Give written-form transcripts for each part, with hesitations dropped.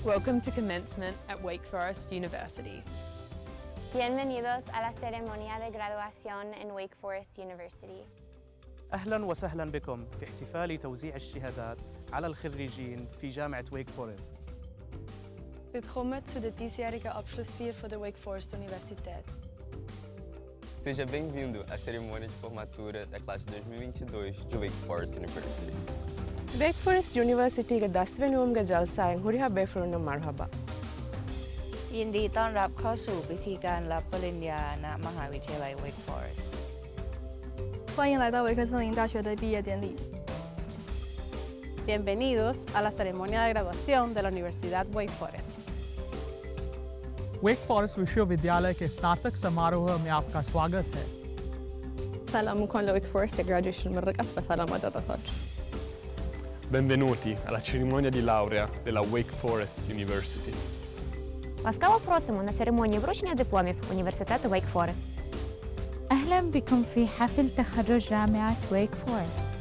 Welcome to Commencement at Wake Forest University. Bienvenidos a la ceremonia de graduación en Wake Forest University. أهلاً وسهلاً بكم في احتفال توزيع الشهادات على الخريجين في جامعة ويك فورست. Willkommen zu der diesjährigen Abschlussfeier von der Wake Forest Universität. Seja bem-vindo à cerimônia de formatura da classe 2022 de Wake Forest University. Wake Forest University 嘅 10th يوم 嘅 جلسة หุริฮับเบฟรุนมาร์ฮับะ ยินดีต้อนรับเข้าสู่พิธีการรับปริญญาณมหาวิทยาลัย Wake Forest 欢迎来到维克森林大学的毕业典礼。Bienvenidos a la ceremonia de graduación de la Universidad Wake Forest. Wake forest विश्वविद्यालय के स्नातक समारोह में आपका स्वागत है. سلام میکنم لویک فورست graduation مرقت به سلام آدرساج. Benvenuti alla cerimonia di laurea della Wake Forest University. Ласкаво просимо на церемонію вручення дипломів університету Wake Forest. أهلا بكم في حفل تخرج جامعة Wake Forest.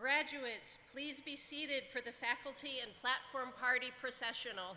Graduates, please be seated for the faculty and platform party processional.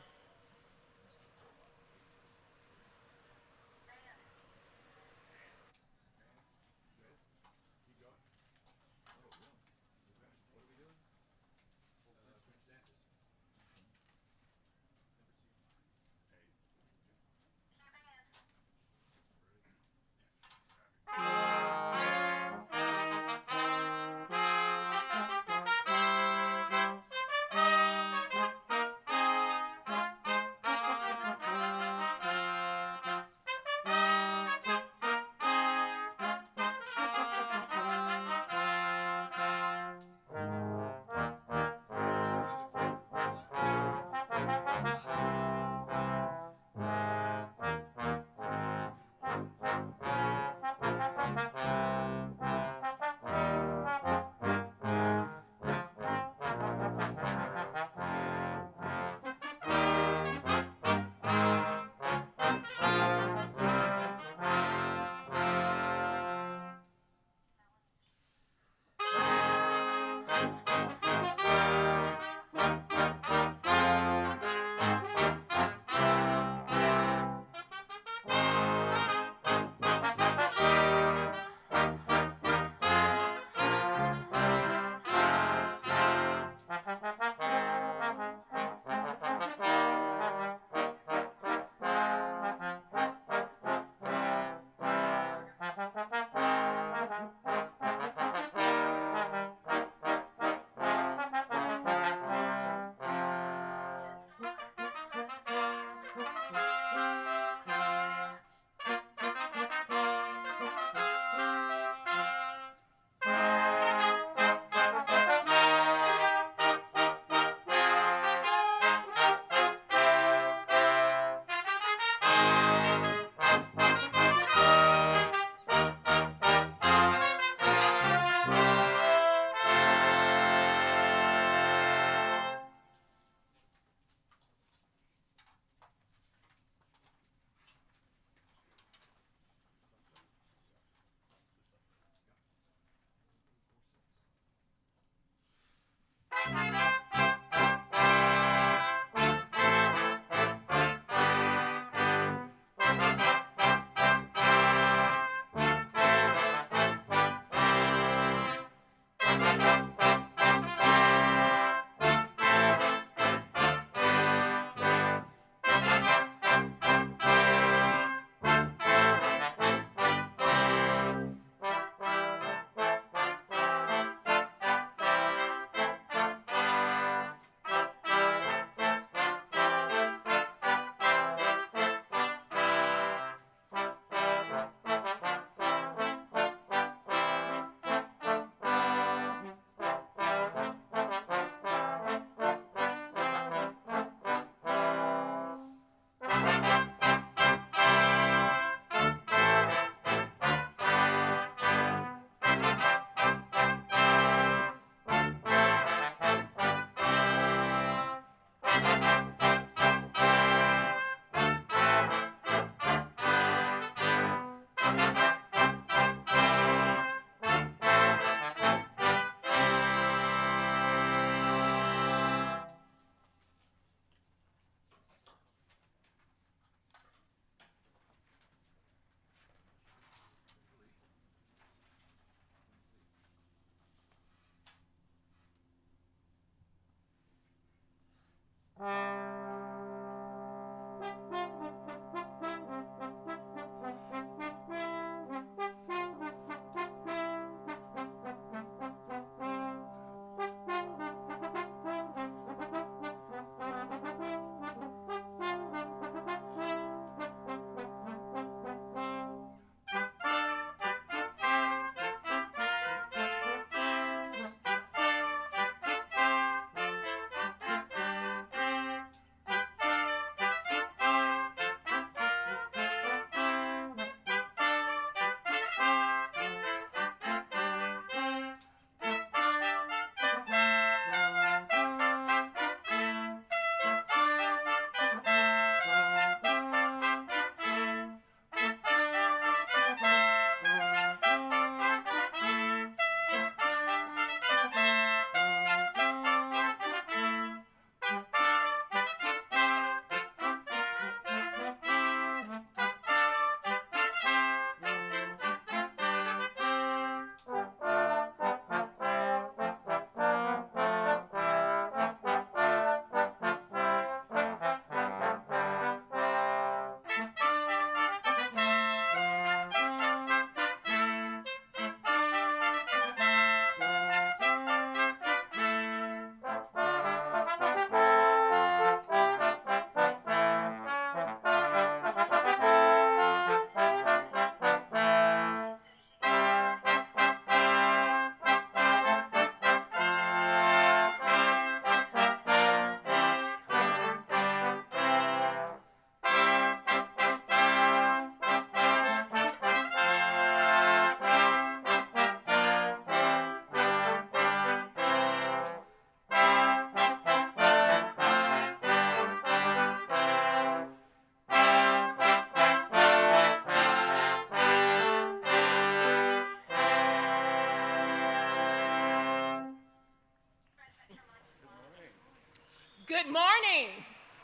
Good morning.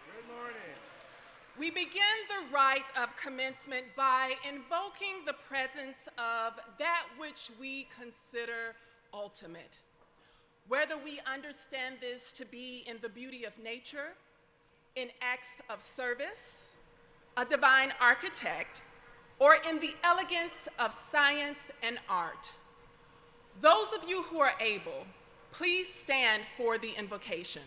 Good morning. We begin the rite of commencement by invoking the presence of that which we consider ultimate. Whether we understand this to be in the beauty of nature, in acts of service, a divine architect, or in the elegance of science and art. Those of you who are able, please stand for the invocation.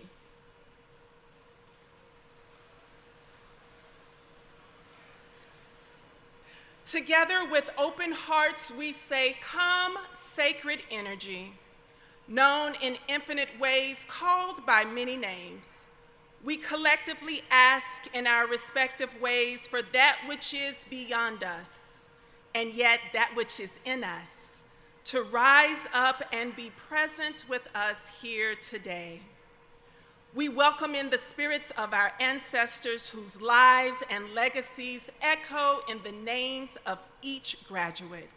Together with open hearts, we say, "Come, sacred energy, known in infinite ways, called by many names. We collectively ask in our respective ways for that which is beyond us, and yet that which is in us, to rise up and be present with us here today. We welcome in the spirits of our ancestors whose lives and legacies echo in the names of each graduate.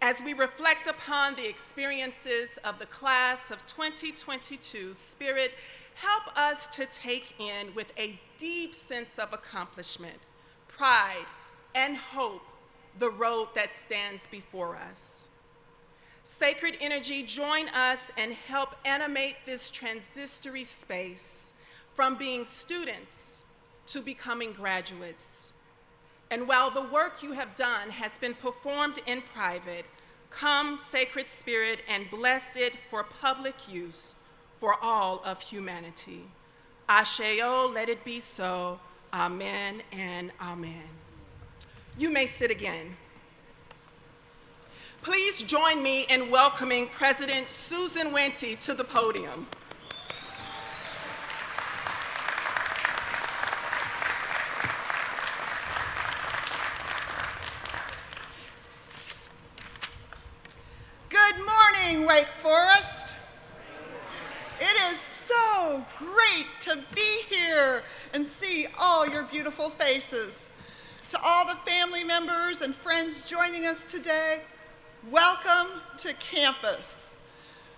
As we reflect upon the experiences of the class of 2022, Spirit, help us to take in with a deep sense of accomplishment, pride, and hope the road that stands before us. Sacred energy, join us and help animate this transitory space from being students to becoming graduates. And while the work you have done has been performed in private, come, Sacred Spirit, and bless it for public use for all of humanity. Asheo, let it be so. Amen and amen. You may sit again. Please join me in welcoming President Susan Wente to the podium. Good morning, Wake Forest. It is so great to be here and see all your beautiful faces. To all the family members and friends joining us today, welcome to campus.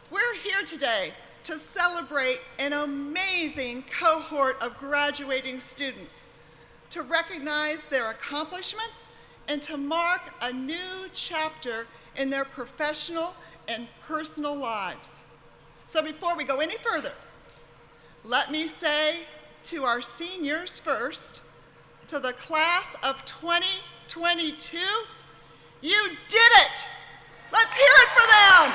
We're here today to celebrate an amazing cohort of graduating students, to recognize their accomplishments, and to mark a new chapter in their professional and personal lives. So before we go any further, let me say to our seniors first, to the class of 2022, you did it! Let's hear it for them!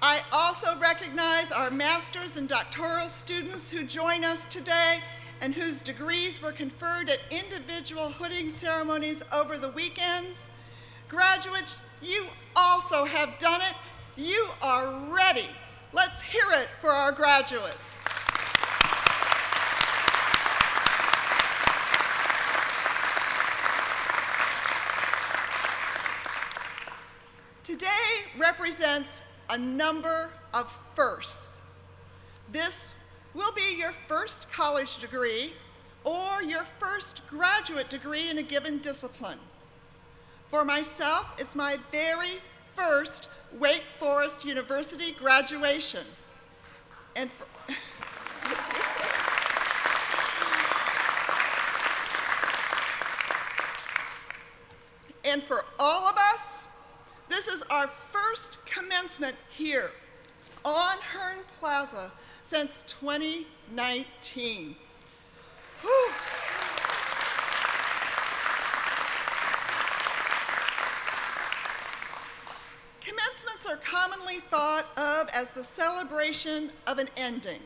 I also recognize our master's and doctoral students who join us today and whose degrees were conferred at individual hooding ceremonies over the weekends. Graduates, you also have done it. You are ready. Let's hear it for our graduates. Today represents a number of firsts. This will be your first college degree or your first graduate degree in a given discipline. For myself, it's my very first Wake Forest University graduation. And for all of us, this is our first commencement here on Hearn Plaza since 2019. Whew. Commencements are commonly thought of as the celebration of an ending,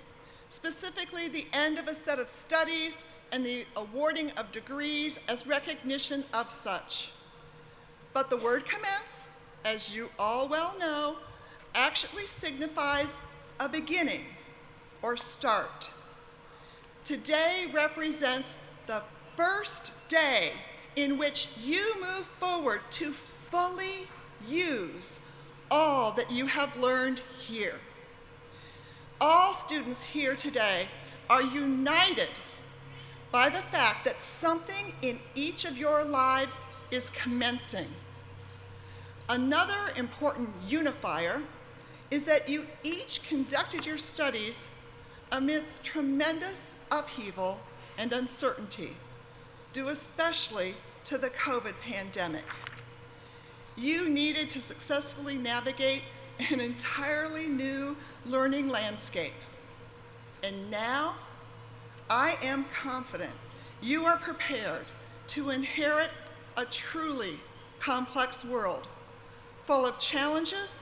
specifically the end of a set of studies and the awarding of degrees as recognition of such. But the word commence, as you all well know, actually signifies a beginning or start. Today represents the first day in which you move forward to fully use all that you have learned here. All students here today are united by the fact that something in each of your lives is commencing. Another important unifier is that you each conducted your studies amidst tremendous upheaval and uncertainty, due especially to the COVID pandemic. You needed to successfully navigate an entirely new learning landscape. And now, I am confident you are prepared to inherit a truly complex world, full of challenges,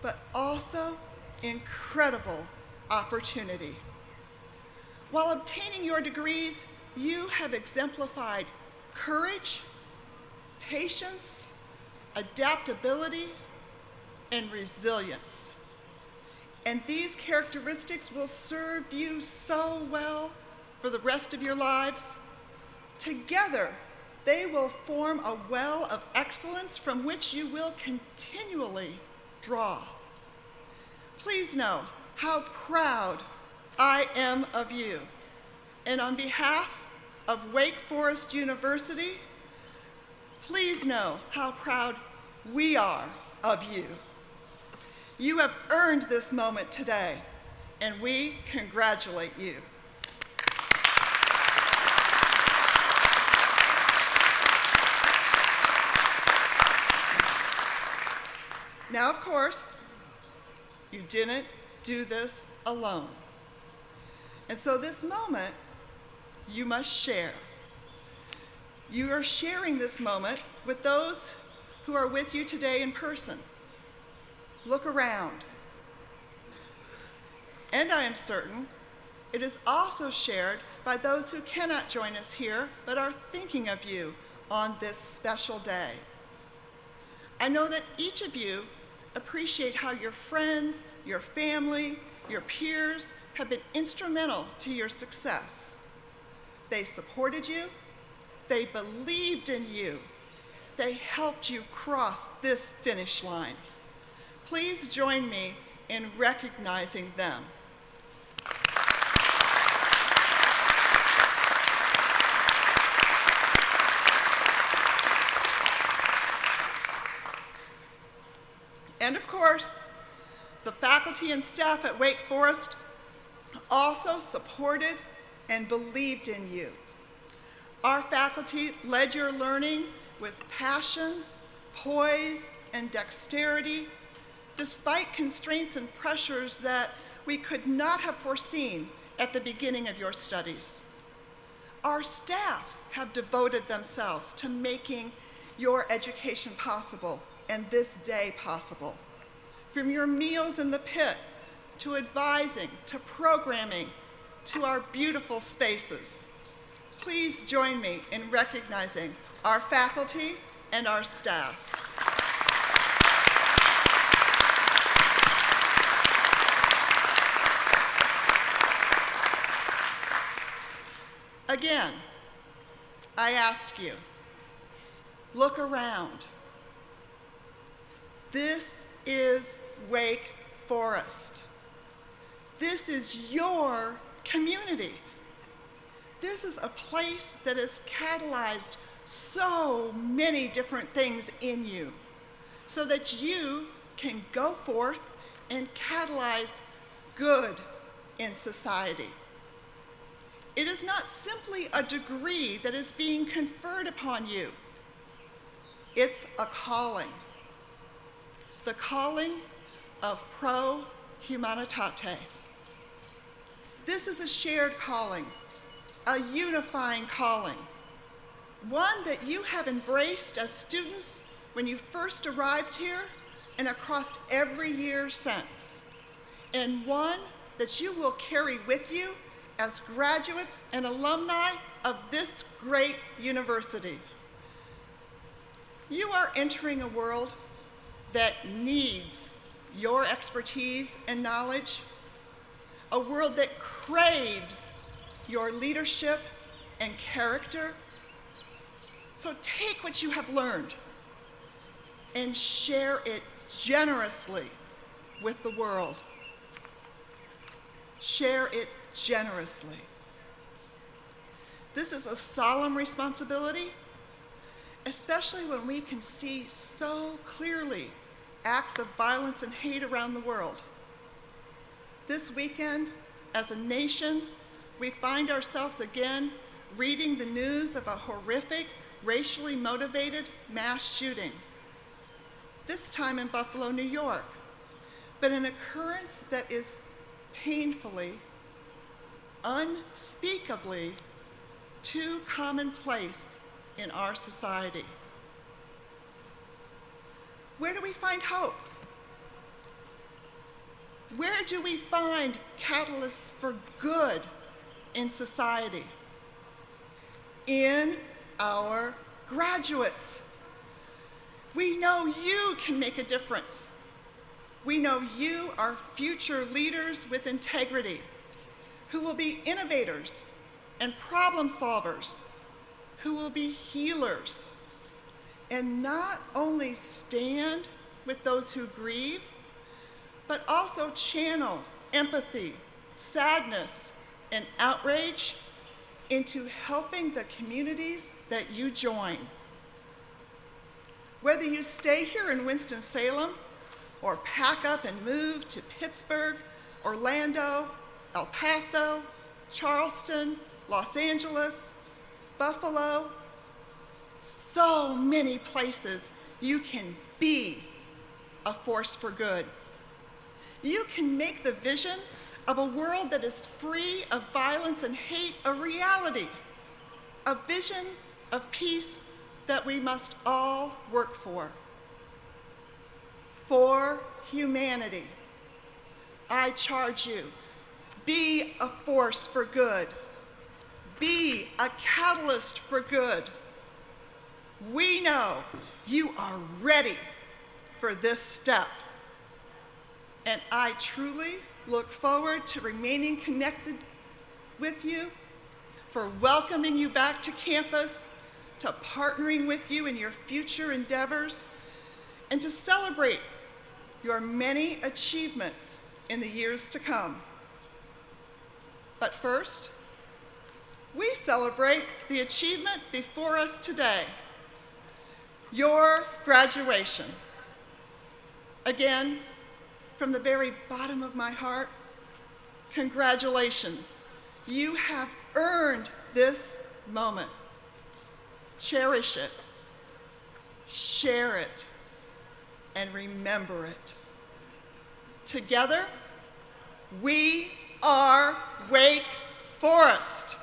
but also incredible opportunity. While obtaining your degrees, you have exemplified courage, patience, adaptability, and resilience. And these characteristics will serve you so well for the rest of your lives. Together, they will form a well of excellence from which you will continually draw. Please know how proud I am of you. And on behalf of Wake Forest University, please know how proud we are of you. You have earned this moment today, and we congratulate you. Now, of course, you didn't do this alone. And so this moment, you must share. You are sharing this moment with those who are with you today in person. Look around. And I am certain it is also shared by those who cannot join us here but are thinking of you on this special day. I know that each of you appreciate how your friends, your family, your peers have been instrumental to your success. They supported you, they believed in you, they helped you cross this finish line. Please join me in recognizing them. And of course, the faculty and staff at Wake Forest also supported and believed in you. Our faculty led your learning with passion, poise, and dexterity, despite constraints and pressures that we could not have foreseen at the beginning of your studies. Our staff have devoted themselves to making your education possible and this day possible. From your meals in the pit, to advising, to programming, to our beautiful spaces. Please join me in recognizing our faculty and our staff. Again, I ask you, look around. This is Wake Forest. This is your community. This is a place that has catalyzed so many different things in you so that you can go forth and catalyze good in society. It is not simply a degree that is being conferred upon you. It's a calling. The calling of pro humanitate. This is a shared calling, a unifying calling, one that you have embraced as students when you first arrived here and across every year since, and one that you will carry with you as graduates and alumni of this great university. You are entering a world that needs your expertise and knowledge, a world that craves your leadership and character. So take what you have learned and share it generously with the world. Share it generously. This is a solemn responsibility, especially when we can see so clearly acts of violence and hate around the world. This weekend, as a nation, we find ourselves again reading the news of a horrific, racially motivated mass shooting, this time in Buffalo, New York, but an occurrence that is painfully, unspeakably too commonplace in our society. Where do we find hope? Where do we find catalysts for good in society? In our graduates. We know you can make a difference. We know you are future leaders with integrity, who will be innovators and problem solvers, who will be healers, and not only stand with those who grieve, but also channel empathy, sadness, and outrage into helping the communities that you join. Whether you stay here in Winston-Salem or pack up and move to Pittsburgh, Orlando, El Paso, Charleston, Los Angeles, Buffalo, so many places you can be a force for good. You can make the vision of a world that is free of violence and hate a reality, a vision of peace that we must all work for. For humanity, I charge you, be a force for good. Be a catalyst for good. We know you are ready for this step. And I truly look forward to remaining connected with you, for welcoming you back to campus, to partnering with you in your future endeavors, and to celebrate your many achievements in the years to come. But first, we celebrate the achievement before us today, your graduation. Again, from the very bottom of my heart, congratulations. You have earned this moment. Cherish it, share it, and remember it. Together, we are Wake Forest.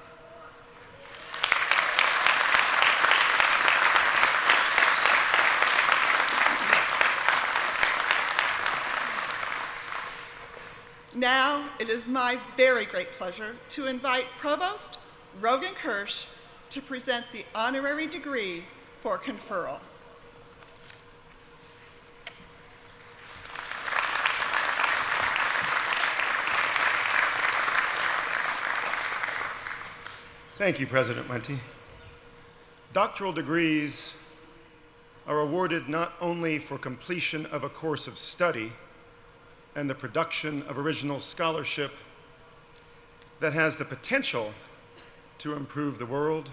Now, it is my very great pleasure to invite Provost Rogan Kirsch to present the honorary degree for conferral. Thank you, President Wente. Doctoral degrees are awarded not only for completion of a course of study and the production of original scholarship that has the potential to improve the world,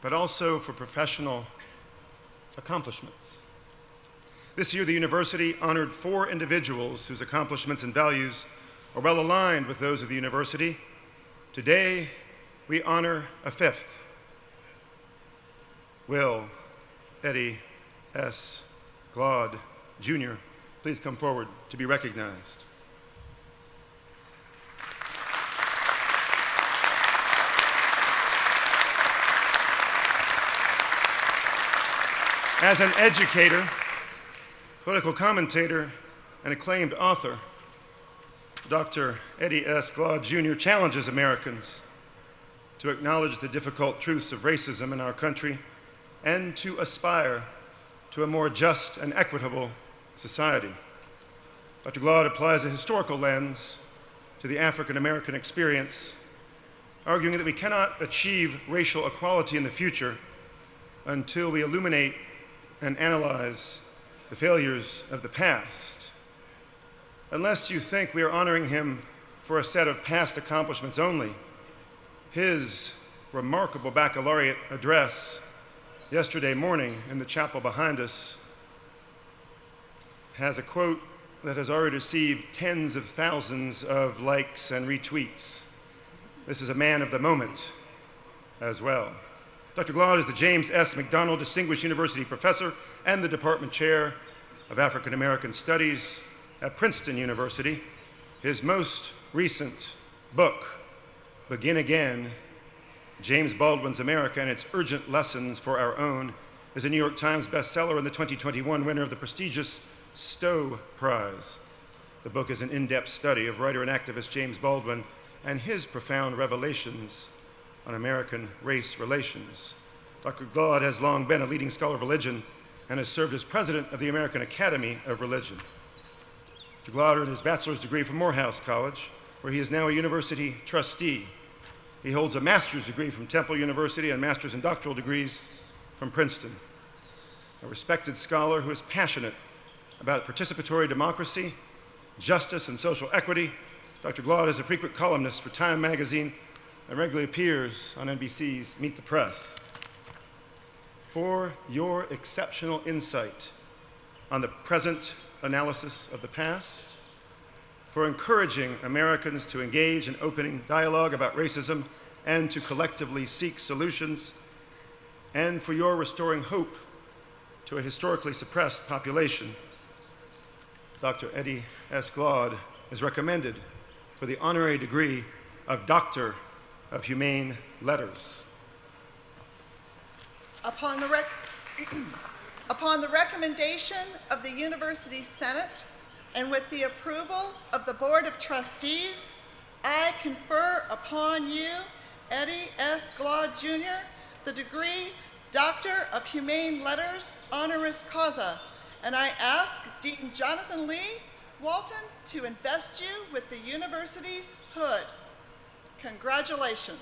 but also for professional accomplishments. This year, the university honored 4 individuals whose accomplishments and values are well aligned with those of the university. Today, we honor a 5th. Will Eddie S. Glaude, Jr., please come forward to be recognized. As an educator, political commentator, and acclaimed author, Dr. Eddie S. Glaude, Jr. challenges Americans to acknowledge the difficult truths of racism in our country and to aspire to a more just and equitable society. Dr. Glaude applies a historical lens to the African-American experience, arguing that we cannot achieve racial equality in the future until we illuminate and analyze the failures of the past. Unless you think we are honoring him for a set of past accomplishments only, his remarkable baccalaureate address yesterday morning in the chapel behind us has a quote that has already received tens of thousands of likes and retweets. This is a man of the moment as well. Dr. Glaude is the James S. McDonald Distinguished University Professor and the Department Chair of African American Studies at Princeton University. His most recent book, Begin Again, James Baldwin's America and Its Urgent Lessons for Our Own, is a New York Times bestseller and the 2021 winner of the prestigious Stowe Prize. The book is an in-depth study of writer and activist James Baldwin and his profound revelations on American race relations. Dr. Glaude has long been a leading scholar of religion and has served as president of the American Academy of Religion. Dr. Glaude earned his bachelor's degree from Morehouse College, where he is now a university trustee. He holds a master's degree from Temple University and master's and doctoral degrees from Princeton. A respected scholar who is passionate about participatory democracy, justice, and social equity, Dr. Glaude is a frequent columnist for Time magazine and regularly appears on NBC's Meet the Press. For your exceptional insight on the present analysis of the past, for encouraging Americans to engage in opening dialogue about racism and to collectively seek solutions, and for your restoring hope to a historically suppressed population, Dr. Eddie S. Glaude is recommended for the honorary degree of Doctor of Humane Letters. Upon the recommendation of the University Senate and with the approval of the Board of Trustees, I confer upon you, Eddie S. Glaude, Jr., the degree Doctor of Humane Letters, honoris causa, and I ask Dean Jonathan Lee Walton to invest you with the university's hood. Congratulations.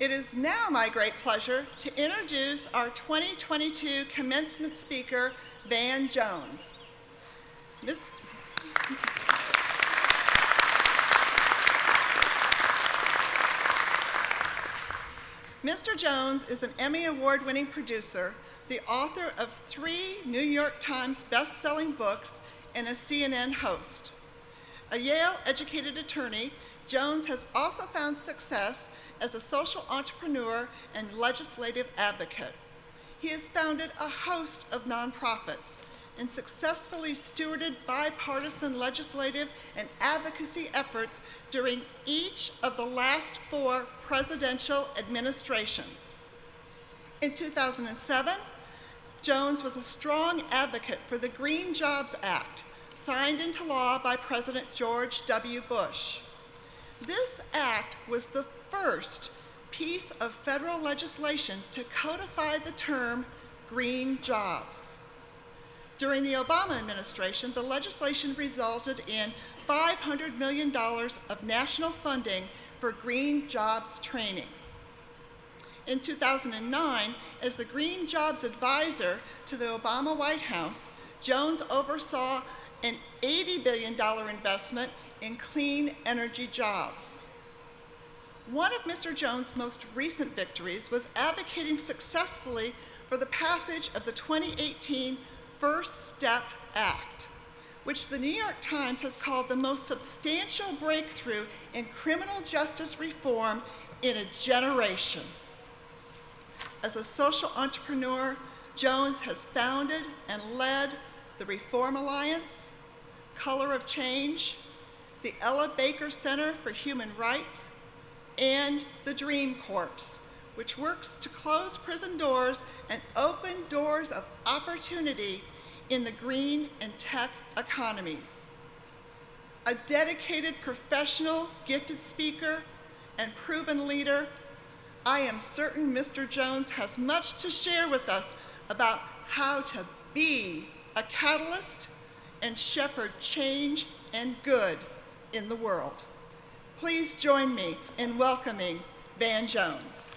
It is now my great pleasure to introduce our 2022 commencement speaker, Van Jones. Mr. Jones is an Emmy Award-winning producer, the author of 3 New York Times best-selling books, and a CNN host. A Yale-educated attorney, Jones has also found success as a social entrepreneur and legislative advocate. He has founded a host of nonprofits and successfully stewarded bipartisan legislative and advocacy efforts during each of the last 4 presidential administrations. In 2007, Jones was a strong advocate for the Green Jobs Act, signed into law by President George W. Bush. This act was the first piece of federal legislation to codify the term green jobs. During the Obama administration, the legislation resulted in $500 million of national funding for green jobs training. In 2009, as the Green Jobs Advisor to the Obama White House, Jones oversaw an $80 billion investment in clean energy jobs. One of Mr. Jones' most recent victories was advocating successfully for the passage of the 2018 First Step Act, which the New York Times has called the most substantial breakthrough in criminal justice reform in a generation. As a social entrepreneur, Jones has founded and led the Reform Alliance, Color of Change, the Ella Baker Center for Human Rights, and the Dream Corps, which works to close prison doors and open doors of opportunity in the green and tech economies. A dedicated professional, gifted speaker, and proven leader, I am certain Mr. Jones has much to share with us about how to be a catalyst and shepherd change and good in the world. Please join me in welcoming Van Jones.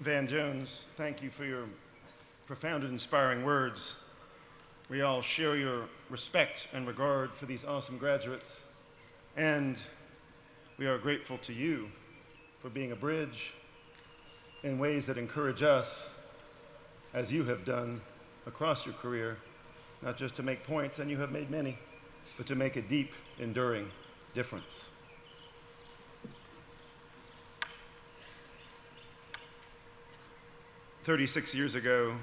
Van Jones, thank you for your profound and inspiring words. We all share your respect and regard for these awesome graduates, and we are grateful to you for being a bridge in ways that encourage us, as you have done across your career, not just to make points, and you have made many, but to make a deep, enduring difference. "36 years ago,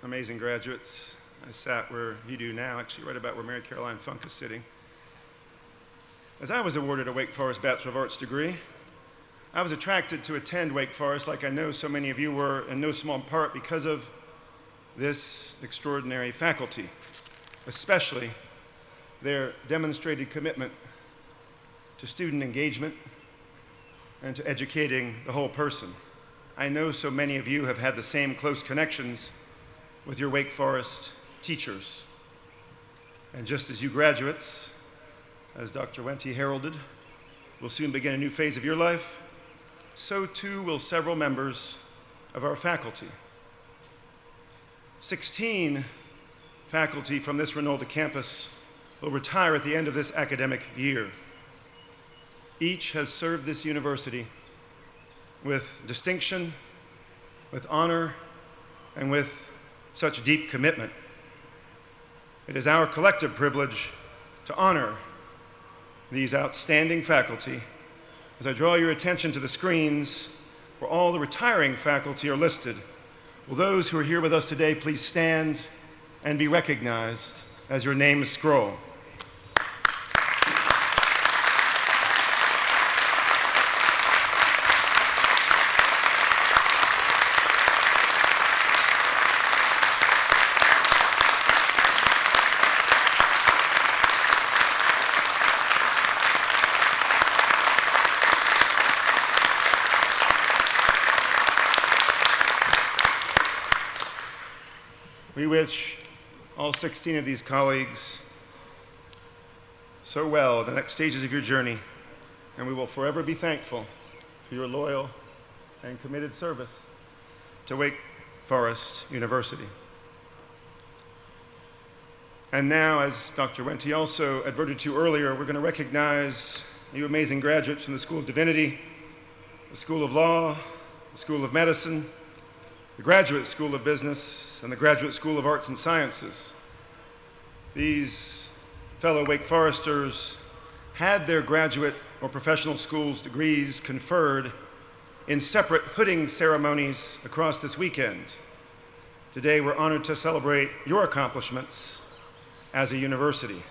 amazing graduates, I sat where you do now, actually right about where Mary Caroline Funk is sitting. As I was awarded a Wake Forest Bachelor of Arts degree, I was attracted to attend Wake Forest, like I know so many of you were, in no small part because of this extraordinary faculty, especially their demonstrated commitment to student engagement and to educating the whole person. I know so many of you have had the same close connections with your Wake Forest teachers. And just as you graduates, as Dr. Wente heralded, will soon begin a new phase of your life, so too will several members of our faculty. 16 faculty from this Renolda campus will retire at the end of this academic year. Each has served this university with distinction, with honor, and with such deep commitment. It is our collective privilege to honor these outstanding faculty. As I draw your attention to the screens where all the retiring faculty are listed, will those who are here with us today please stand and be recognized as your names scroll. We wish all 16 of these colleagues so well in the next stages of your journey, and we will forever be thankful for your loyal and committed service to Wake Forest University. And now, as Dr. Wente also adverted to earlier, we're going to recognize you amazing graduates from the School of Divinity, the School of Law, the School of Medicine, the Graduate School of Business, and the Graduate School of Arts and Sciences. These fellow Wake Foresters had their graduate or professional schools degrees conferred in separate hooding ceremonies across this weekend. Today, we're honored to celebrate your accomplishments as a university.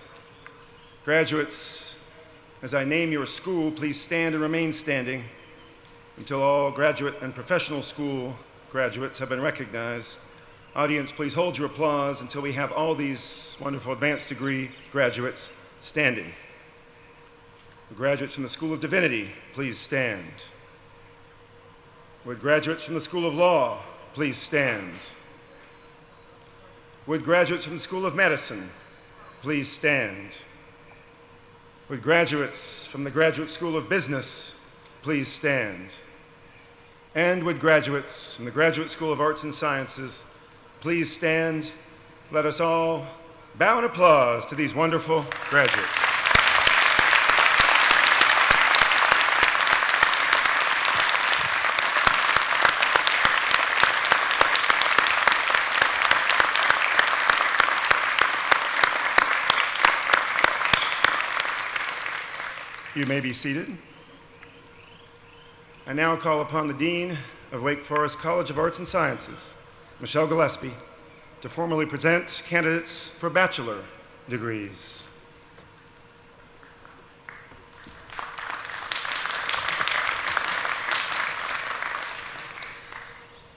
Graduates, as I name your school, please stand and remain standing until all graduate and professional school graduates have been recognized. Audience, please hold your applause until we have all these wonderful advanced degree graduates standing. The graduates from the School of Divinity, please stand. Would graduates from the School of Law, please stand. Would graduates from the School of Medicine, please stand. Would graduates from the Graduate School of Business, please stand. And would graduates from the Graduate School of Arts and Sciences please stand? Let us all bow in applause to these wonderful graduates. You may be seated. I now call upon the Dean of Wake Forest College of Arts and Sciences, Michelle Gillespie, to formally present candidates for bachelor degrees.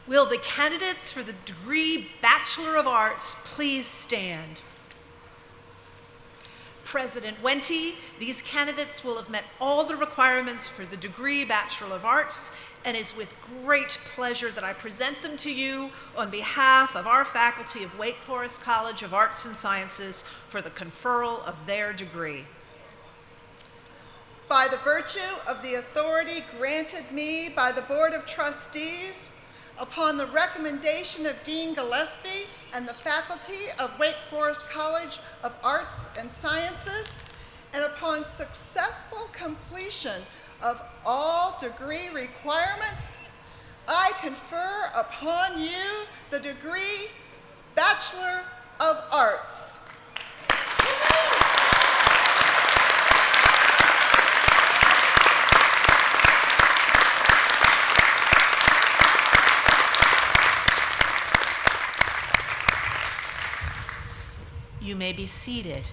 Will the candidates for the degree Bachelor of Arts please stand? President Wente, these candidates will have met all the requirements for the degree Bachelor of Arts, and it's with great pleasure that I present them to you on behalf of our faculty of Wake Forest College of Arts and Sciences for the conferral of their degree. By the virtue of the authority granted me by the Board of Trustees, upon the recommendation of Dean Gillespie and the faculty of Wake Forest College of Arts and Sciences, and upon successful completion of all degree requirements, I confer upon you the degree Bachelor of Arts. You may be seated.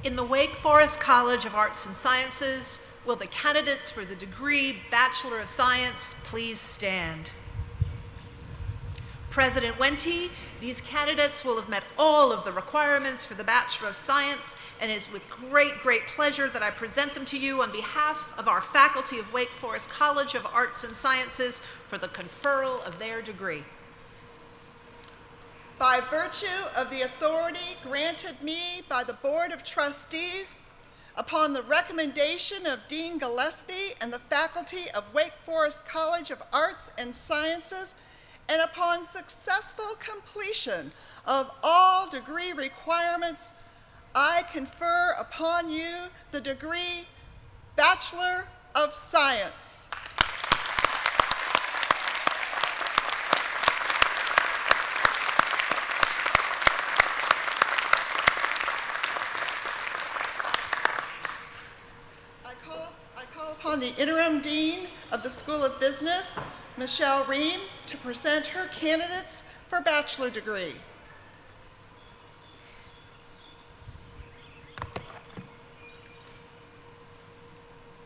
In the Wake Forest College of Arts and Sciences, will the candidates for the degree Bachelor of Science please stand? President Wente, these candidates will have met all of the requirements for the Bachelor of Science, and it is with great, great pleasure that I present them to you on behalf of our faculty of Wake Forest College of Arts and Sciences for the conferral of their degree. By virtue of the authority granted me by the Board of Trustees, upon the recommendation of Dean Gillespie and the faculty of Wake Forest College of Arts and Sciences, and upon successful completion of all degree requirements, I confer upon you the degree Bachelor of Science. The interim dean of the School of Business, Michelle Ream, to present her candidates for bachelor degree.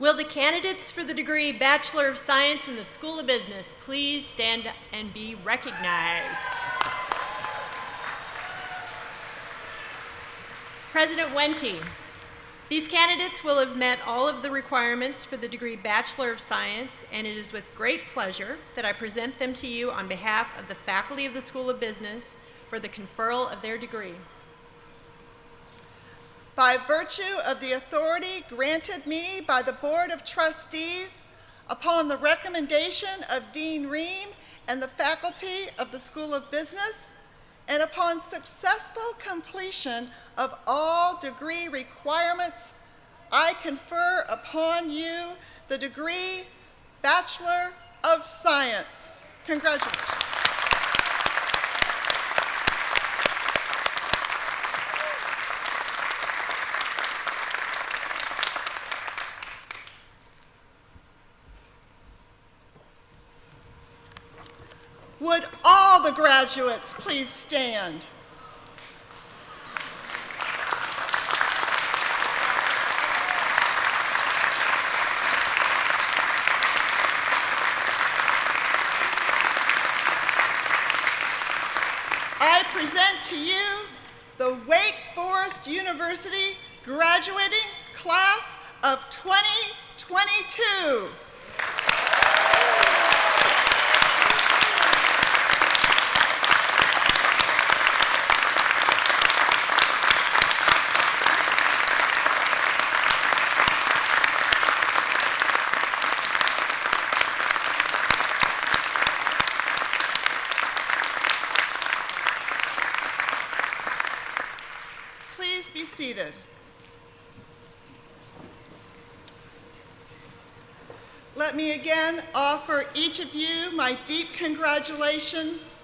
Will the candidates for the degree Bachelor of Science in the School of Business please stand and be recognized? President Wente, these candidates will have met all of the requirements for the degree Bachelor of Science, and it is with great pleasure that I present them to you on behalf of the faculty of the School of Business for the conferral of their degree. By virtue of the authority granted me by the Board of Trustees, upon the recommendation of Dean Ream and the faculty of the School of Business, and upon successful completion of all degree requirements, I confer upon you the degree Bachelor of Science. Congratulations. Would all the graduates please stand? I present to you the Wake Forest University graduating class of 2022. Be seated. Let me again offer each of you my deep congratulations.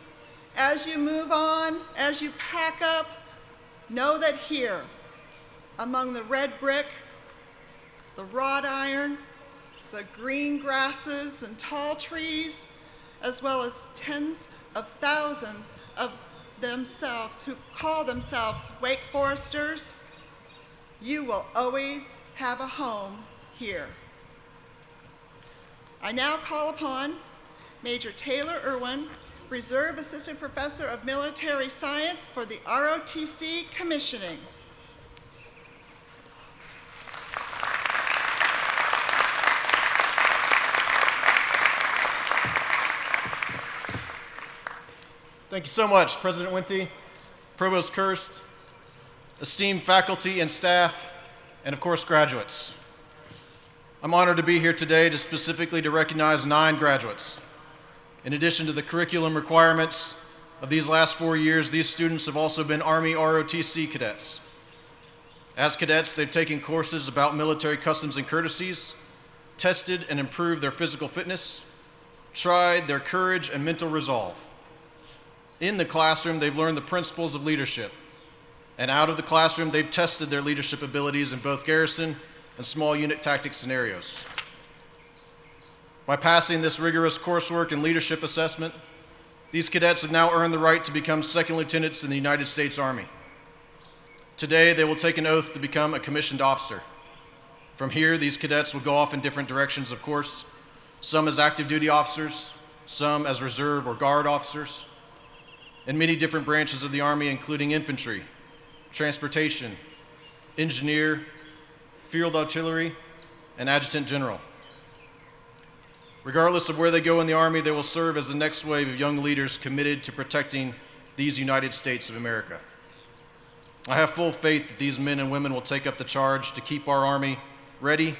As you move on, as you pack up, know that here, among the red brick, the wrought iron, the green grasses and tall trees, as well as tens of thousands of themselves who call themselves Wake Foresters, you will always have a home here. I now call upon Major Taylor Irwin, Reserve Assistant Professor of Military Science for the ROTC commissioning. Thank you so much, President Wente, Provost Kirst, esteemed faculty and staff, and of course, graduates. I'm honored to be here today to specifically recognize 9 graduates In addition to the curriculum requirements of these last 4 years, these students have also been Army ROTC cadets. As cadets, they've taken courses about military customs and courtesies, tested and improved their physical fitness, tried their courage and mental resolve. In the classroom, they've learned the principles of leadership. And out of the classroom, they've tested their leadership abilities in both garrison and small unit tactic scenarios. By passing this rigorous coursework and leadership assessment, these cadets have now earned the right to become second lieutenants in the United States Army. Today, they will take an oath to become a commissioned officer. From here, these cadets will go off in different directions, of course, some as active duty officers, some as reserve or guard officers, in many different branches of the Army, including infantry, transportation, engineer, field artillery, and adjutant general. Regardless of where they go in the Army, they will serve as the next wave of young leaders committed to protecting these United States of America. I have full faith that these men and women will take up the charge to keep our Army ready,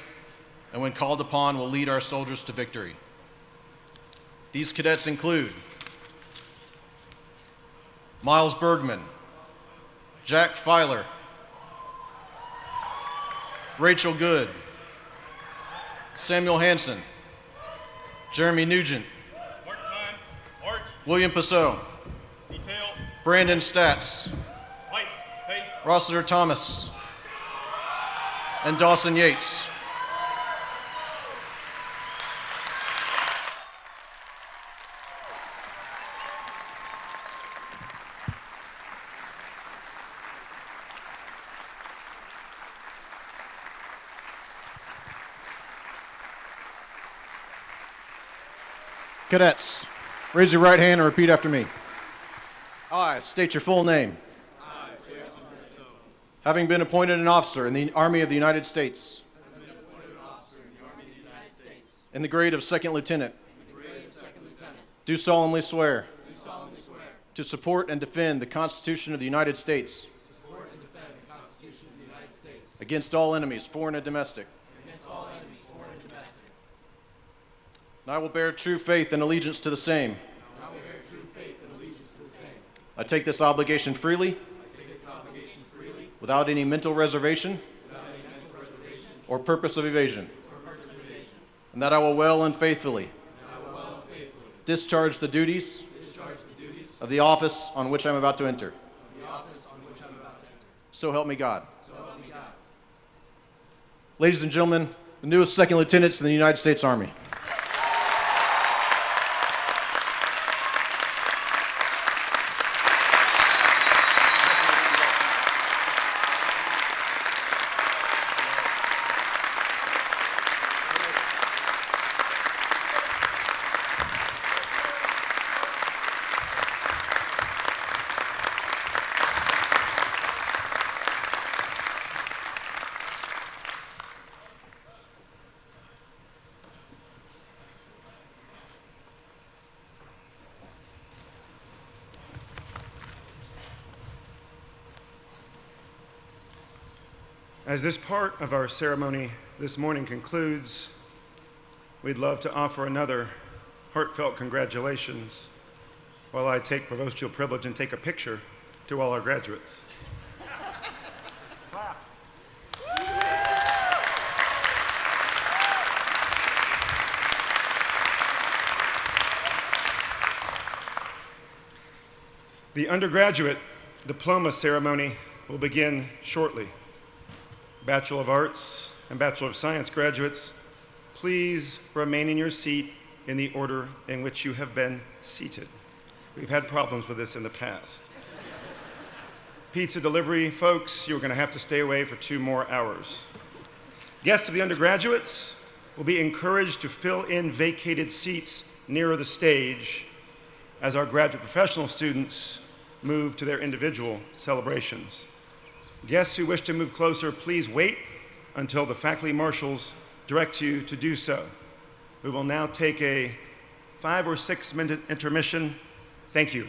and when called upon, will lead our soldiers to victory. These cadets include Miles Bergman, Jack Filer, Rachel Good, Samuel Hansen, Jeremy Nugent, William Passot, Brandon Statz, Rossiter Thomas, and Dawson Yates. Cadets, raise your right hand and repeat after me. I state your full name. Having been appointed an officer in the Army of the United States, in the grade of second lieutenant, do solemnly swear to support and defend the Constitution of the United States against all enemies, foreign and domestic. And I will bear true faith and allegiance to the same. I take this obligation freely, without any mental reservation or purpose of evasion. And that I will well and faithfully discharge the duties of the office on which I'm about to enter. So help me God. Ladies and gentlemen, the newest second lieutenants in the United States Army. As this part of our ceremony this morning concludes, we'd love to offer another heartfelt congratulations while I take provostial privilege and take a picture to all our graduates. The undergraduate diploma ceremony will begin shortly. Bachelor of Arts and Bachelor of Science graduates, please remain in your seat in the order in which you have been seated. We've had problems with this in the past. Pizza delivery folks, you're going to have to stay away for 2 more hours. Guests of the undergraduates will be encouraged to fill in vacated seats nearer the stage as our graduate professional students move to their individual celebrations. Guests who wish to move closer, please wait until the faculty marshals direct you to do so. We will now take a 5 or 6 minute intermission. Thank you.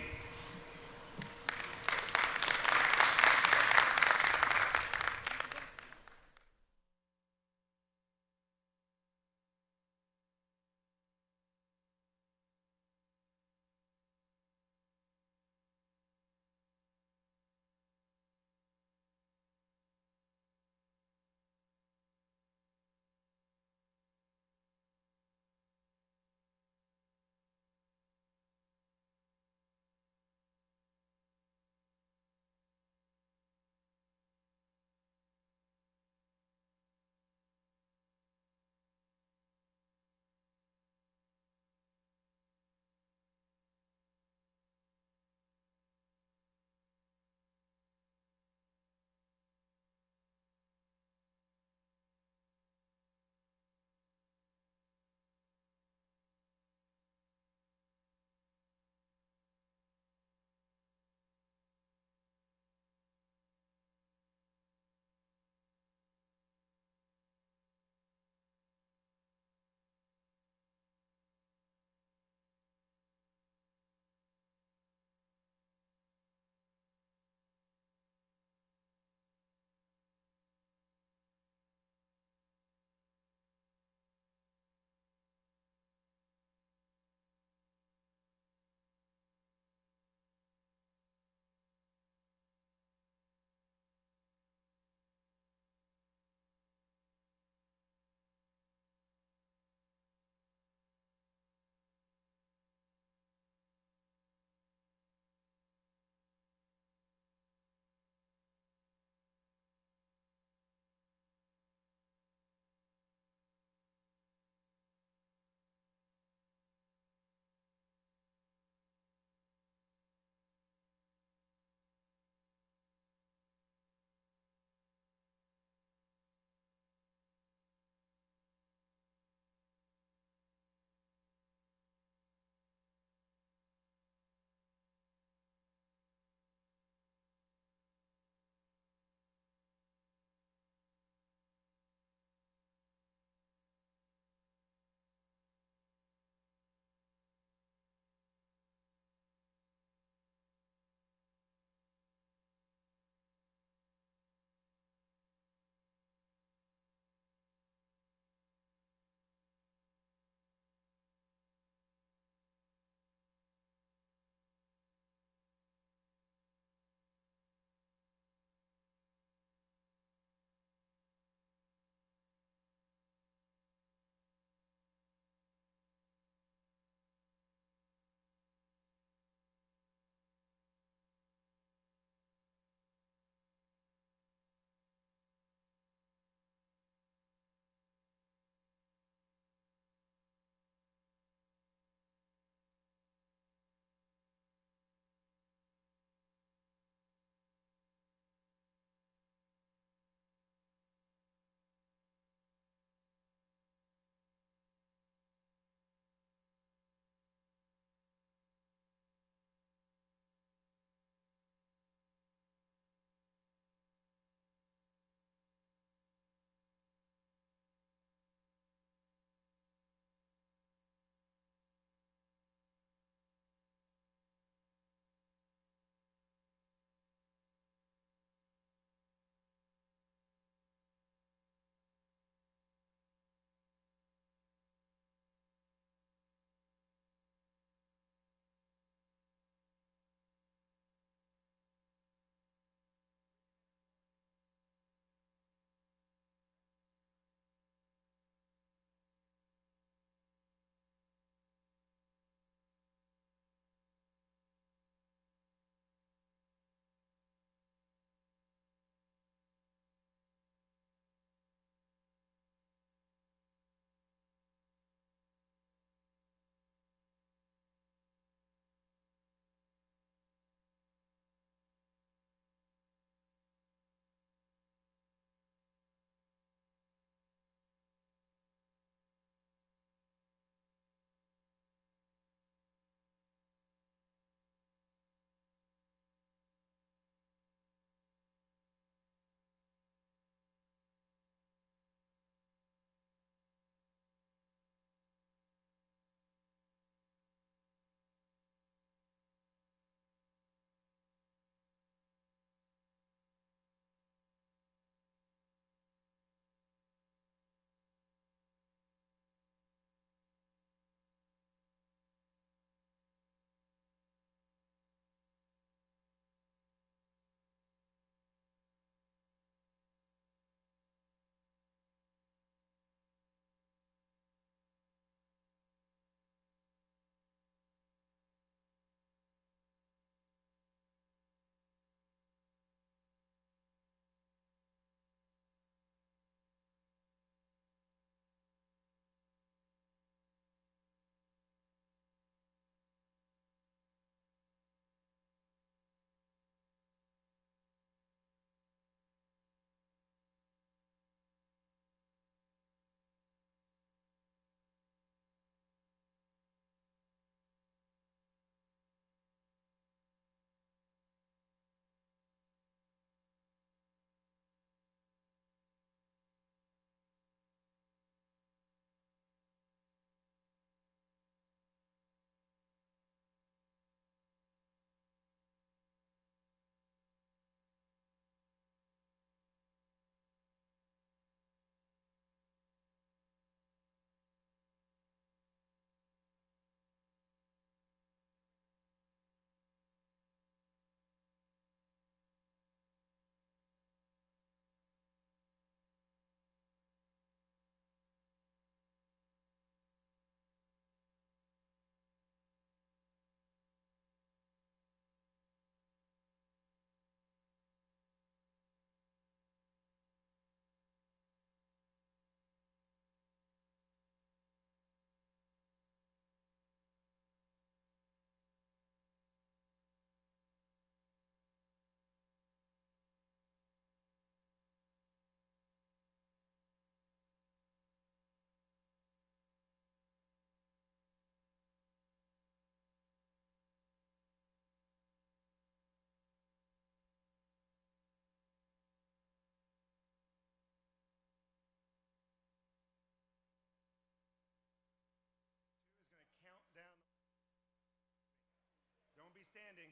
standing.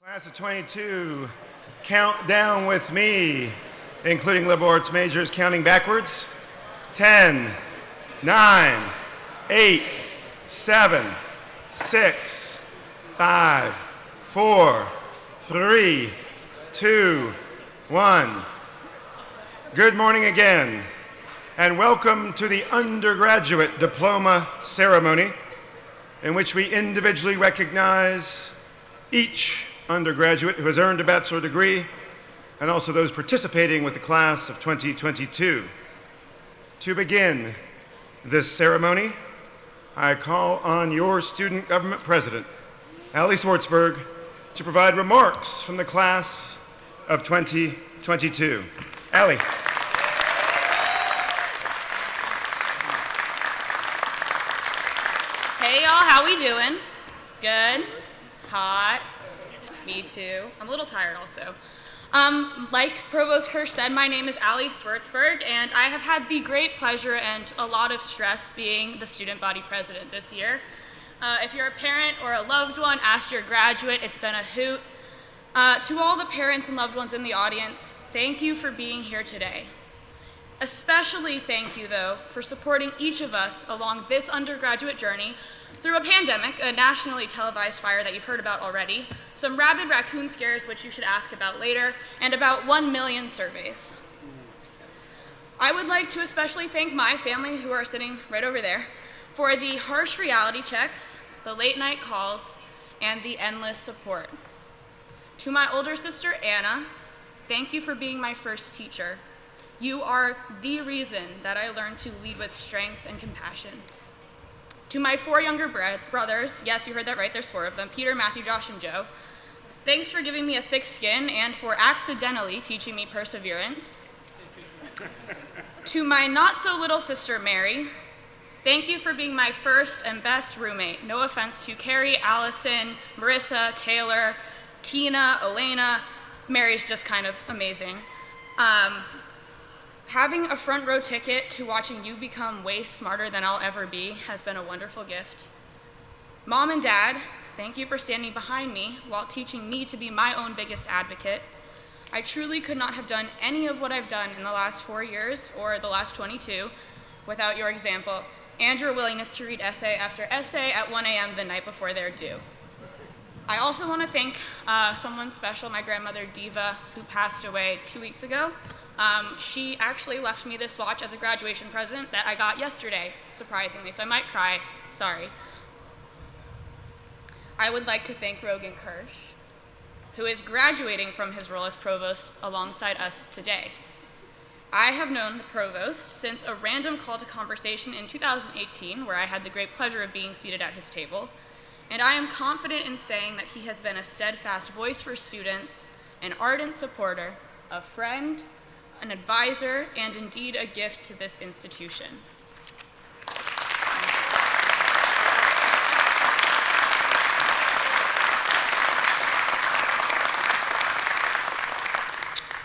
Class of 22, count down with me, including liberal arts majors counting backwards. 10, 9, 8, 7, 6, 5, 4, 3, 2, 1. Good morning again, and welcome to the undergraduate diploma ceremony, in which we individually recognize each undergraduate who has earned a bachelor degree, and also those participating with the class of 2022. To begin this ceremony, I call on your student government president, Ali Swartzberg, to provide remarks from the class of 2022. Ali. Hey y'all, how we doing? Good? Hot? Me too. I'm a little tired also. Like Provost Kirsch said, my name is Ali Swartzberg, and I have had the great pleasure and a lot of stress being the student body president this year. If you're a parent or a loved one, ask your graduate, it's been a hoot. To all the parents and loved ones in the audience, thank you for being here today. Especially thank you, though, for supporting each of us along this undergraduate journey through a pandemic, a nationally televised fire that you've heard about already, some rabid raccoon scares, which you should ask about later, and about 1 million surveys. I would like to especially thank my family, who are sitting right over there, for the harsh reality checks, the late night calls, and the endless support. To my older sister, Anna, thank you for being my first teacher. You are the reason that I learned to lead with strength and compassion. To my 4 younger brothers, yes, you heard that right, there's 4 of them, Peter, Matthew, Josh, and Joe, thanks for giving me a thick skin and for accidentally teaching me perseverance. To my not-so-little sister, Mary, thank you for being my first and best roommate. No offense to Carrie, Allison, Marissa, Taylor, Tina, Elena. Mary's just kind of amazing. Having a front row ticket to watching you become way smarter than I'll ever be has been a wonderful gift. Mom and Dad, thank you for standing behind me while teaching me to be my own biggest advocate. I truly could not have done any of what I've done in the last 4 years, or the last 22, without your example and your willingness to read essay after essay at 1 a.m. the night before they're due. I also want to thank someone special, my grandmother Diva, who passed away 2 weeks ago. She actually left me this watch as a graduation present that I got yesterday, surprisingly, so I might cry, sorry. I would like to thank Rogan Kirsch, who is graduating from his role as provost alongside us today. I have known the provost since a random call to conversation in 2018, where I had the great pleasure of being seated at his table, and I am confident in saying that he has been a steadfast voice for students, an ardent supporter, a friend, an advisor, and indeed a gift to this institution.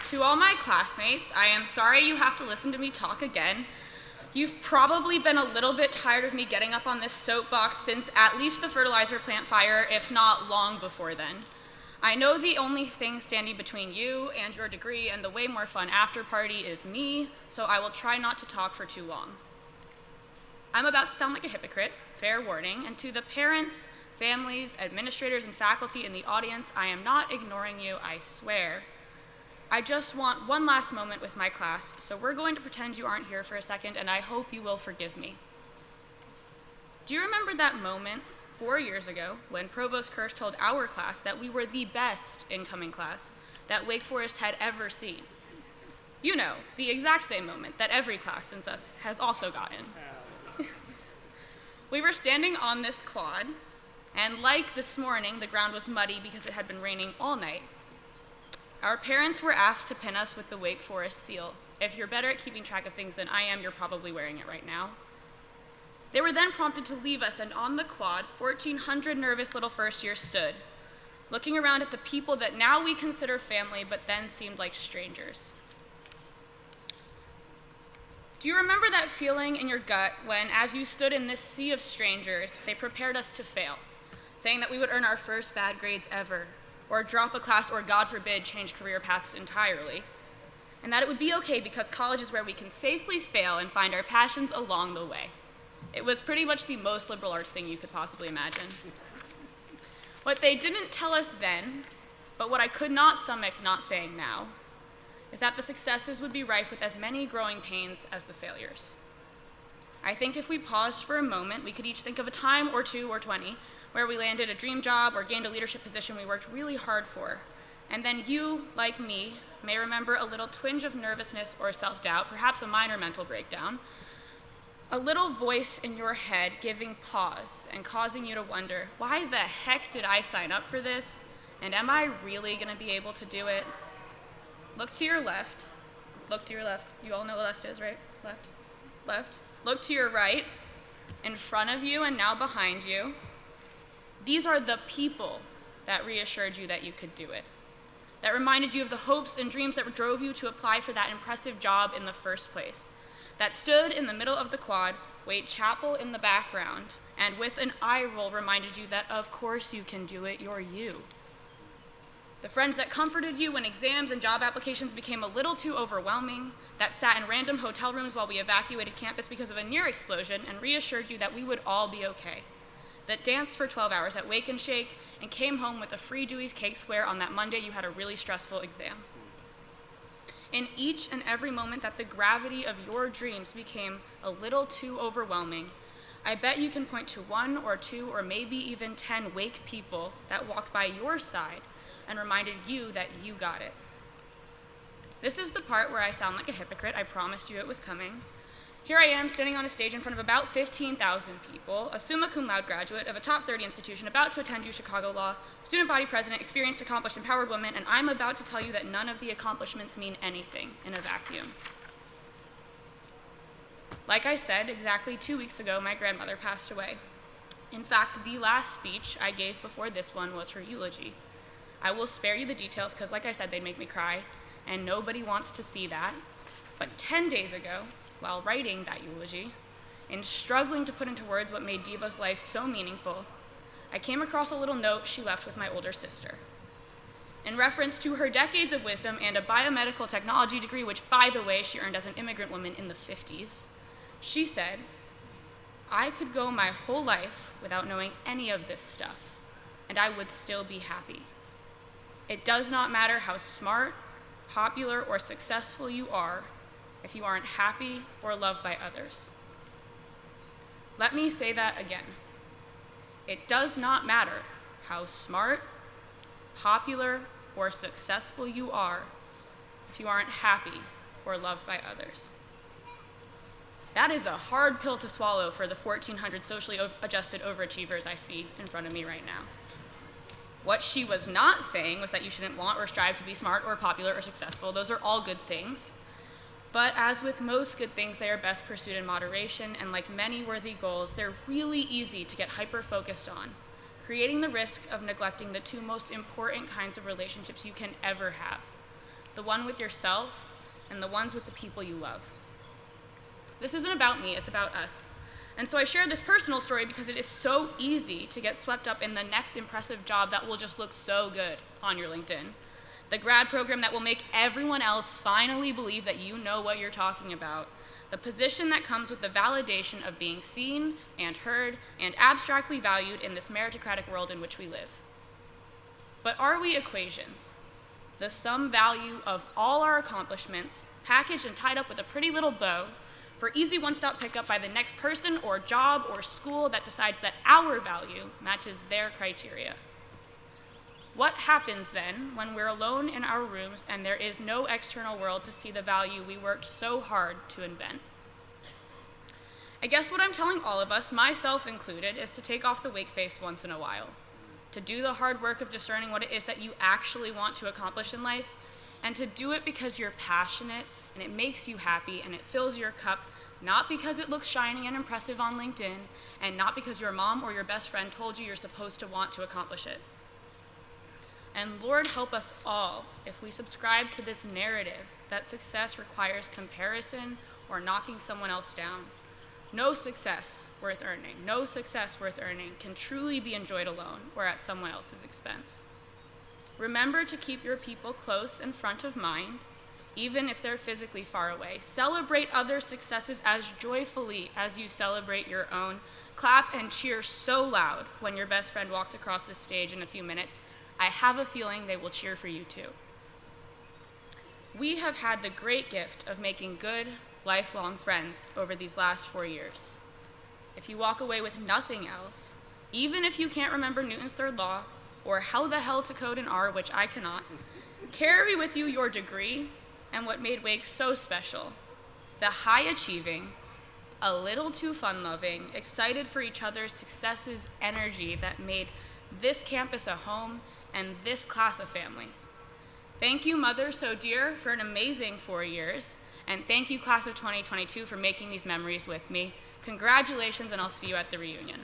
To all my classmates, I am sorry you have to listen to me talk again. You've probably been a little bit tired of me getting up on this soapbox since at least the fertilizer plant fire, if not long before then. I know the only thing standing between you and your degree and the way more fun after party is me, so I will try not to talk for too long. I'm about to sound like a hypocrite, fair warning, and to the parents, families, administrators, and faculty in the audience, I am not ignoring you, I swear. I just want one last moment with my class, so we're going to pretend you aren't here for a second, and I hope you will forgive me. Do you remember that moment 4 years ago when Provost Kirsch told our class that we were the best incoming class that Wake Forest had ever seen? You know, the exact same moment that every class since us has also gotten. We were standing on this quad, and like this morning, the ground was muddy because it had been raining all night. Our parents were asked to pin us with the Wake Forest seal. If you're better at keeping track of things than I am, you're probably wearing it right now. They were then prompted to leave us, and on the quad, 1,400 nervous little first years stood, looking around at the people that now we consider family, but then seemed like strangers. Do you remember that feeling in your gut when, as you stood in this sea of strangers, they prepared us to fail, saying that we would earn our first bad grades ever, or drop a class, or God forbid, change career paths entirely, and that it would be okay because college is where we can safely fail and find our passions along the way? It was pretty much the most liberal arts thing you could possibly imagine. What they didn't tell us then, but what I could not stomach not saying now, is that the successes would be rife with as many growing pains as the failures. I think if we paused for a moment, we could each think of a time or 2 or 20 where we landed a dream job or gained a leadership position we worked really hard for. And then you, like me, may remember a little twinge of nervousness or self-doubt, perhaps a minor mental breakdown, a little voice in your head giving pause and causing you to wonder, why the heck did I sign up for this? And am I really gonna be able to do it? Look to your left. Look to your left. You all know what left is, right? Left. Left. Look to your right, in front of you and now behind you. These are the people that reassured you that you could do it, that reminded you of the hopes and dreams that drove you to apply for that impressive job in the first place, that stood in the middle of the quad, Wade Chapel in the background, and with an eye roll reminded you that of course you can do it, you're you. The friends that comforted you when exams and job applications became a little too overwhelming, that sat in random hotel rooms while we evacuated campus because of a near explosion and reassured you that we would all be okay, that danced for 12 hours at Wake and Shake and came home with a free Dewey's Cake Square on that Monday you had a really stressful exam. In each and every moment that the gravity of your dreams became a little too overwhelming, I bet you can point to 1 or 2 or maybe even 10 Wake people that walked by your side and reminded you that you got it. This is the part where I sound like a hypocrite. I promised you it was coming. Here I am standing on a stage in front of about 15,000 people, a summa cum laude graduate of a top 30 institution, about to attend Chicago Law, student body president, experienced, accomplished, empowered woman, and I'm about to tell you that none of the accomplishments mean anything in a vacuum. Like I said, exactly 2 weeks ago, my grandmother passed away. In fact, the last speech I gave before this one was her eulogy. I will spare you the details because, like I said, they'd make me cry, and nobody wants to see that. But 10 days ago, while writing that eulogy, and struggling to put into words what made Diva's life so meaningful, I came across a little note she left with my older sister. In reference to her decades of wisdom and a biomedical technology degree, which, by the way, she earned as an immigrant woman in the 50s, she said, "I could go my whole life without knowing any of this stuff, and I would still be happy. It does not matter how smart, popular, or successful you are if you aren't happy or loved by others." Let me say that again. It does not matter how smart, popular, or successful you are if you aren't happy or loved by others. That is a hard pill to swallow for the 1,400 socially adjusted overachievers I see in front of me right now. What she was not saying was that you shouldn't want or strive to be smart or popular or successful. Those are all good things. But as with most good things, they are best pursued in moderation, and like many worthy goals, they're really easy to get hyper-focused on, creating the risk of neglecting the 2 most important kinds of relationships you can ever have, the one with yourself and the ones with the people you love. This isn't about me, it's about us. And so I share this personal story because it is so easy to get swept up in the next impressive job that will just look so good on your LinkedIn. The grad program that will make everyone else finally believe that you know what you're talking about. The position that comes with the validation of being seen and heard and abstractly valued in this meritocratic world in which we live. But are we equations? The sum value of all our accomplishments, packaged and tied up with a pretty little bow, for easy one-stop pickup by the next person or job or school that decides that our value matches their criteria. What happens then when we're alone in our rooms and there is no external world to see the value we worked so hard to invent? I guess what I'm telling all of us, myself included, is to take off the wake face once in a while, to do the hard work of discerning what it is that you actually want to accomplish in life, and to do it because you're passionate and it makes you happy and it fills your cup, not because it looks shiny and impressive on LinkedIn, and not because your mom or your best friend told you you're supposed to want to accomplish it. And Lord help us all if we subscribe to this narrative that success requires comparison or knocking someone else down. No success worth earning, no success worth earning can truly be enjoyed alone or at someone else's expense. Remember to keep your people close and front of mind, even if they're physically far away. Celebrate others' successes as joyfully as you celebrate your own. Clap and cheer so loud when your best friend walks across the stage in a few minutes. I have a feeling they will cheer for you too. We have had the great gift of making good, lifelong friends over these last 4 years. If you walk away with nothing else, even if you can't remember Newton's third law, or how the hell to code an R, which I cannot, carry with you your degree and what made Wake so special. The high-achieving, a little too fun-loving, excited for each other's successes energy that made this campus a home and this class a family. Thank you, Mother So Dear, for an amazing 4 years, and thank you, Class of 2022, for making these memories with me. Congratulations, and I'll see you at the reunion.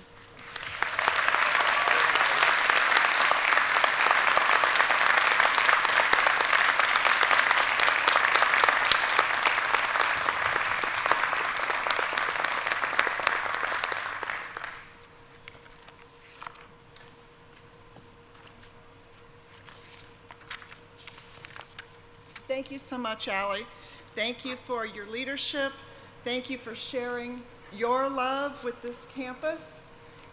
Thank you so much, Allie. Thank you for your leadership. Thank you for sharing your love with this campus.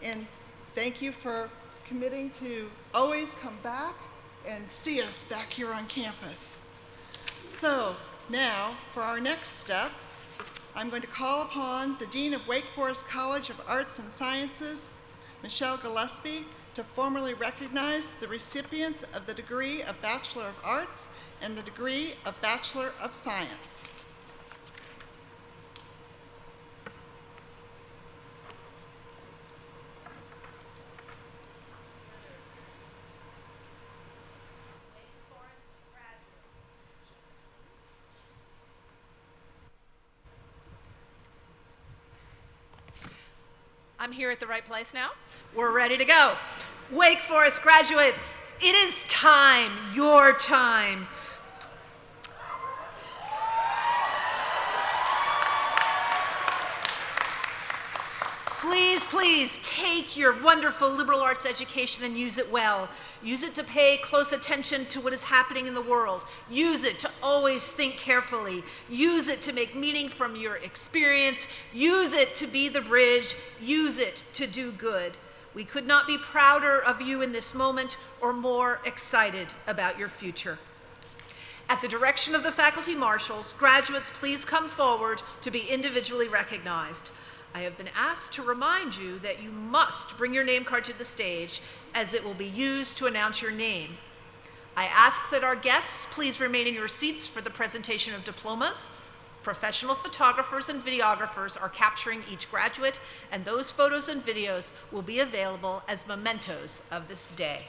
And thank you for committing to always come back and see us back here on campus. So now, for our next step, I'm going to call upon the Dean of Wake Forest College of Arts and Sciences, Michelle Gillespie, to formally recognize the recipients of the degree of Bachelor of Arts and the degree of Bachelor of Science. I'm here at the right place now. We're ready to go. Wake Forest graduates, it is time, your time. Please, please take your wonderful liberal arts education and use it well. Use it to pay close attention to what is happening in the world. Use it to always think carefully. Use it to make meaning from your experience. Use it to be the bridge. Use it to do good. We could not be prouder of you in this moment or more excited about your future. At the direction of the faculty marshals, graduates, please come forward to be individually recognized. I have been asked to remind you that you must bring your name card to the stage as it will be used to announce your name. I ask that our guests please remain in your seats for the presentation of diplomas. Professional photographers and videographers are capturing each graduate, and those photos and videos will be available as mementos of this day.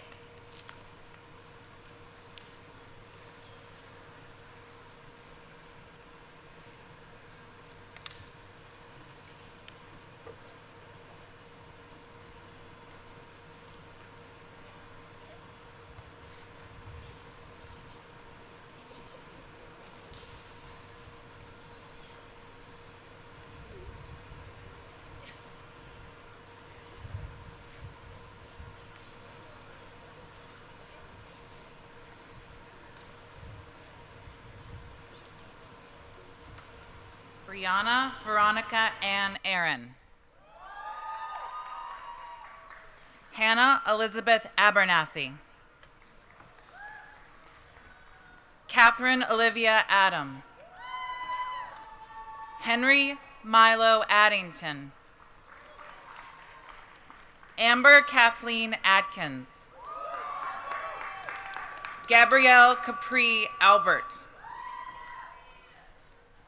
Brianna, Veronica, and Aaron. Hannah Elizabeth Abernathy. Catherine Olivia Adam. Henry Milo Addington. Amber Kathleen Atkins. Gabrielle Capri Albert.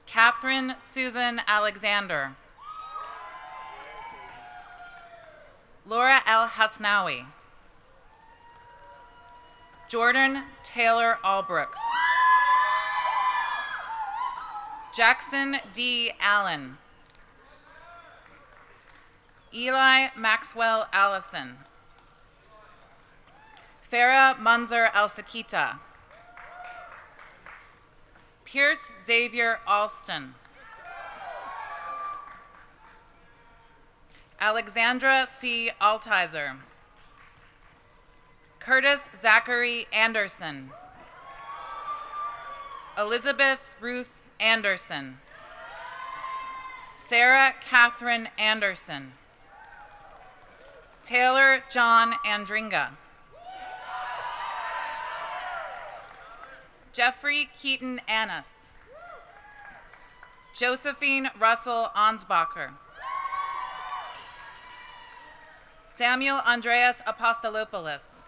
Catherine Susan Alexander. Laura L. Hasnawi. Jordan Taylor Albrooks. Jackson D. Allen. Eli Maxwell Allison. Farah Munzer Al-Sakita. Pierce Xavier Alston. Alexandra C. Altizer. Curtis Zachary Anderson. Elizabeth Ruth Anderson. Sarah Catherine Anderson. Taylor John Andringa. Jeffrey Keaton Annis. Josephine Russell Ansbacher. Samuel Andreas Apostolopoulos.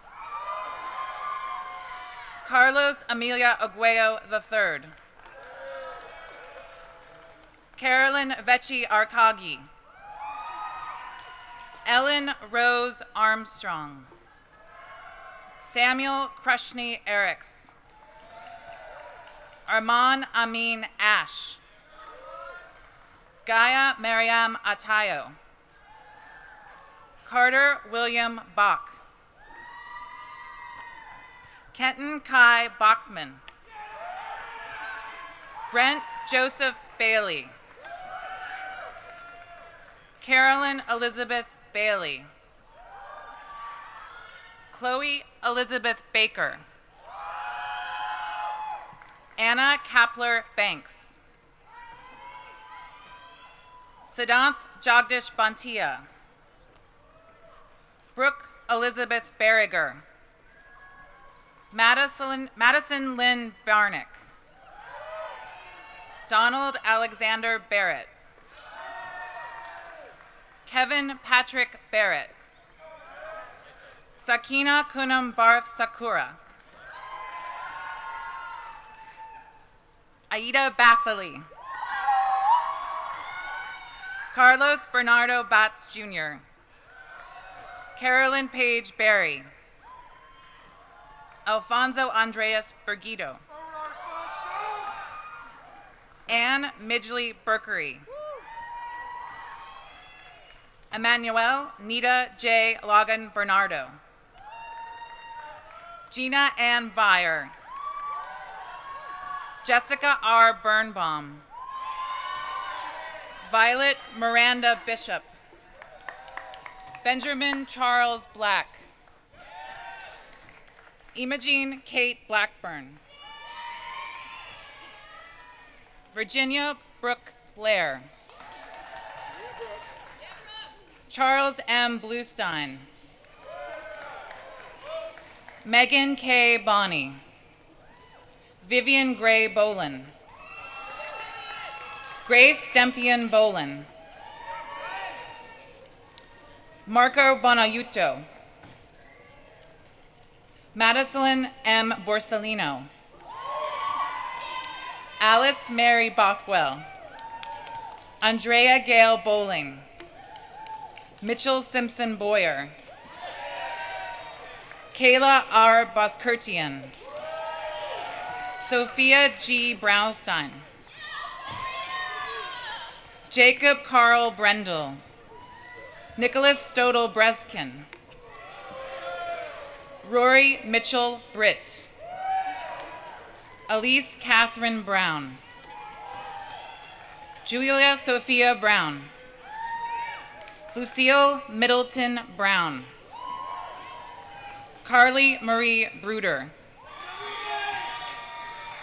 Carlos Amelia Aguayo III. Carolyn Vecchi Arkagi. Ellen Rose Armstrong. Samuel Krushny Eriks. Arman Amin Ash. Gaia Mariam Atayo. Carter William Bach. Kenton Kai Bachman. Brent Joseph Bailey. Carolyn Elizabeth Bailey. Chloe Elizabeth Baker. Anna Kapler Banks. Siddhanth Jagdish Bantia. Brooke Elizabeth Berriger. Madison Lynn Barnick. Donald Alexander Barrett. Kevin Patrick Barrett. Sakina Kunam Barth Sakura. Aida Bathley. Carlos Bernardo Batts Jr. Carolyn Page Berry. Alfonso Andreas Bergido. Anne Midgley Berkery. Emmanuel Nita J. Logan Bernardo. Gina Ann Beyer. Jessica R. Birnbaum. Violet Miranda Bishop. Benjamin Charles Black. Imogene Kate Blackburn. Virginia Brooke Blair. Charles M. Bluestein. Megan K. Bonney. Vivian Gray Bolin. Grace Stempion Bolin. Marco Bonaiuto. Madison M. Borsellino. Alice Mary Bothwell. Andrea Gale Bowling. Mitchell Simpson Boyer. Kayla R. Boskurtian. Sophia G. Brownstein. Jacob Carl Brendel. Nicholas Stodel Breskin. Rory Mitchell Britt. Elise Catherine Brown. Julia Sophia Brown. Lucille Middleton Brown. Carly Marie Bruder.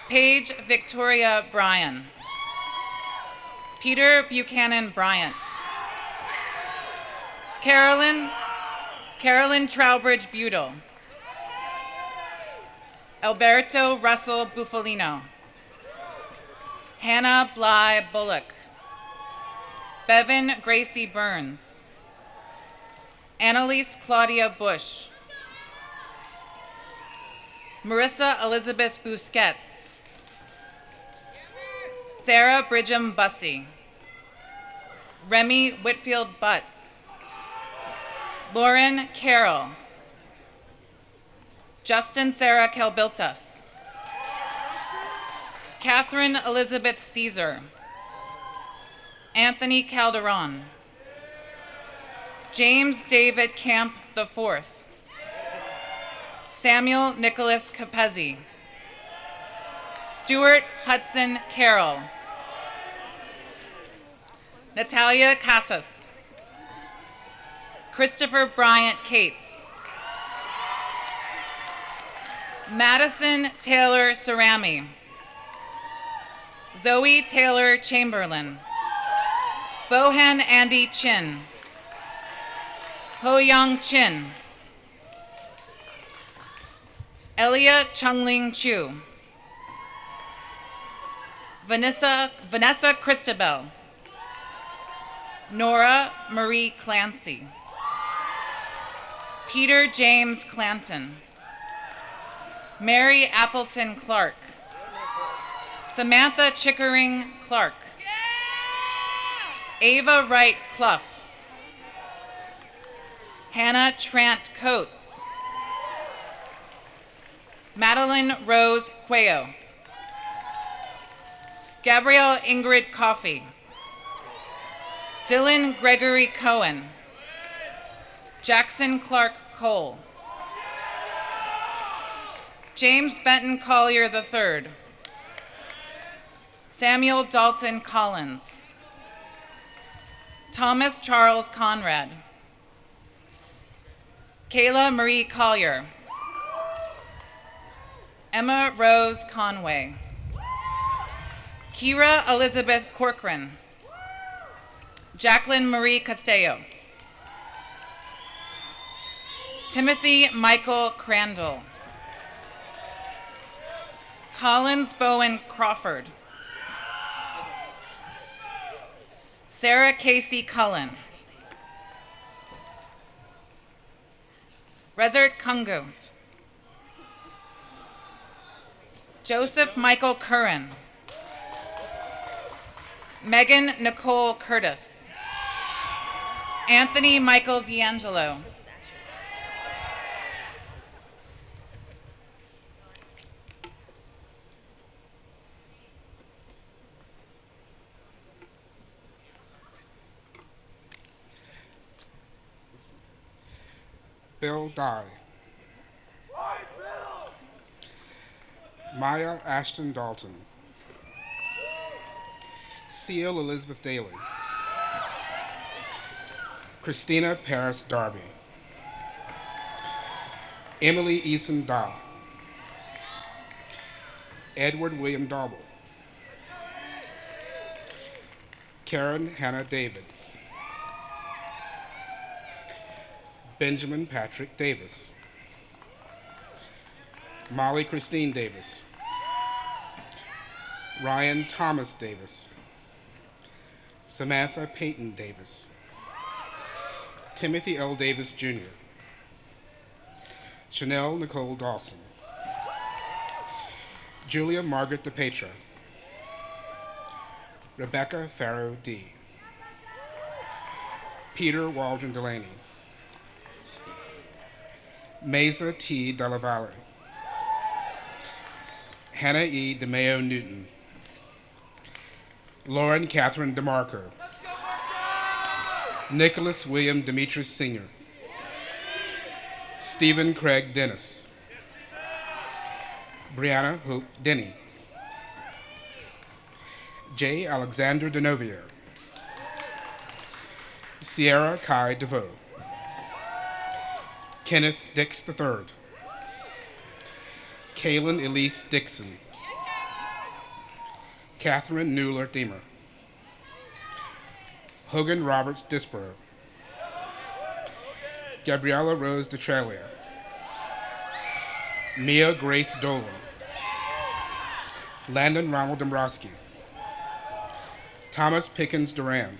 Paige Victoria Bryan. Peter Buchanan Bryant. Carolyn Trowbridge Budel. Alberto Russell Buffalino. Hannah Bly Bullock. Bevan Gracie Burns. Annalise Claudia Bush. Marissa Elizabeth Busquets. Sarah Bridgham Bussey. Remy Whitfield Butts. Lauren Carroll. Justin Sarah Kelbiltas. Catherine Elizabeth Caesar. Anthony Calderon. James David Camp IV. Samuel Nicholas Capezzi. Stuart Hudson Carroll. Natalia Casas. Christopher Bryant Cates. Madison Taylor Cerami. Zoe Taylor Chamberlain. Bohan Andy Chin. Ho Young Chin. Elia Chungling Chu. Vanessa Christabel. Nora Marie Clancy. Peter James Clanton. Mary Appleton Clark. Samantha Chickering Clark. Ava Wright Clough. Hannah Trant Coates. Madeline Rose Cuello. Gabrielle Ingrid Coffey. Dylan Gregory Cohen. Jackson Clark Cole. James Benton Collier III. Samuel Dalton Collins. Thomas Charles Conrad. Kayla Marie Collier. Emma Rose Conway. Kira Elizabeth Corcoran. Jacqueline Marie Castello. Timothy Michael Crandall. Collins Bowen Crawford. Sarah Casey Cullen. Resert Kungu. Joseph Michael Curran. Megan Nicole Curtis. Anthony Michael D'Angelo. Bill Dye. Maya Ashton Dalton. Seal Elizabeth Daly. Christina Paris Darby. Emily Eason Dahl. Edward William Dauble. Karen Hannah David. Benjamin Patrick Davis. Molly Christine Davis. Ryan Thomas Davis. Samantha Peyton Davis. Timothy L. Davis Jr. Chanel Nicole Dawson. Julia Margaret DePetra. Rebecca Farrow D. Peter Waldron Delaney. Mesa T. Della Valle. Hannah E. DeMayo Newton. Lauren Catherine DeMarco. Nicholas William Demetrius Sr. Stephen Craig Dennis. Brianna Hope Denny. J. Alexander Denovio. Sierra Kai DeVoe. Kenneth Dix III. Kaylin Elise Dixon. Catherine Newler Deemer. Hogan Roberts Disborough. Gabriella Rose DeTrelia. Mia Grace Dolan. Landon Ronald Dombrowski. Thomas Pickens Duran.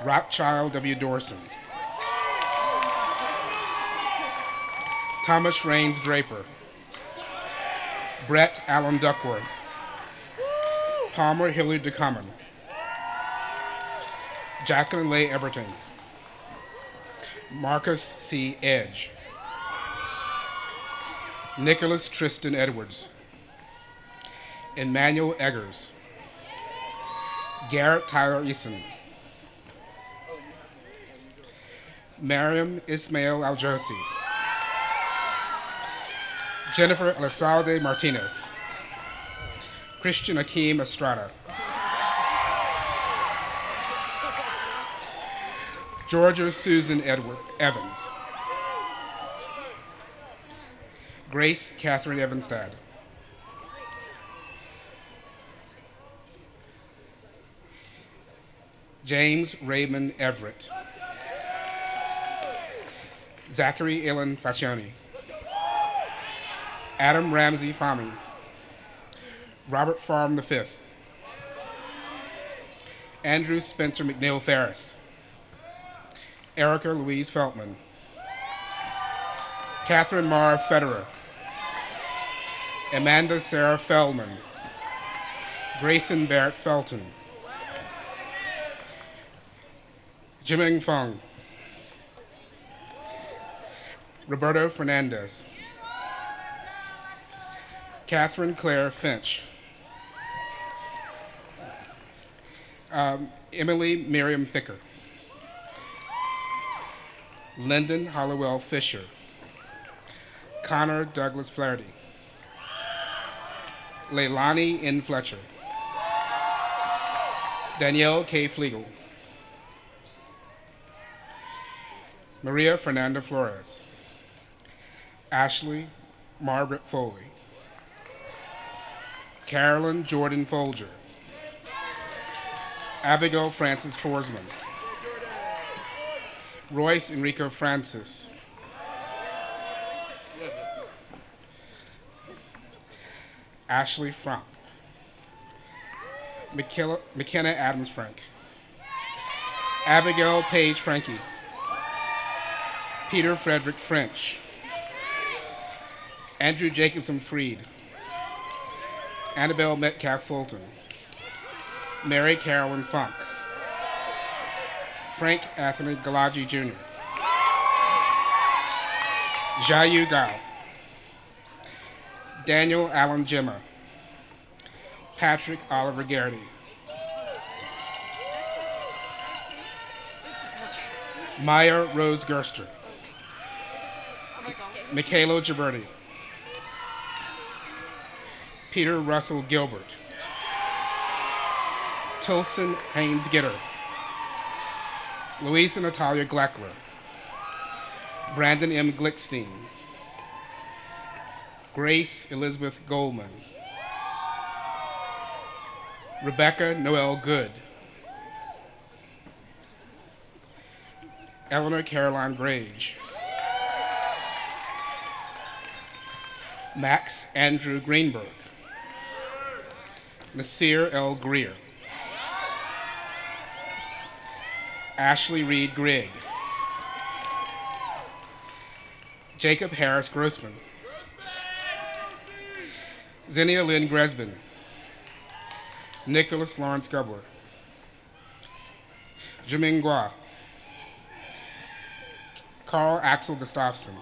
Rockchild W. Dorson. Thomas Raines Draper. Brett Allen Duckworth. Palmer Hillary DeCummon. Jacqueline Leigh Eberton. Marcus C. Edge. Nicholas Tristan Edwards. Emmanuel Eggers. Garrett Tyler Eason. Mariam Ismail Aljosi. Jennifer Elizalde Martinez. Christian Akeem Estrada. Georgia Susan Evans. Grace Catherine Evanstad. James Raymond Everett. Zachary Ilan Fascioni. Adam Ramsey Fahmy. Robert Farm V. Andrew Spencer McNeil Ferris. Erica Louise Feltman. Catherine Mara Federer. Amanda Sarah Feldman. Grayson Barrett Felton. Jiming Fung. Roberto Fernandez. Catherine Claire Finch. Emily Miriam Thicker. Lyndon Hollowell Fisher. Connor Douglas Flaherty. Leilani N. Fletcher. Danielle K. Flegel. Maria Fernanda Flores. Ashley Margaret Foley. Carolyn Jordan Folger. Abigail Francis Forsman. Royce Enrico Francis. Ashley Frank. McKenna Adams Frank. Abigail Page Frankie. Peter Frederick French. Andrew Jacobson Freed. Annabelle Metcalf Fulton. Mary Carolyn Funk. Frank Anthony Galagi Jr. Jayu Gao. Daniel Allen Gemma. Patrick Oliver Garrity. Maya Rose Gerster. Michaela Gibberti. Peter Russell Gilbert. Tilson Haynes Gitter. Louisa Natalia Gleckler. Brandon M. Glickstein. Grace Elizabeth Goldman. Rebecca Noel Good. Eleanor Caroline Grage. Max Andrew Greenberg. Nasir L. Greer. Ashley Reed Grigg. Jacob Harris Grossman. Zinnia Lynn Gresbin. Nicholas Lawrence Gubler. Jiming Gua. Carl Axel Gustafson.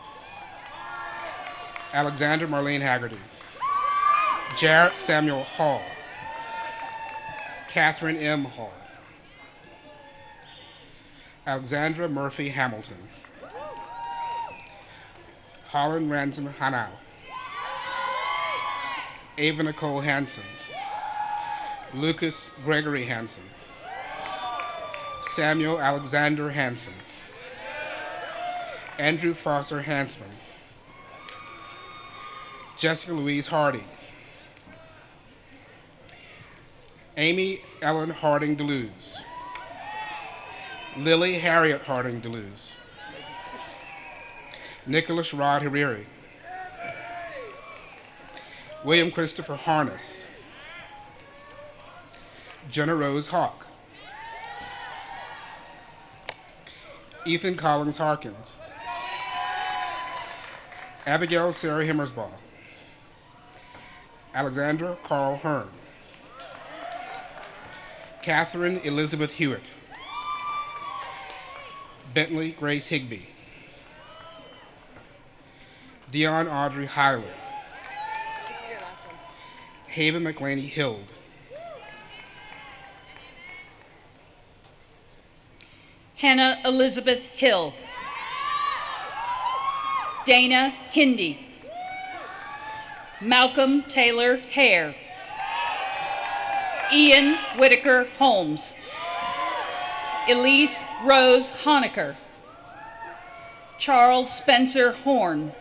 Alexander Marlene Haggerty. Jarrett Samuel Hall. Catherine M. Hall. Alexandra Murphy Hamilton. Holland Ransom Hanau. Ava Nicole Hansen. Lucas Gregory Hansen. Samuel Alexander Hansen. Andrew Foster Hansman. Jessica Louise Hardy. Amy Ellen Harding DeLuz. Lily Harriet Harding DeLuz. Nicholas Rod Hariri. William Christopher Harness. Jenna Rose Hawk. Ethan Collins Harkins. Abigail Sarah Himmersbaugh. Alexandra Carl Hearn. Catherine Elizabeth Hewitt. Bentley Grace Higbee. Dion Audrey Hyler. Haven McLaney Hild. Hannah Elizabeth Hill. Dana Hindy. Malcolm Taylor Hare. Ian Whitaker Holmes. Elise Rose Honecker. Charles Spencer Horn.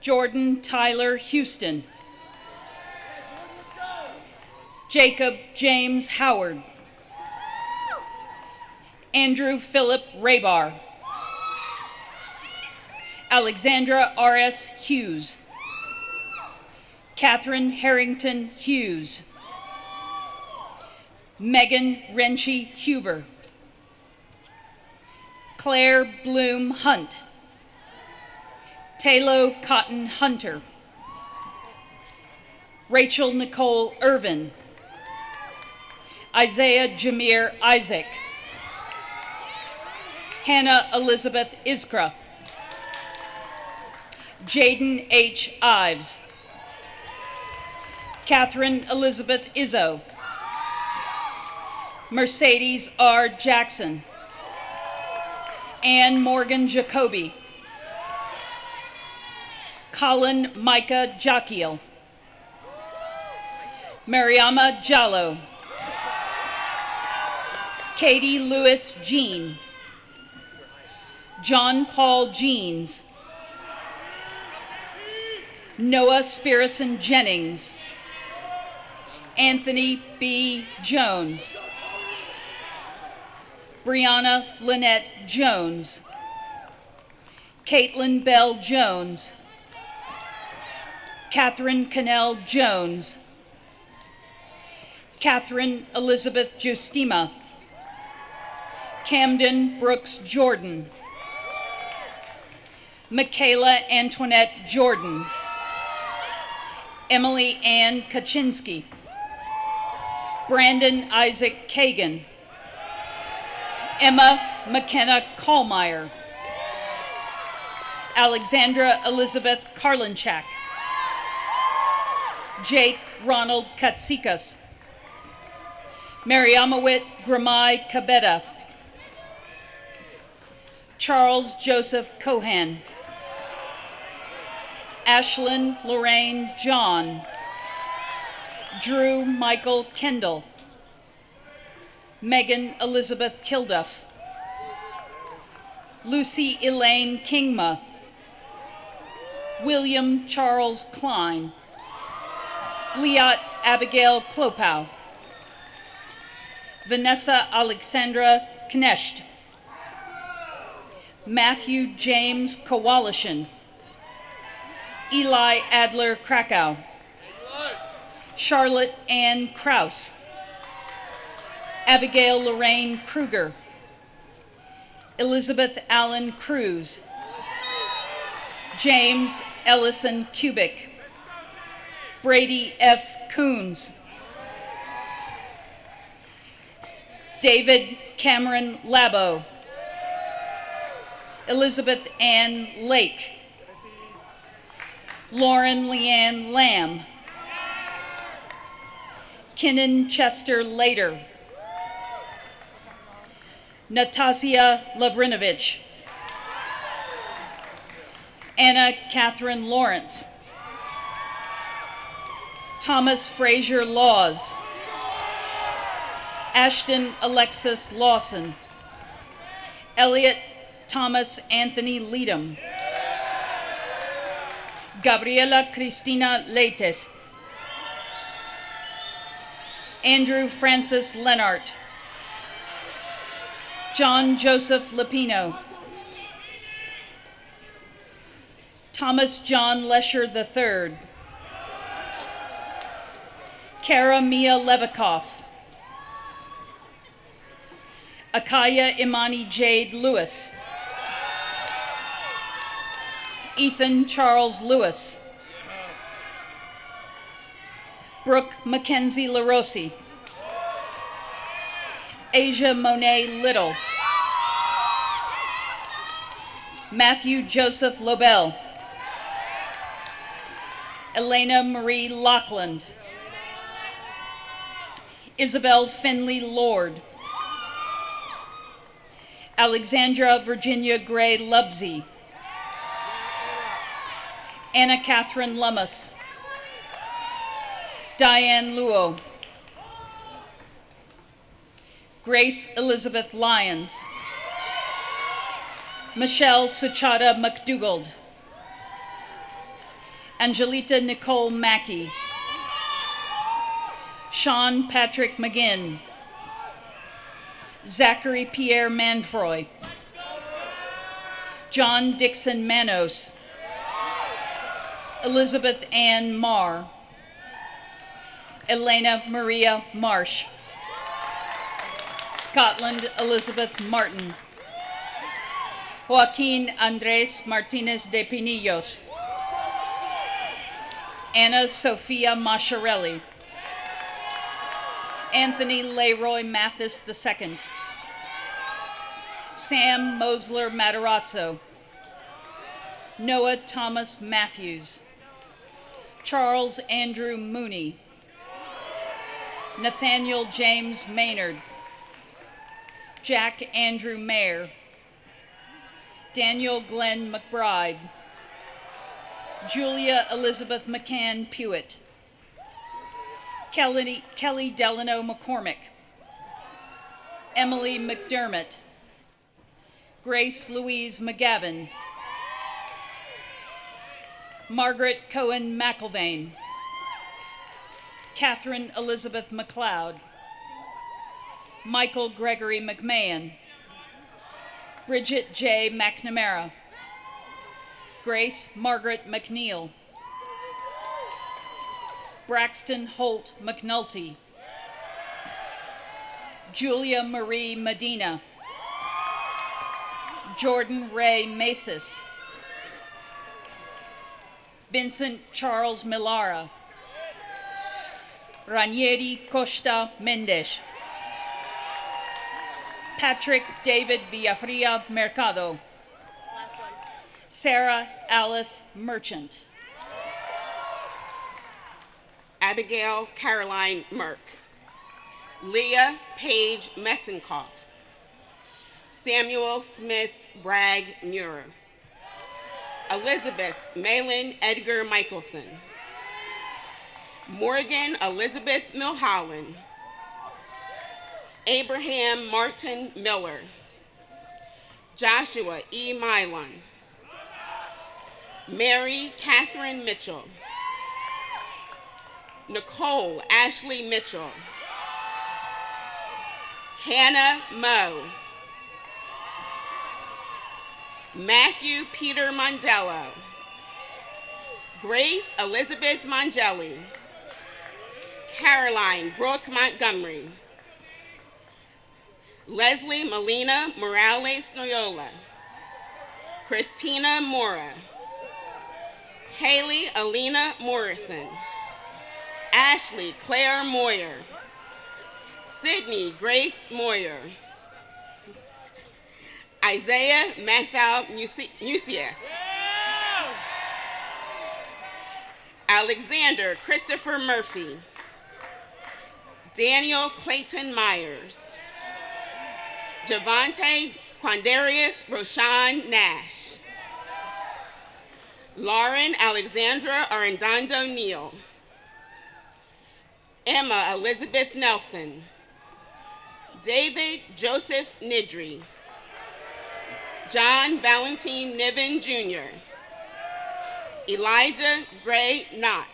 Jordan Tyler Houston. Jacob James Howard. Andrew Philip Raybar. Alexandra R.S. Hughes. Catherine Harrington Hughes. Megan Renchie Huber. Claire Bloom Hunt. Taylo Cotton Hunter. Rachel Nicole Irvin. Isaiah Jameer Isaac. Hannah Elizabeth Iskra. Jaden H. Ives. Catherine Elizabeth Izzo. Mercedes R. Jackson. Ann Morgan Jacoby. Colin Micah Jakiel. Mariama Jallo. Katie Lewis Jean. John Paul Jeans. Noah Spirison Jennings. Anthony B. Jones. Brianna Lynette Jones. Caitlin Bell Jones. Catherine Cannell Jones. Catherine Elizabeth Justima. Camden Brooks Jordan. Michaela Antoinette Jordan. Emily Ann Kaczynski. Brandon Isaac Kagan. Emma McKenna Kallmeyer. Alexandra Elizabeth Karlinchak. Jake Ronald Katsikas. Mariamawit Gramai Kabeta. Charles Joseph Cohan. Ashlyn Lorraine John. Drew Michael Kendall. Megan Elizabeth Kilduff. Lucy Elaine Kingma. William Charles Klein. Liat Abigail Klopow. Vanessa Alexandra Knecht. Matthew James Kowalishin. Eli Adler Krakow. Charlotte Ann Kraus. Abigail Lorraine Kruger. Elizabeth Allen Cruz. James Ellison Kubik. Brady F. Coons. David Cameron Labo. Elizabeth Ann Lake. Lauren Leanne Lamb. Kinnan Chester Later. Natasia Lavrinovich. Anna Catherine Lawrence. Thomas Frazier Laws. Ashton Alexis Lawson. Elliot Thomas Anthony Leadham. Gabriela Cristina Leites. Andrew Francis Lennart. John Joseph Lapino. Thomas John Lesher III. Kara Mia Levikoff. Akaya Imani Jade Lewis. Ethan Charles Lewis. Brooke Mackenzie LaRossi. Asia Monet Little. Matthew Joseph Lobel. Elena Marie Lockland. Isabel Finley Lord. Alexandra Virginia Gray Lubsey. Anna Catherine Lummis. Diane Luo. Grace Elizabeth Lyons. Michelle Suchata McDougald. Angelita Nicole Mackey. Sean Patrick McGinn. Zachary Pierre Manfroy. John Dixon Manos. Elizabeth Ann Marr. Elena Maria Marsh. Scotland Elizabeth Martin. Joaquin Andres Martinez de Pinillos. Anna Sophia Masciarelli. Anthony Leroy Mathis II. Sam Mosler Matarazzo. Noah Thomas Matthews. Charles Andrew Mooney. Nathaniel James Maynard. Jack Andrew Mayer. Daniel Glenn McBride. Julia Elizabeth McCann Pewitt. Kelly Delano McCormick. Emily McDermott. Grace Louise McGavin. Margaret Cohen McIlvain. Catherine Elizabeth McLeod. Michael Gregory McMahon. Bridget J. McNamara. Grace Margaret McNeil. Braxton Holt McNulty. Julia Marie Medina. Jordan Ray Macis. Vincent Charles Millara. Ranieri Costa Mendes. Patrick David Villafria Mercado. Sarah Alice Merchant. Abigail Caroline Merck. Leah Paige Messenkoff. Samuel Smith Bragg Muir. Elizabeth Malin Edgar Michelson. Morgan Elizabeth Milholland. Abraham Martin Miller. Joshua E. Mylon. Mary Catherine Mitchell. Nicole Ashley Mitchell. Hannah Moe. Matthew Peter Mondello. Grace Elizabeth Mongeli. Caroline Brooke Montgomery. Leslie Melina Morales Noyola. Christina Mora. Haley Alina Morrison. Ashley Claire Moyer. Sydney Grace Moyer. Isaiah Mathau Musias. Alexander Christopher Murphy. Daniel Clayton Myers. Javante Quandarius Roshan Nash. Lauren Alexandra Arendando Neal. Emma Elizabeth Nelson. David Joseph Nidry. John Valentine Niven Jr. Elijah Gray Knott.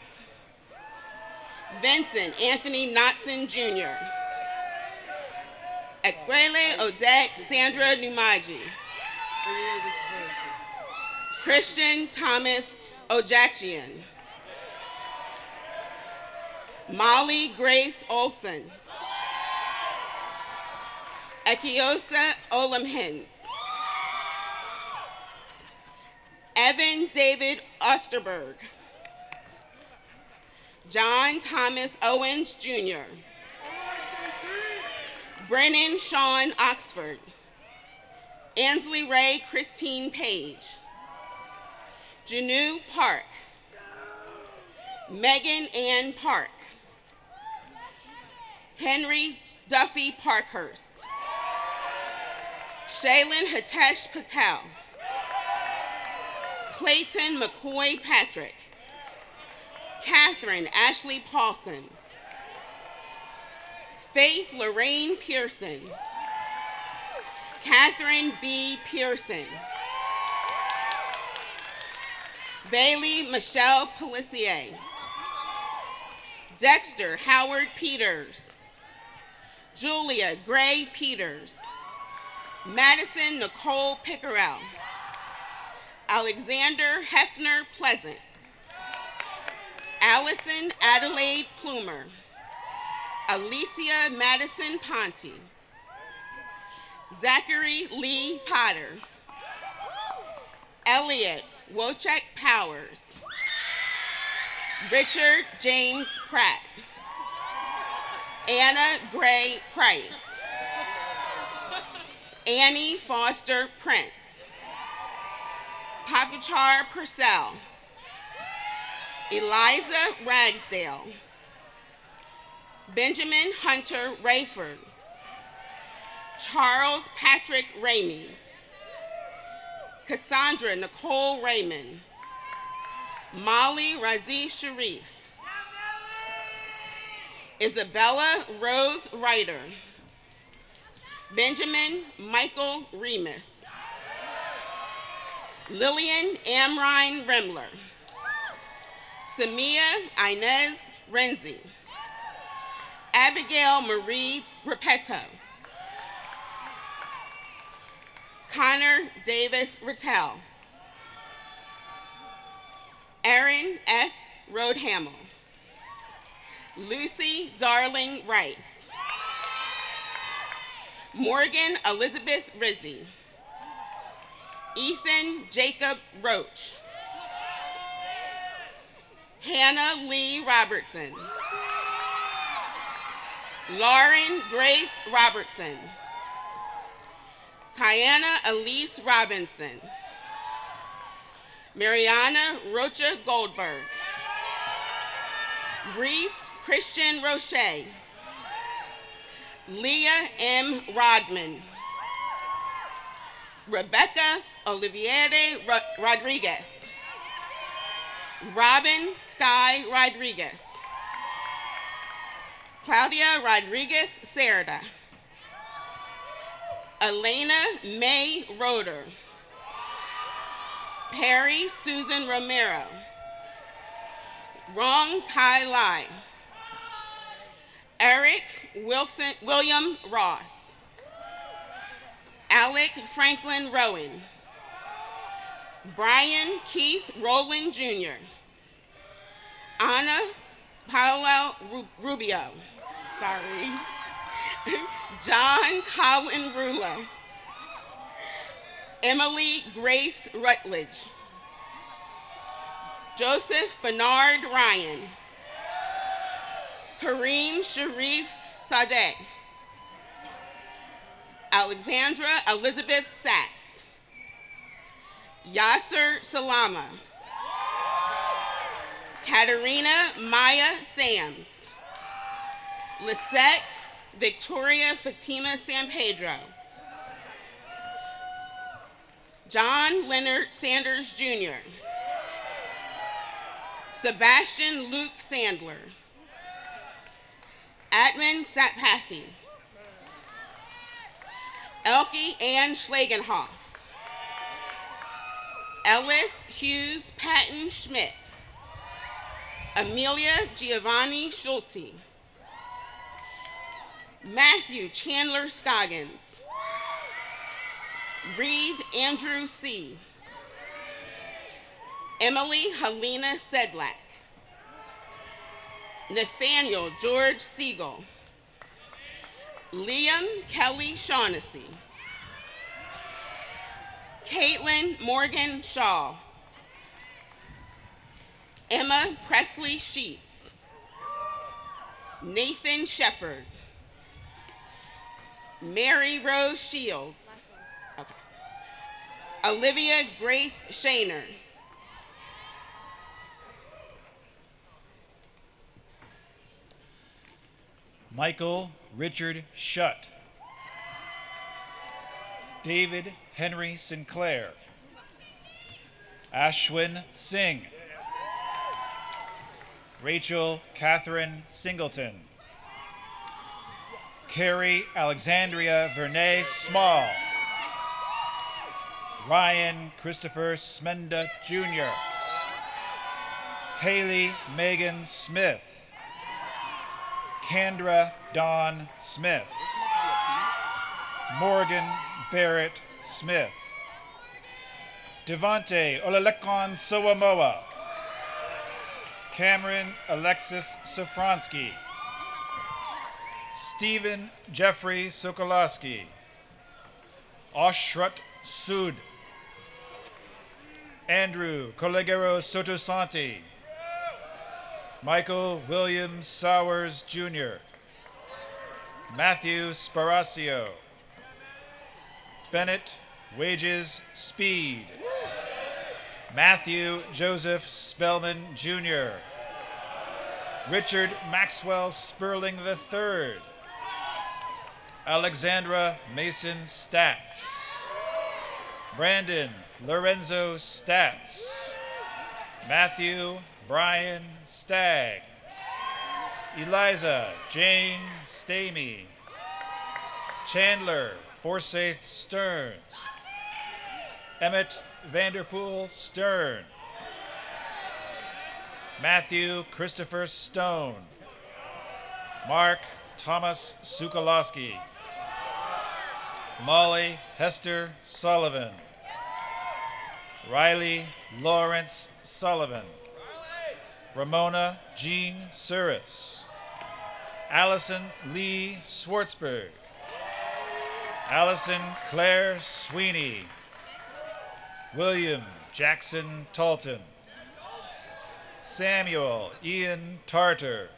Vincent Anthony Knotson Jr. Ekwele Odette Sandra Numaji. Christian Thomas Ojachian. Molly Grace Olson. Ekiosa Olamhens. Evan David Osterberg. John Thomas Owens, Jr. Brennan Sean Oxford. Ansley Ray Christine Page. Janu Park. Megan Ann Park. Henry Duffy Parkhurst. Shaylin Hitesh Patel. Clayton McCoy Patrick. Catherine Ashley Paulson. Faith Lorraine Pearson. Catherine B. Pearson. Bailey Michelle Pelissier. Dexter Howard Peters. Julia Gray Peters. Madison Nicole Pickerel. Alexander Hefner Pleasant. Allison Adelaide Plumer. Alicia Madison Ponte. Zachary Lee Potter. Elliot Wojciech Powers. Richard James Pratt. Anna Gray Price. Annie Foster Prince. Papuchar Purcell. Eliza Ragsdale. Benjamin Hunter Rayford. Charles Patrick Ramey. Cassandra Nicole Raymond. Molly Razi Sharif. Isabella Rose Ryder. Benjamin Michael Remus. Lillian Amrine Remler. Samia Inez Renzi. Abigail Marie Repetto. Connor Davis Rattel. Aaron S. Roadhamel. Lucy Darling Rice. Morgan Elizabeth Rizzi. Ethan Jacob Roach. Hannah Lee Robertson. Lauren Grace Robertson. Tiana Elise Robinson. Mariana Rocha Goldberg. Reese Christian Roche. Leah M. Rodman. Rebecca Oliviere Rodriguez. Robin Sky Rodriguez. Claudia Rodriguez Cerda. Elena May Roeder. Perry Susan Romero. Rong Kai Lai. Eric William Ross. Alec Franklin Rowan. Brian Keith Rowland Jr. Anna Paolo Rubio. Sorry. John Howland Rulo. Emily Grace Rutledge. Joseph Bernard Ryan. Kareem Sharif Sadeh. Alexandra Elizabeth Sachs. Yasser Salama. Katerina Maya Sams. Lisette Victoria Fatima San Pedro. John Leonard Sanders Jr. Sebastian Luke Sandler. Atman Satpathy. Elke Ann Schlagenhoff. Ellis Hughes Patton Schmidt. Amelia Giovanni Schulte. Matthew Chandler Scoggins. Reed Andrew C. Emily Helena Sedlak. Nathaniel George Siegel. Liam Kelly Shaughnessy. Caitlin Morgan Shaw. Emma Presley Sheets, Nathan Shepard, Mary Rose Shields, okay. Olivia Grace Shaner, Michael Richard Shutt, David Henry Sinclair, Ashwin Singh, Rachel Catherine Singleton, Carrie Alexandria Vernay Small, Ryan Christopher Smenda Jr., Haley Megan Smith, Kendra Dawn Smith, Morgan Barrett Smith, Devontae Olalekan Sowamoa, Cameron Alexis Sofransky, Stephen Jeffrey Sokolowski, Ashrat Sood, Andrew Colegero Sotosanti, Michael William Sowers Jr., Matthew Sparacio, Bennett Wages Speed, Matthew Joseph Spellman Jr., Richard Maxwell Sperling III, Alexandra Mason Statz, Brandon Lorenzo Statz, Matthew Brian Stagg, Eliza Jane Stamey, Chandler Forsyth Stearns, Emmett Vanderpool Stern, Matthew Christopher Stone, Mark Thomas Sukolowski, Molly Hester Sullivan, Riley Lawrence Sullivan, Ramona Jean Suris, Allison Lee Schwartzberg, Allison Claire Sweeney, William Jackson Talton, Samuel Ian Tarter,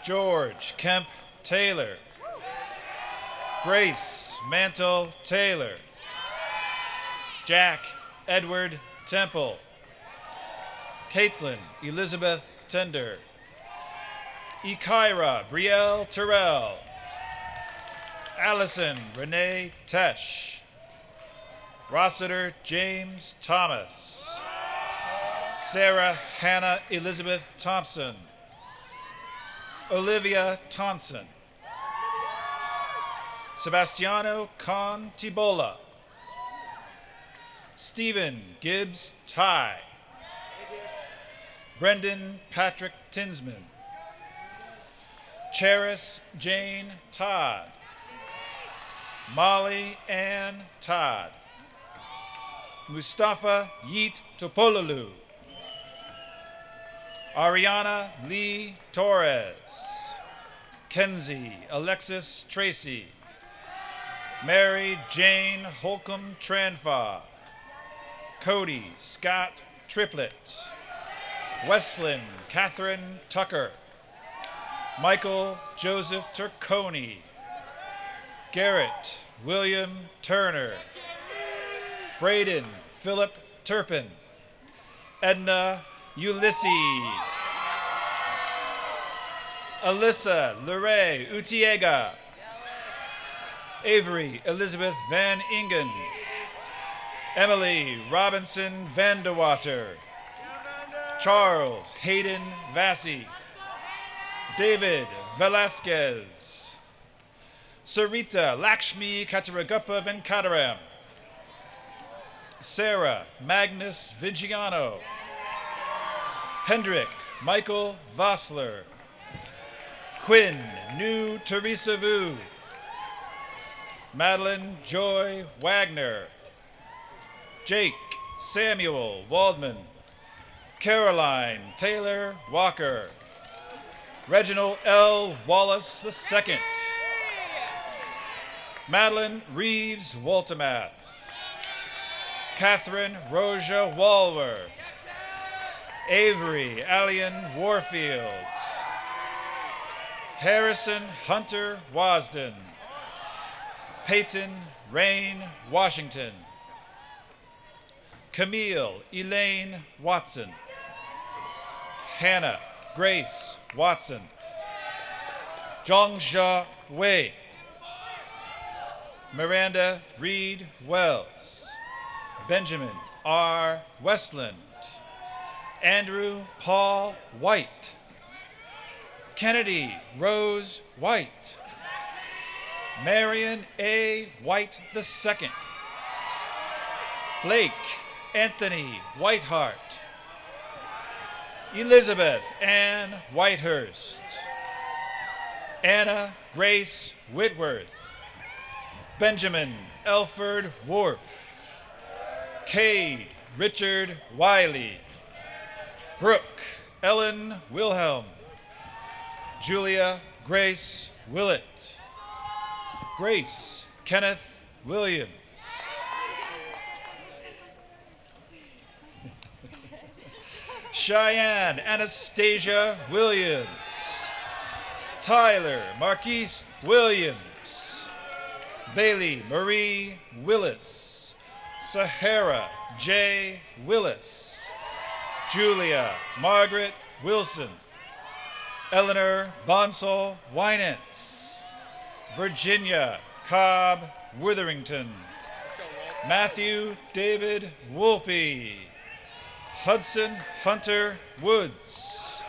George Kemp Taylor, Grace Mantle Taylor, Jack Edward Temple, Caitlin Elizabeth Tender, Ikaira Brielle Terrell, Allison Renee Tesh, Rossiter James Thomas, Sarah Hannah Elizabeth Thompson, Olivia Thompson, Sebastiano Contibola, Stephen Gibbs Ty, Brendan Patrick Tinsman, Charis Jane Todd, Molly Ann Todd, Mustafa Yeet Topololu, Ariana Lee Torres, Kenzie Alexis Tracy, Mary Jane Holcomb Tranfa, Cody Scott Triplett, Weslyn Catherine Tucker, Michael Joseph Turconi, Garrett William Turner, Braden Philip Turpin, Edna Ulysses, Alyssa Luray Utiega, Avery Elizabeth Van Ingen, Emily Robinson Vandewater, Charles Hayden Vassy, David Velasquez, Sarita Lakshmi Kataraguppa Venkataram, Sarah Magnus Vigiano, Hendrik Michael Vossler, Quinn New Teresa Vu, Madeline Joy Wagner, Jake Samuel Waldman, Caroline Taylor Walker, Reginald L. Wallace II, Madeline Reeves Waltemath, Catherine Roja Walwer, Avery Allian Warfield. Harrison Hunter Wasden. Peyton Rain Washington. Camille Elaine Watson. Hannah Grace Watson. Zhongsha Wei. Miranda Reed Wells. Benjamin R. Westland. Andrew Paul White. Kennedy Rose White. Marion A. White II. Blake Anthony Whiteheart. Elizabeth Ann Whitehurst. Anna Grace Whitworth. Benjamin Elford Worf. Cade Richard Wiley. Brooke Ellen Wilhelm. Julia Grace Willett. Grace Kenneth Williams. Cheyenne Anastasia Williams. Tyler Marquise Williams. Bailey Marie Willis. Sahara J. Willis. Julia Margaret Wilson. Eleanor Bonsall Winans. Virginia Cobb Witherington. Matthew David Wolpe. Hudson Hunter Woods.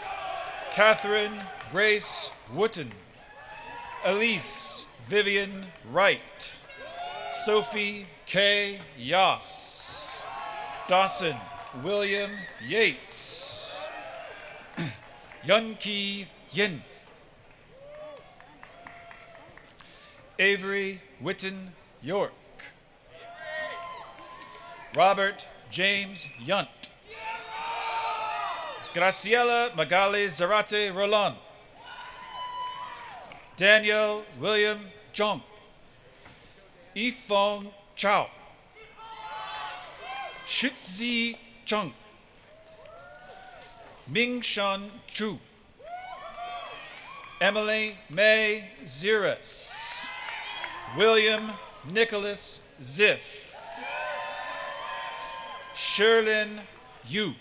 Catherine Grace Wooten. Elise Vivian Wright. Sophie K. Yoss. Dawson William Yates. Yunki Yin. Avery Witten York. Robert James Yunt. Graciela Magali Zarate Roland. Daniel William Jump. Yifeng Chao. Shitzi Chung. Mingshan Chu. Emily May Ziras. William Nicholas Ziff. Sherlyn Yu.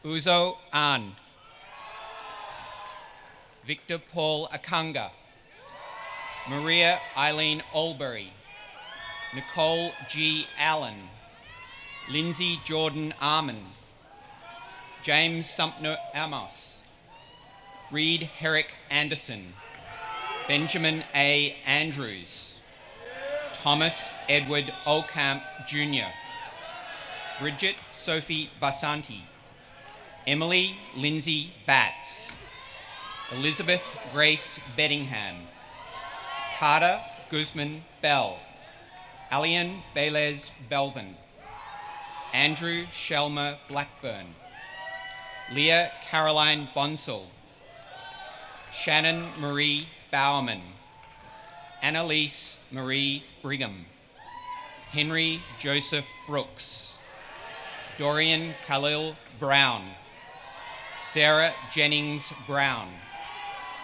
Uzo An, Victor Paul Akanga, Maria Eileen Olbury, Nicole G. Allen, Lindsay Jordan Arman, James Sumner Amos, Reed Herrick Anderson, Benjamin A. Andrews, Thomas Edward Olcamp Jr., Bridget Sophie Basanti, Emily Lindsay Batts, Elizabeth Grace Beddingham, Carter Guzman Bell, Alian Belez Belvin, Andrew Shelmer Blackburn, Leah Caroline Bonsall, Shannon Marie Bowerman, Annalise Marie Brigham, Henry Joseph Brooks, Dorian Khalil Brown, Sarah Jennings Brown,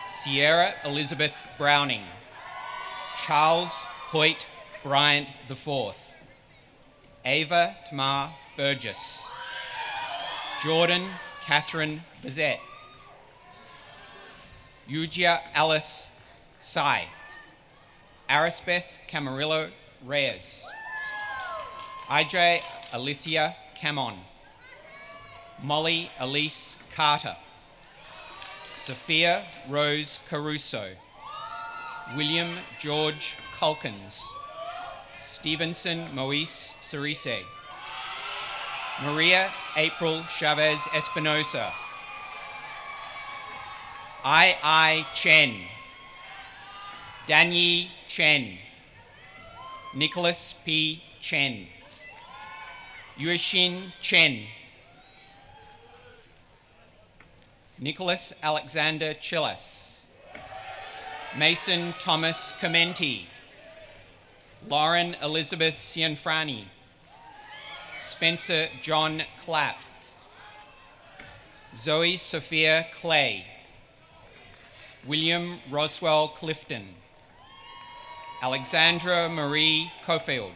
Sierra Elizabeth Browning, Charles Hoyt Bryant IV, Ava Tamar Burgess, Jordan Catherine Bazette, Eugia Alice Sai, Arisbeth Camarillo Reyes, IJ Alicia Camon, Molly Elise Carter, Sophia Rose Caruso, William George Culkins, Stevenson Moise Cerise, Maria April Chavez Espinosa, I Chen, Danyi Chen, Nicholas P. Chen, Yuexin Chen, Nicholas Alexander Chillis, Mason Thomas Commenti, Lauren Elizabeth Cianfrani, Spencer John Clapp, Zoe Sophia Clay, William Roswell Clifton, Alexandra Marie Cofield,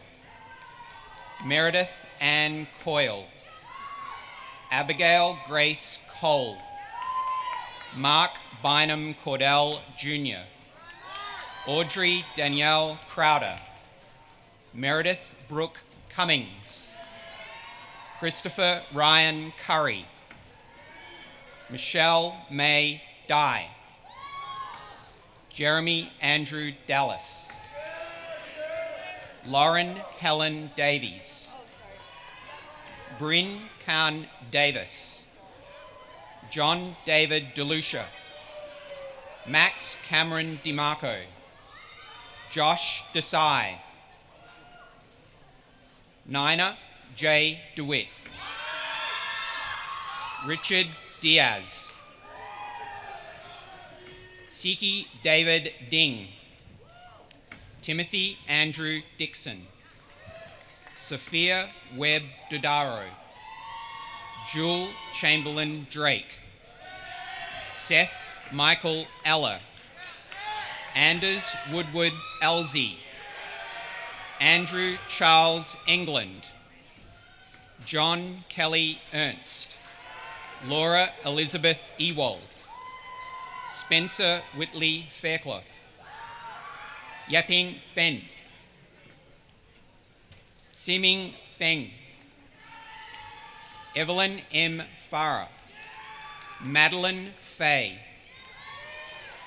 Meredith Ann Coyle, Abigail Grace Cole, Mark Bynum Cordell Jr., Audrey Danielle Crowder, Meredith Brooke Cummings, Christopher Ryan Curry, Michelle May Dye, Jeremy Andrew Dallas, Lauren Helen Davies, Bryn Khan Davis, John David DeLucia, Max Cameron DeMarco, Josh Desai, Nina J. DeWitt, Richard Diaz, Siki David Ding, Timothy Andrew Dixon, Sophia Webb Dodaro, Jewel Chamberlain Drake, Seth Michael Eller, Anders Woodward Elsie, Andrew Charles England, John Kelly Ernst, Laura Elizabeth Ewald, Spencer Whitley Faircloth, Yaping Fen, Siming Feng, Evelyn M. Farah, Madeline Fay,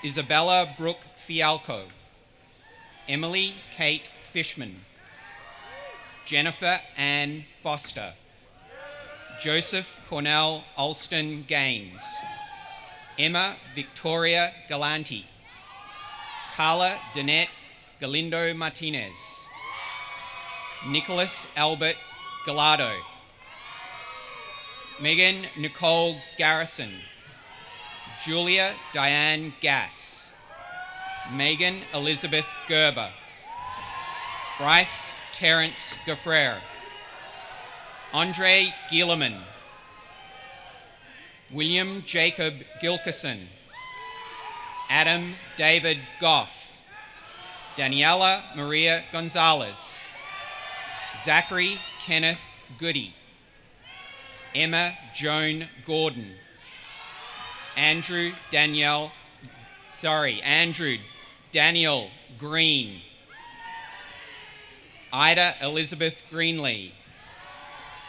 Isabella Brooke Fialco, Emily Kate Fishman, Jennifer Ann Foster, Joseph Cornell Alston Gaines, Emma Victoria Galanti, Carla Danette Galindo Martinez, Nicholas Albert Gallardo, Megan Nicole Garrison, Julia Diane Gass, Megan Elizabeth Gerber, Bryce Terrence Gaffrere, Andre Gieleman, William Jacob Gilkison, Adam David Goff, Daniela Maria Gonzalez, Zachary Kenneth Goody, Emma Joan Gordon, Andrew Daniel Green, Ida Elizabeth Greenlee,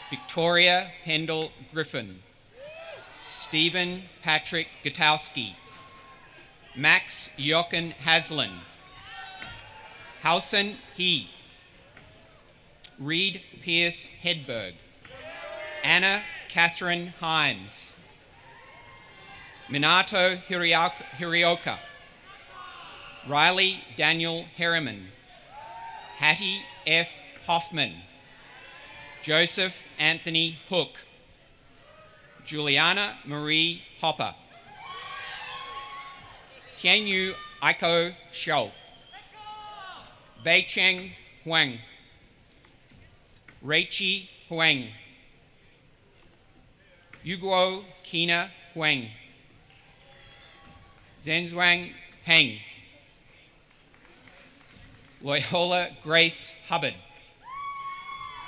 Victoria Pendle Griffin, Stephen Patrick Gutowski, Max Jochen Haslan, Hausen He, Reed Pierce Hedberg, Anna Catherine Himes, Minato Hirioka, Riley Daniel Harriman, Hattie F. Hoffman, Joseph Anthony Hook, Juliana Marie Hopper, Tianyu Aiko Shou, Beicheng Huang, Reichi Huang, Yuguo Kina Huang, Zhenzuang Heng, Loyola Grace Hubbard,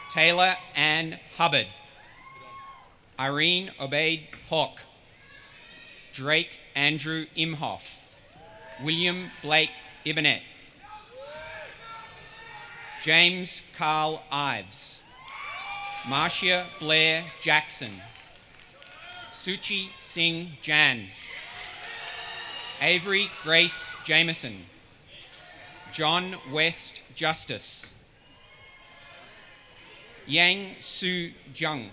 Taylor Ann Hubbard, Irene Obeid Hawk, Drake Andrew Imhoff, William Blake Ibanet, James Carl Ives, Marcia Blair Jackson, Suchi Singh Jan, Avery Grace Jameson, John West Justice, Yang Su Jung,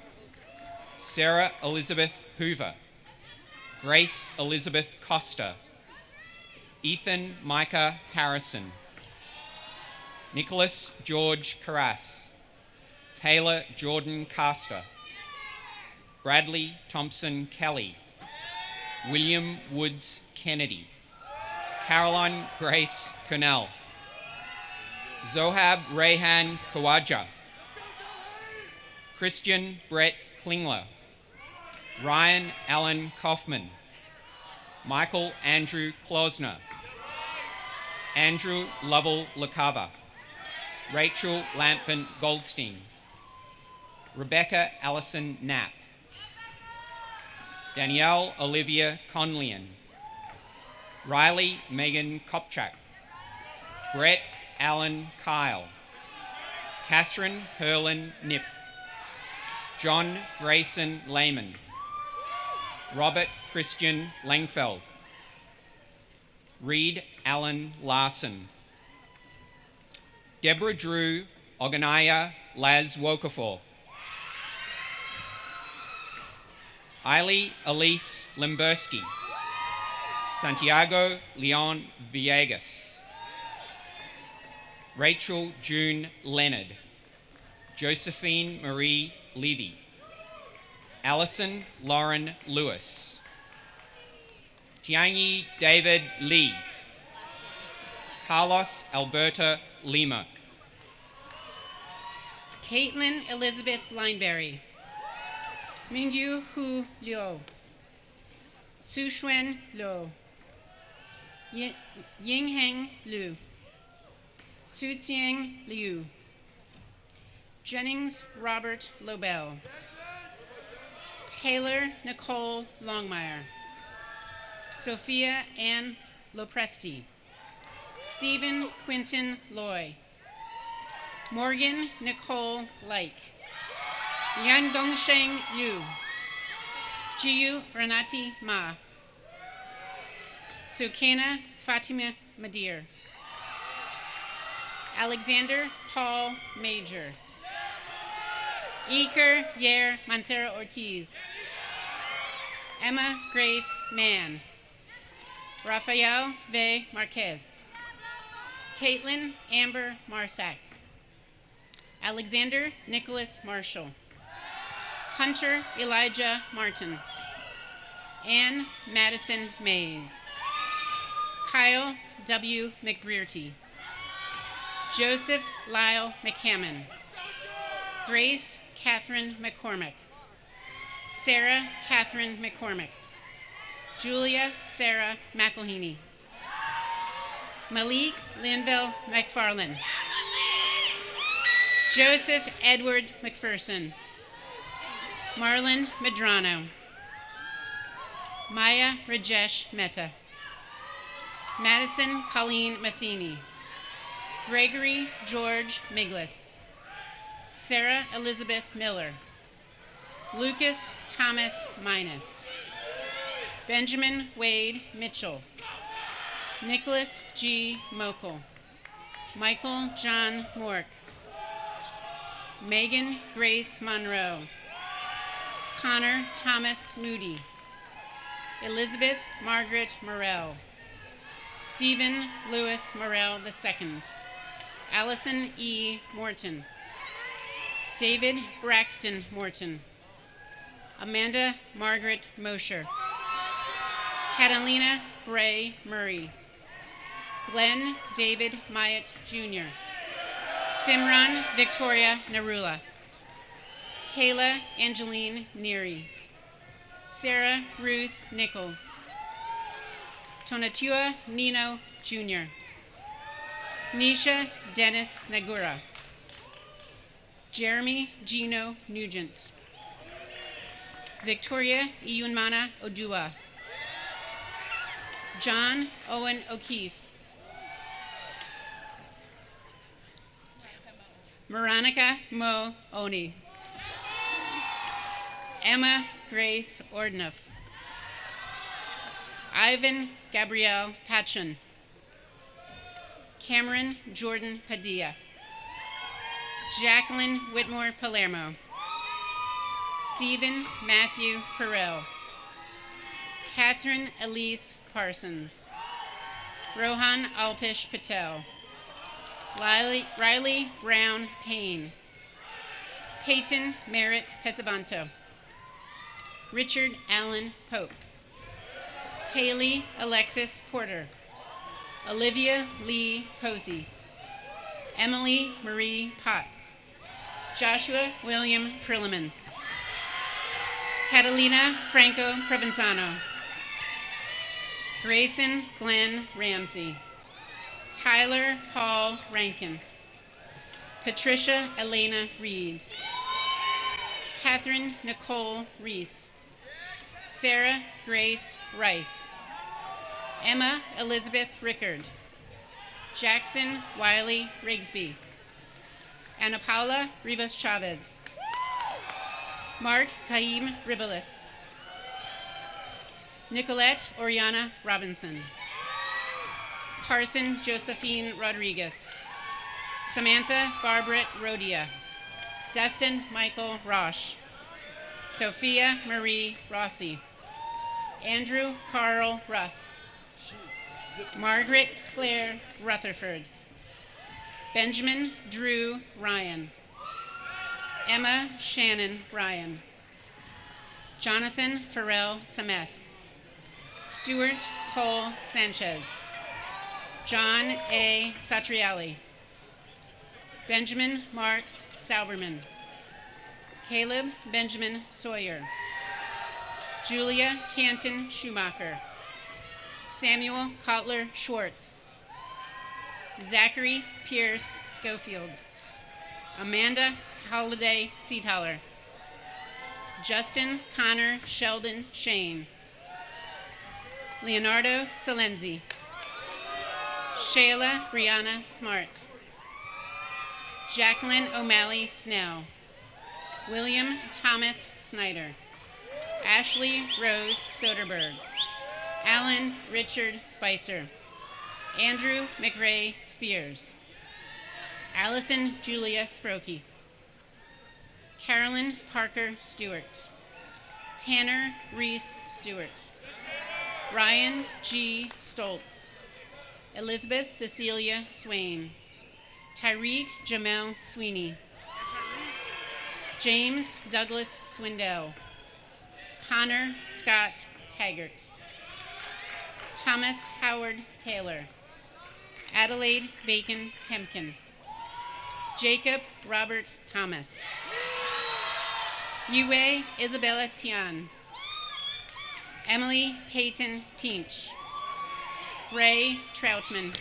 Sarah Elizabeth Hoover, Grace Elizabeth Costa, Ethan Micah Harrison, Nicholas George Carras, Taylor Jordan Caster, Bradley Thompson Kelly, William Woods Kennedy, Caroline Grace Connell, Zohab Rayhan Kawaja, Christian Brett Klingler, Ryan Allen Kaufman, Michael Andrew Klosner, Andrew Lovell LaCava, Rachel Lampin Goldstein, Rebecca Allison Knapp, Danielle Olivia Conlian, Riley Megan Kopchak, Brett Allen Kyle, Catherine Herlin Nip, John Grayson Lehman, Robert Christian Langfeld, Reed Allen Larson, Deborah Drew Oganaya Laz Wokafor, Eiley Elise Limberski, Santiago Leon Villegas, Rachel June Leonard, Josephine Marie Levy, Allison Lauren Lewis, Tianyi David Lee, Carlos Alberta Lima, Caitlin Elizabeth Lineberry, Mingyu Hu Liu, Sushwen Liu, Yingheng Liu, Sutsiang Liu, Jennings Robert Lobel, Taylor Nicole Longmire, Sophia Ann Lopresti, Stephen Quinton Loy, Morgan Nicole Like, Yan Dongsheng Liu, Jiyu Renati Ma, Sukena Fatima Madir, Alexander Paul Major, Iker Yer Mancera Ortiz, Emma Grace Mann, Rafael V. Marquez, Caitlin Amber Marsack, Alexander Nicholas Marshall, Hunter Elijah Martin, Ann Madison Mays, Kyle W. McBrearty, Joseph Lyle McCammon, Grace Catherine McCormick, Sarah Catherine McCormick, Julia Sarah McElhaney, Malik Linville McFarlane, Joseph Edward McPherson, Marlon Medrano. Maya Rajesh Mehta. Madison Colleen Matheny. Gregory George Miglis. Sarah Elizabeth Miller. Lucas Thomas Minus. Benjamin Wade Mitchell. Nicholas G. Mokel. Michael John Mork. Megan Grace Monroe. Connor Thomas Moody. Elizabeth Margaret Morell. Stephen Lewis Morell II. Allison E. Morton. David Braxton Morton. Amanda Margaret Mosher. Catalina Bray Murray. Glenn David Myatt Jr. Simran Victoria Narula. Kayla Angeline Neary. Sarah Ruth Nichols. Tonatua Nino Jr. Nisha Dennis Nagura. Jeremy Gino Nugent. Victoria Iyunmana Odua. John Owen O'Keefe. Veronica Mo Oni. Emma Grace Ordenoff. Ivan Gabrielle Patchen. Cameron Jordan Padilla. Jacqueline Whitmore Palermo. Stephen Matthew Perel. Catherine Elise Parsons. Rohan Alpish Patel. Riley Brown Payne. Peyton Merritt Pesabanto. Richard Allen Pope. Haley Alexis Porter. Olivia Lee Posey. Emily Marie Potts. Joshua William Prilliman. Catalina Franco Provenzano. Grayson Glenn Ramsey. Tyler Paul Rankin. Patricia Elena Reed. Catherine Nicole Reese. Sarah Grace Rice. Emma Elizabeth Rickard. Jackson Wiley Rigsby. Ana Paula Rivas Chavez. Mark Caim Rivelis. Nicolette Oriana Robinson. Carson Josephine Rodriguez. Samantha Barbara Rodia. Dustin Michael Roche. Sophia Marie Rossi. Andrew Carl Rust. Margaret Claire Rutherford. Benjamin Drew Ryan. Emma Shannon Ryan. Jonathan Farrell Sameth. Stuart Cole Sanchez. John A. Satriali. Benjamin Marks Sauberman. Caleb Benjamin Sawyer. Julia Canton Schumacher. Samuel Kotler Schwartz. Zachary Pierce Schofield. Amanda Holiday Seathaler. Justin Connor Sheldon Shane. Leonardo Salenzi. Shayla Brianna Smart. Jacqueline O'Malley Snell. William Thomas Snyder. Ashley Rose Soderberg. Alan Richard Spicer. Andrew McRae Spears. Allison Julia Sprokey. Carolyn Parker Stewart. Tanner Reese Stewart. Ryan G. Stoltz. Elizabeth Cecilia Swain. Tyreek Jamel Sweeney. James Douglas Swindell. Connor Scott Taggart. Thomas Howard Taylor. Adelaide Bacon Temkin. Jacob Robert Thomas. Yue Isabella Tian. Emily Peyton Teach. Ray Troutman.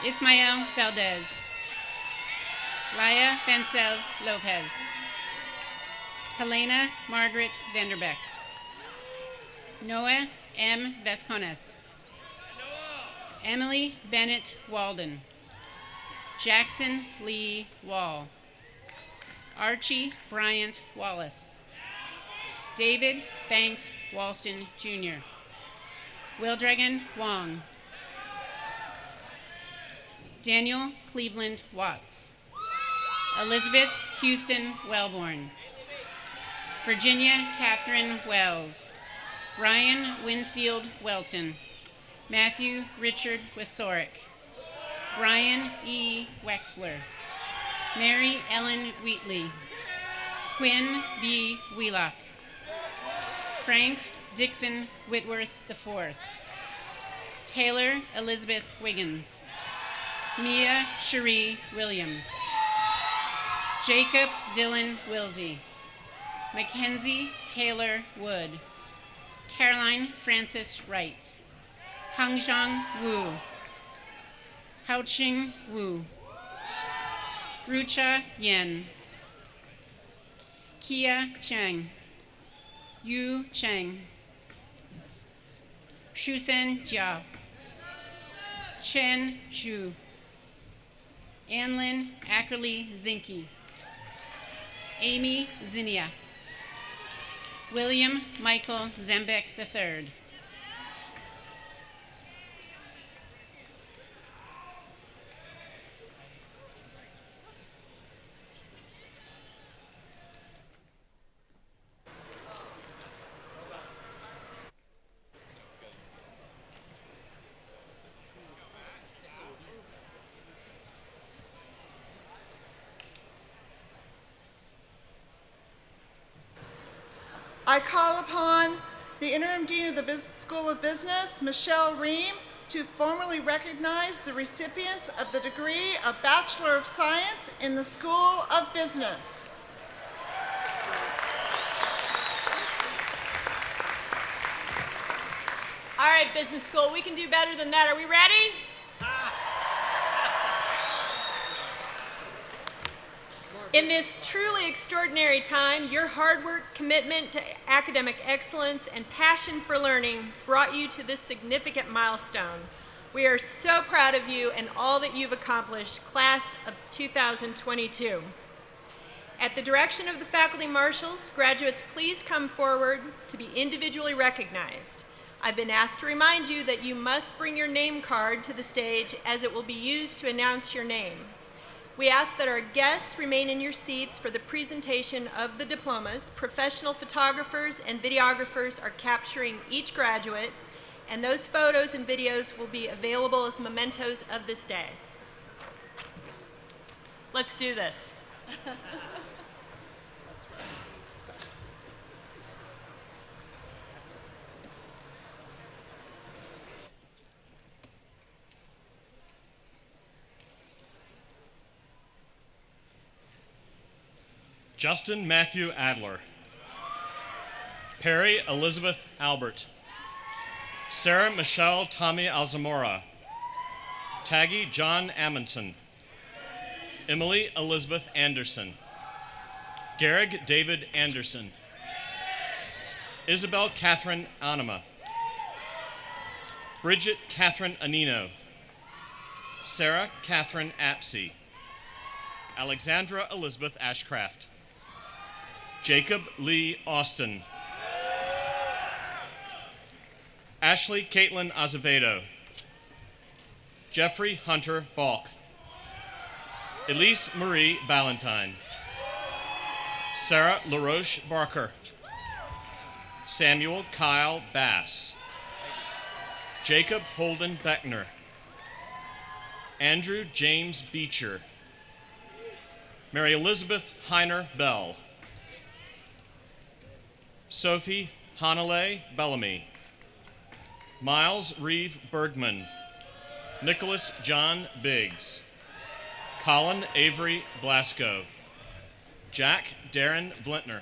Ismael Valdez. Laya Vencels Lopez. Helena Margaret Vanderbeck. Noah M. Vescones. Emily Bennett Walden. Jackson Lee Wall. Archie Bryant Wallace. David Banks Walston Jr. Wildragon Wong. Daniel Cleveland Watts. Elizabeth Houston Wellborn. Virginia Catherine Wells. Ryan Winfield Welton. Matthew Richard Wisorick. Brian E. Wexler. Mary Ellen Wheatley. Quinn V. Wheelock. Frank Dixon Whitworth IV. Taylor Elizabeth Wiggins. Mia Cherie Williams. Jacob Dylan Wilsey. Mackenzie Taylor Wood. Caroline Francis Wright. Hangzhang Wu. Haoqing Wu. Rucha Yen. Kia Cheng. Yu Cheng. Shusen Jia. Chen Zhu. Anlin Ackerley Zinke. Amy Zinnia. William Michael Zembeck III. I call upon the Interim Dean of the School of Business, Michelle Ream, to formally recognize the recipients of the degree of Bachelor of Science in the School of Business. All right, business school, we can do better than that. Are we ready? In this truly extraordinary time, your hard work, commitment to academic excellence, and passion for learning brought you to this significant milestone. We are so proud of you and all that you've accomplished, class of 2022. At the direction of the faculty marshals, graduates, please come forward to be individually recognized. I've been asked to remind you that you must bring your name card to the stage as it will be used to announce your name. We ask that our guests remain in your seats for the presentation of the diplomas. Professional photographers and videographers are capturing each graduate, and those photos and videos will be available as mementos of this day. Let's do this. Justin Matthew Adler. Perry Elizabeth Albert. Sarah Michelle Tommy Alzamora. Taggy John Amundsen. Emily Elizabeth Anderson. Garrig David Anderson. Isabel Catherine Anima. Bridget Catherine Anino. Sarah Catherine Apsey. Alexandra Elizabeth Ashcraft. Jacob Lee Austin. Ashley Caitlin Azevedo. Jeffrey Hunter Balk. Elise Marie Ballantyne. Sarah LaRoche Barker. Samuel Kyle Bass. Jacob Holden Beckner. Andrew James Beecher. Mary Elizabeth Heiner Bell. Sophie Hanalei Bellamy. Miles Reeve Bergman. Nicholas John Biggs. Colin Avery Blasco. Jack Darren Blintner.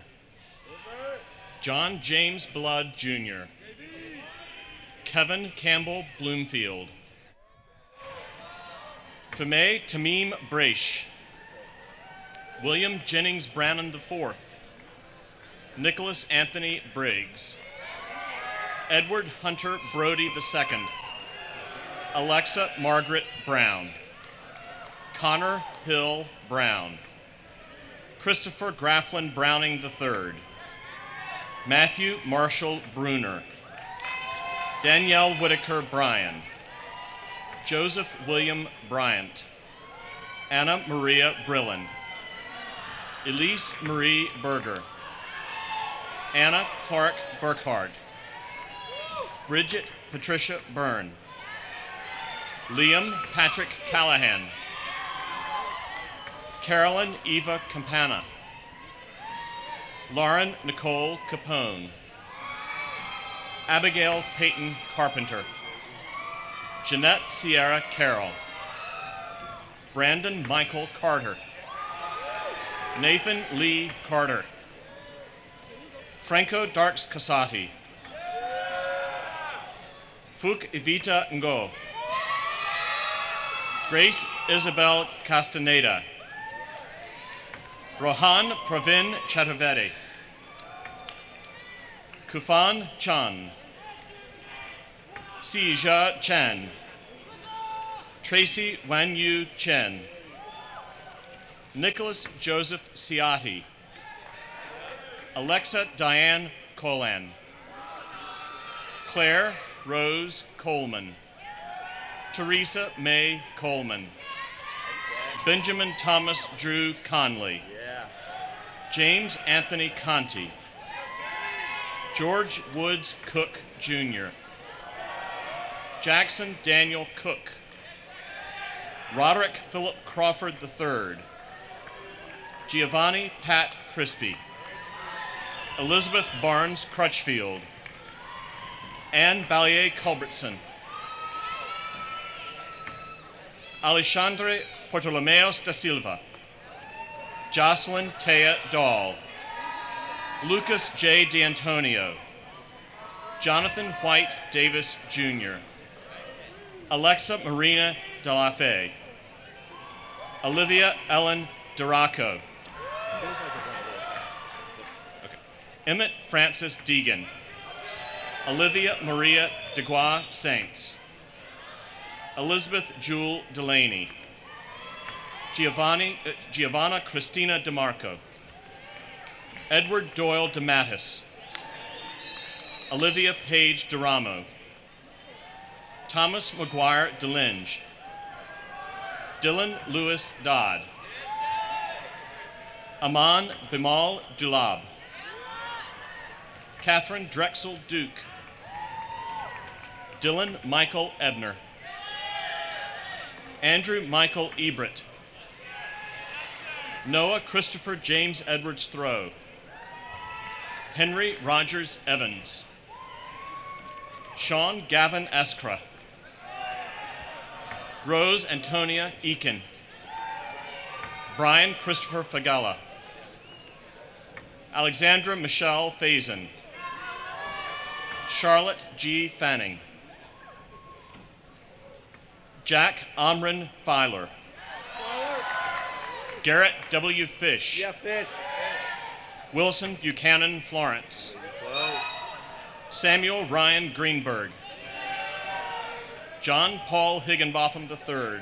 John James Blood Jr. Kevin Campbell Bloomfield. Feme Tamim Braish. William Jennings Brannon IV. Nicholas Anthony Briggs. Edward Hunter Brody II. Alexa Margaret Brown. Connor Hill Brown. Christopher Grafflin Browning III. Matthew Marshall Bruner. Danielle Whitaker Bryan. Joseph William Bryant. Anna Maria Brillen. Elise Marie Berger. Anna Clark Burkhardt. Bridget Patricia Byrne. Liam Patrick Callahan. Carolyn Eva Campana. Lauren Nicole Capone. Abigail Peyton Carpenter. Jeanette Sierra Carroll. Brandon Michael Carter. Nathan Lee Carter. Franco Darks Casati. Fuk Evita Ngo. Grace Isabel Castaneda. Rohan Pravin Chaturvedi. Kufan Chan. Sija Chen. Tracy Wanyu Chen. Nicholas Joseph Ciati. Alexa Diane Colan. Claire Rose Coleman. Teresa May Coleman. Benjamin Thomas Drew Conley. James Anthony Conti. George Woods Cook Jr. Jackson Daniel Cook. Roderick Philip Crawford III. Giovanni Pat Crispy. Elizabeth Barnes Crutchfield. Anne Ballier Culbertson. Alexandre Portolomeos da Silva. Jocelyn Tea Dahl. Lucas J. D'Antonio. Jonathan White Davis Jr. Alexa Marina De La Fe. Olivia Ellen Duraco. Emmett Francis Deegan. Olivia Maria DeGua Saints. Elizabeth Jewel Delaney. Giovanna Christina DeMarco. Edward Doyle DeMattis. Olivia Page DeRamo. Thomas McGuire DeLinge. Dylan Lewis Dodd. Aman Bimal Dulab. Catherine Drexel Duke. Dylan Michael Ebner. Andrew Michael Ebert. Noah Christopher James Edwards Throw. Henry Rogers Evans. Sean Gavin Eskra. Rose Antonia Eakin. Brian Christopher Fagala. Alexandra Michelle Faison. Charlotte G. Fanning. Jack Omrin Filer. Garrett W. Fish. Yeah, Fish. Wilson Buchanan Florence. Samuel Ryan Greenberg. John Paul Higginbotham III.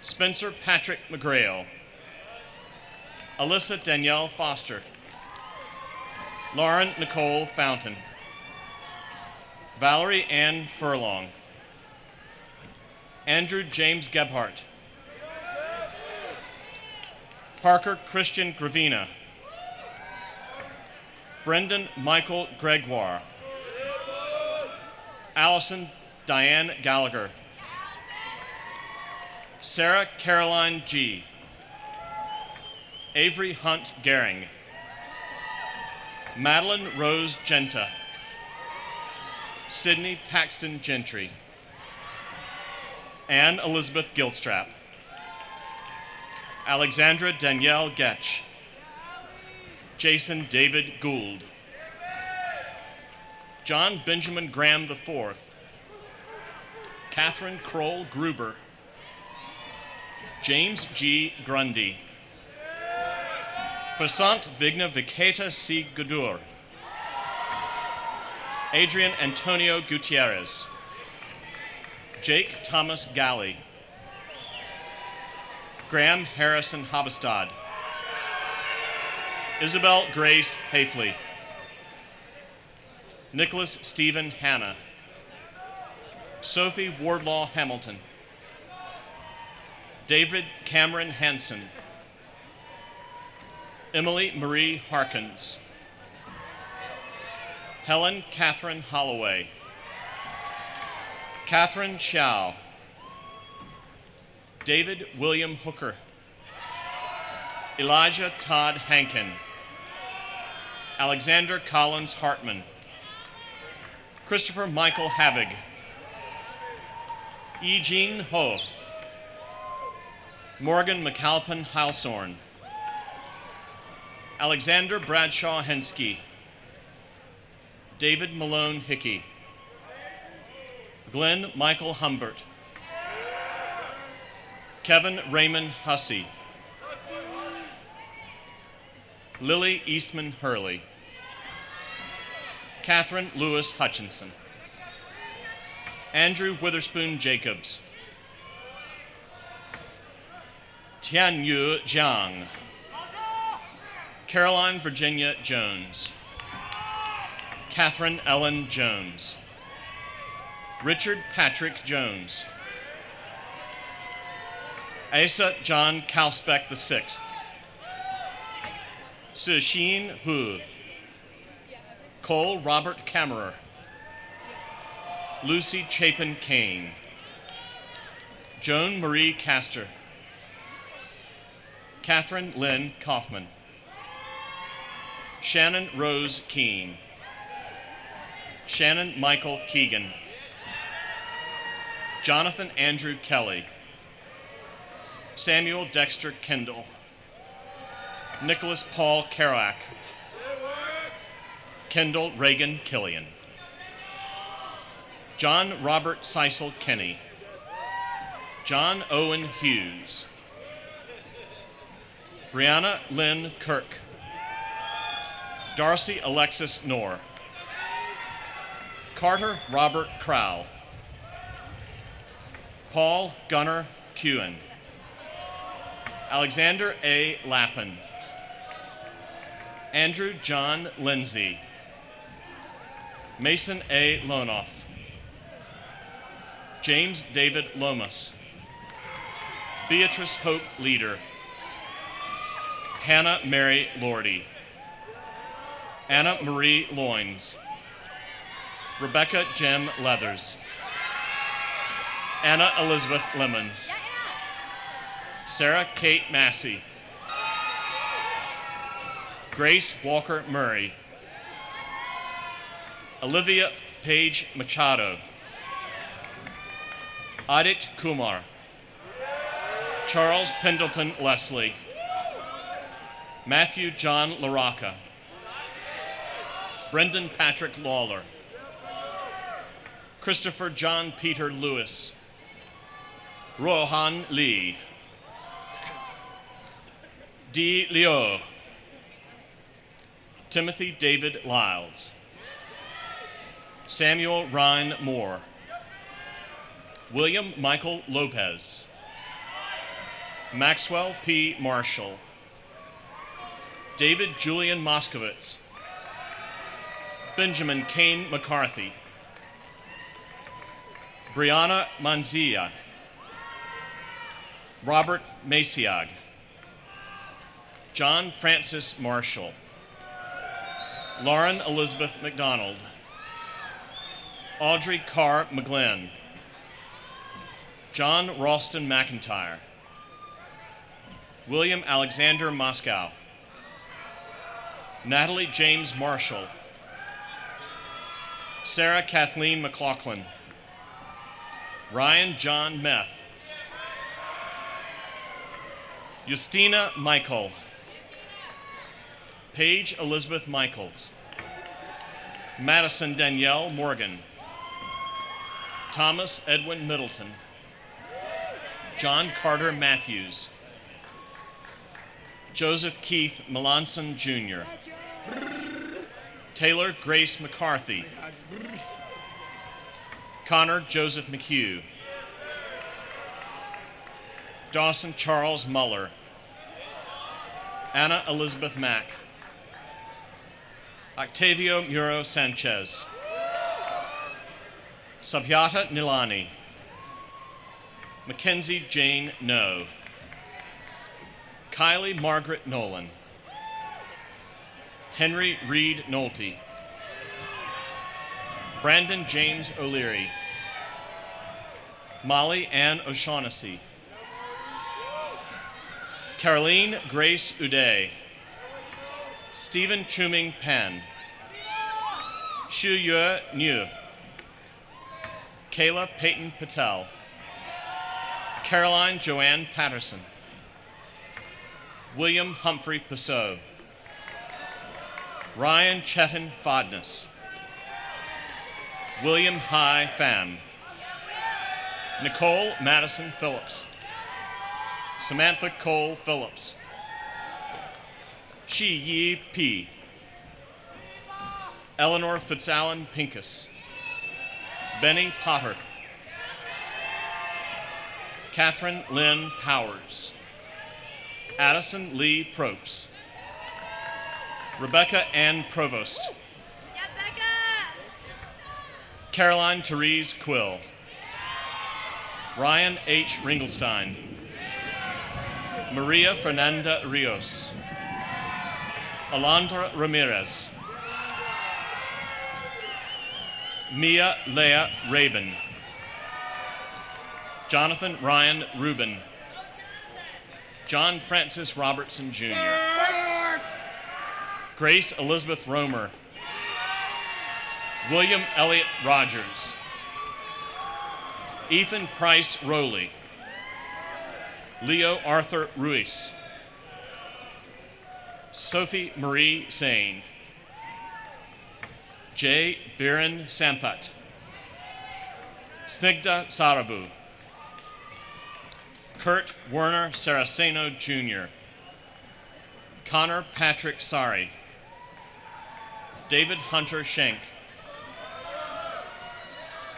Spencer Patrick McGrail. Alyssa Danielle Foster. Lauren Nicole Fountain. Valerie Ann Furlong. Andrew James Gebhardt. Parker Christian Gravina. Brendan Michael Gregoire. Allison Diane Gallagher. Sarah Caroline G. Avery Hunt Gehring. Madeline Rose Genta. Sydney Paxton Gentry. Anne Elizabeth Gilstrap. Alexandra Danielle Getch. Jason David Gould. John Benjamin Graham IV. Catherine Kroll Gruber. James G. Grundy. Prasant Vigna Viketa C. Gudur. Adrian Antonio Gutierrez. Jake Thomas Galley. Graham Harrison Habestad. Isabel Grace Hafley. Nicholas Stephen Hanna. Sophie Wardlaw Hamilton. David Cameron Hansen. Emily Marie Harkins. Helen Catherine Holloway. Catherine Chow. David William Hooker. Elijah Todd Hankin. Alexander Collins Hartman. Christopher Michael Havig. E. Jean Ho. Morgan McAlpin Halsorn. Alexander Bradshaw Hensky. David Malone Hickey. Glenn Michael Humbert. Kevin Raymond Hussey. Lily Eastman Hurley. Catherine Lewis Hutchinson. Andrew Witherspoon Jacobs. Tianyu Jiang. Caroline Virginia Jones. Catherine Ellen Jones. Richard Patrick Jones. Asa John Kalsbeck VI. Sixin Hu. Cole Robert Kammerer. Lucy Chapin Kane. Joan Marie Castor. Catherine Lynn Kaufman. Shannon Rose Keene. Shannon Michael Keegan. Jonathan Andrew Kelly. Samuel Dexter Kendall. Nicholas Paul Kerouac. Kendall Reagan Killian. John Robert Seisel Kenny. John Owen Hughes. Brianna Lynn Kirk. Darcy Alexis Knorr. Carter Robert Crowell. Paul Gunnar Kewen. Alexander A. Lappin. Andrew John Lindsay. Mason A. Lonoff. James David Lomas. Beatrice Hope Leader. Hannah Mary Lordy. Anna Marie Loins. Rebecca Jem Leathers. Anna Elizabeth Lemons. Sarah Kate Massey. Grace Walker Murray. Olivia Page Machado. Adit Kumar. Charles Pendleton Leslie. Matthew John LaRocca. Brendan Patrick Lawler. Christopher John Peter Lewis. Rohan Lee. Dee Liu. Timothy David Lyles. Samuel Ryan Moore. William Michael Lopez. Maxwell P. Marshall. David Julian Moskowitz. Benjamin Kane McCarthy. Brianna Manzia. Robert Masiag. John Francis Marshall. Lauren Elizabeth McDonald. Audrey Carr McGlynn. John Ralston McIntyre. William Alexander Moscow. Natalie James Marshall. Sarah Kathleen McLaughlin. Ryan John Meth. Justina Michael. Paige Elizabeth Michaels. Madison Danielle Morgan. Thomas Edwin Middleton. John Carter Matthews. Joseph Keith Melanson Jr., Taylor Grace McCarthy, Connor Joseph McHugh, Dawson Charles Muller, Anna Elizabeth Mack, Octavio Muro Sanchez, Sabhyata Nilani, Mackenzie Jane No, Kylie Margaret Nolan, Henry Reed Nolte, Brandon James O'Leary, Molly Ann O'Shaughnessy, Caroline Grace Uday, Stephen Chuming Pan, Shu Yue Niu, Kayla Peyton Patel, Caroline Joanne Patterson, William Humphrey Passau, Ryan Chetan Fodness, William Hai Pham, Nicole Madison Phillips, Samantha Cole Phillips, Shi Yi P, Eleanor Fitzallen Pincus, Benny Potter, Catherine Lynn Powers, Addison Lee Propes, Rebecca Ann Provost, Caroline Therese Quill, Ryan H. Ringelstein, Maria Fernanda Rios, Alondra Ramirez, Mia Leah Rabin, Jonathan Ryan Rubin, John Francis Robertson Jr., Grace Elizabeth Romer, William Elliott Rogers, Ethan Price Rowley, Leo Arthur Ruiz, Sophie Marie Sain, J. Biren Sampat, Snigdha Sarabu, Kurt Werner Saraceno Jr., Connor Patrick Sari, David Hunter Schenk,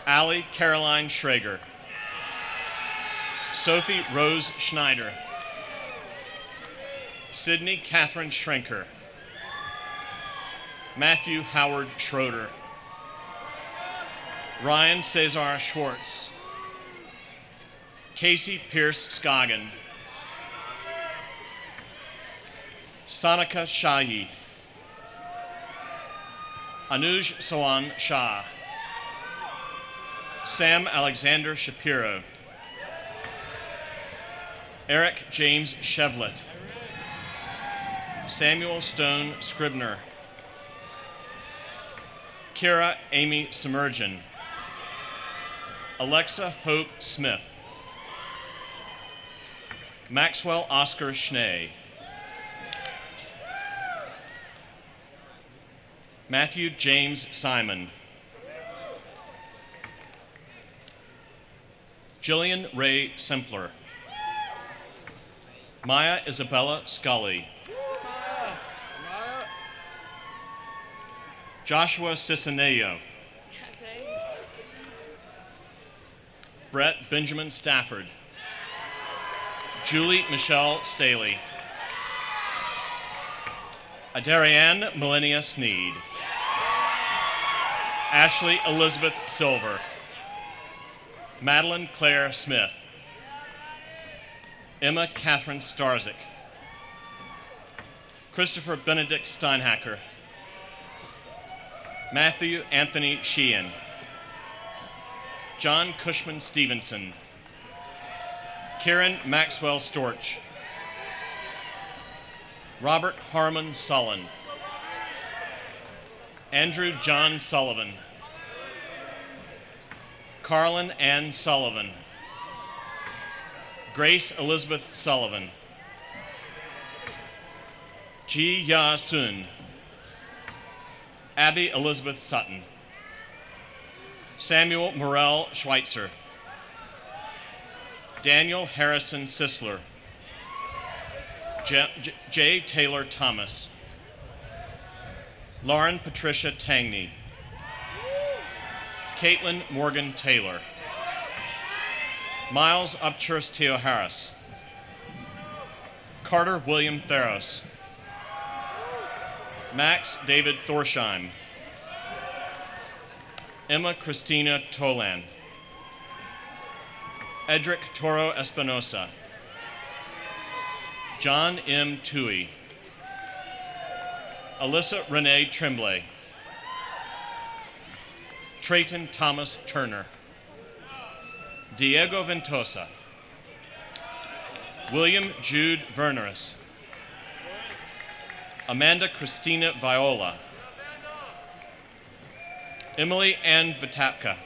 Allie Caroline Schrager, Sophie Rose Schneider, Sydney Catherine Schrenker, Matthew Howard Schroeder, Ryan Cesar Schwartz, Casey Pierce Scoggin, Sonika Shahi, Anuj Sawan Shah, Sam Alexander Shapiro, Eric James Chevlet, Samuel Stone Scribner, Kira Amy Submergen, Alexa Hope Smith, Maxwell Oscar Schnee, Matthew James Simon, Jillian Ray Simpler, Maya Isabella Scully, Joshua Cicineo, Brett Benjamin Stafford, Julie Michelle Staley, Adarianne Millennia Sneed, Ashley Elizabeth Silver, Madeline Claire Smith, Emma Catherine Starzik, Christopher Benedict Steinhacker, Matthew Anthony Sheehan, John Cushman Stevenson, Karen Maxwell Storch, Robert Harmon Sullen, Andrew John Sullivan, Carlin Ann Sullivan, Grace Elizabeth Sullivan, Ji Ya Sun, Abby Elizabeth Sutton, Samuel Morel Schweitzer, Daniel Harrison Sisler, J. Taylor Thomas. Lauren Patricia Tangney. Caitlin Morgan Taylor. Miles Upchurst Teo Harris. Carter William Theros. Max David Thorsheim. Emma Christina Tolan. Edric Toro Espinosa. John M. Toohey. Alyssa Renee Tremblay. Trayton Thomas Turner. Diego Ventosa. William Jude Verneris. Amanda Christina Viola. Emily Ann Vitapka.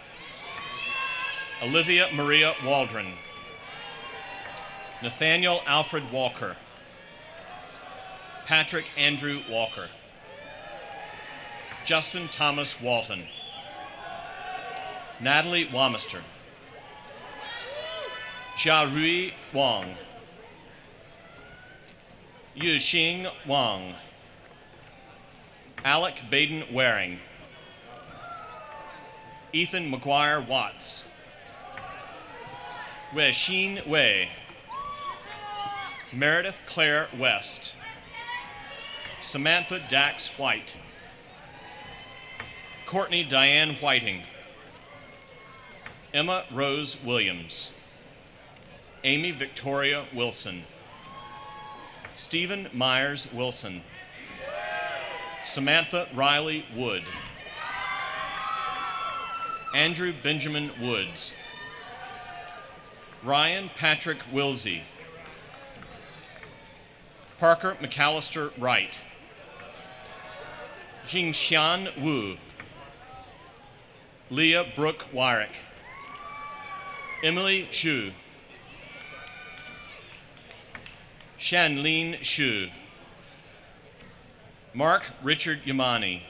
Olivia Maria Waldron. Nathaniel Alfred Walker. Patrick Andrew Walker. Justin Thomas Walton. Natalie Wamister. Jiarui Wang. Yuxing Wang. Alec Baden Waring. Ethan McGuire Watts. Wei-Xin Wei. Meredith Claire West. Samantha Dax White. Courtney Diane Whiting. Emma Rose Williams. Amy Victoria Wilson. Stephen Myers Wilson. Samantha Riley Wood. Andrew Benjamin Woods. Ryan Patrick Wilsey. Parker McAllister Wright. Jingxian Wu. Leah Brooke Wyrick. Emily Xu. Shanlin Xu. Mark Richard Yamani.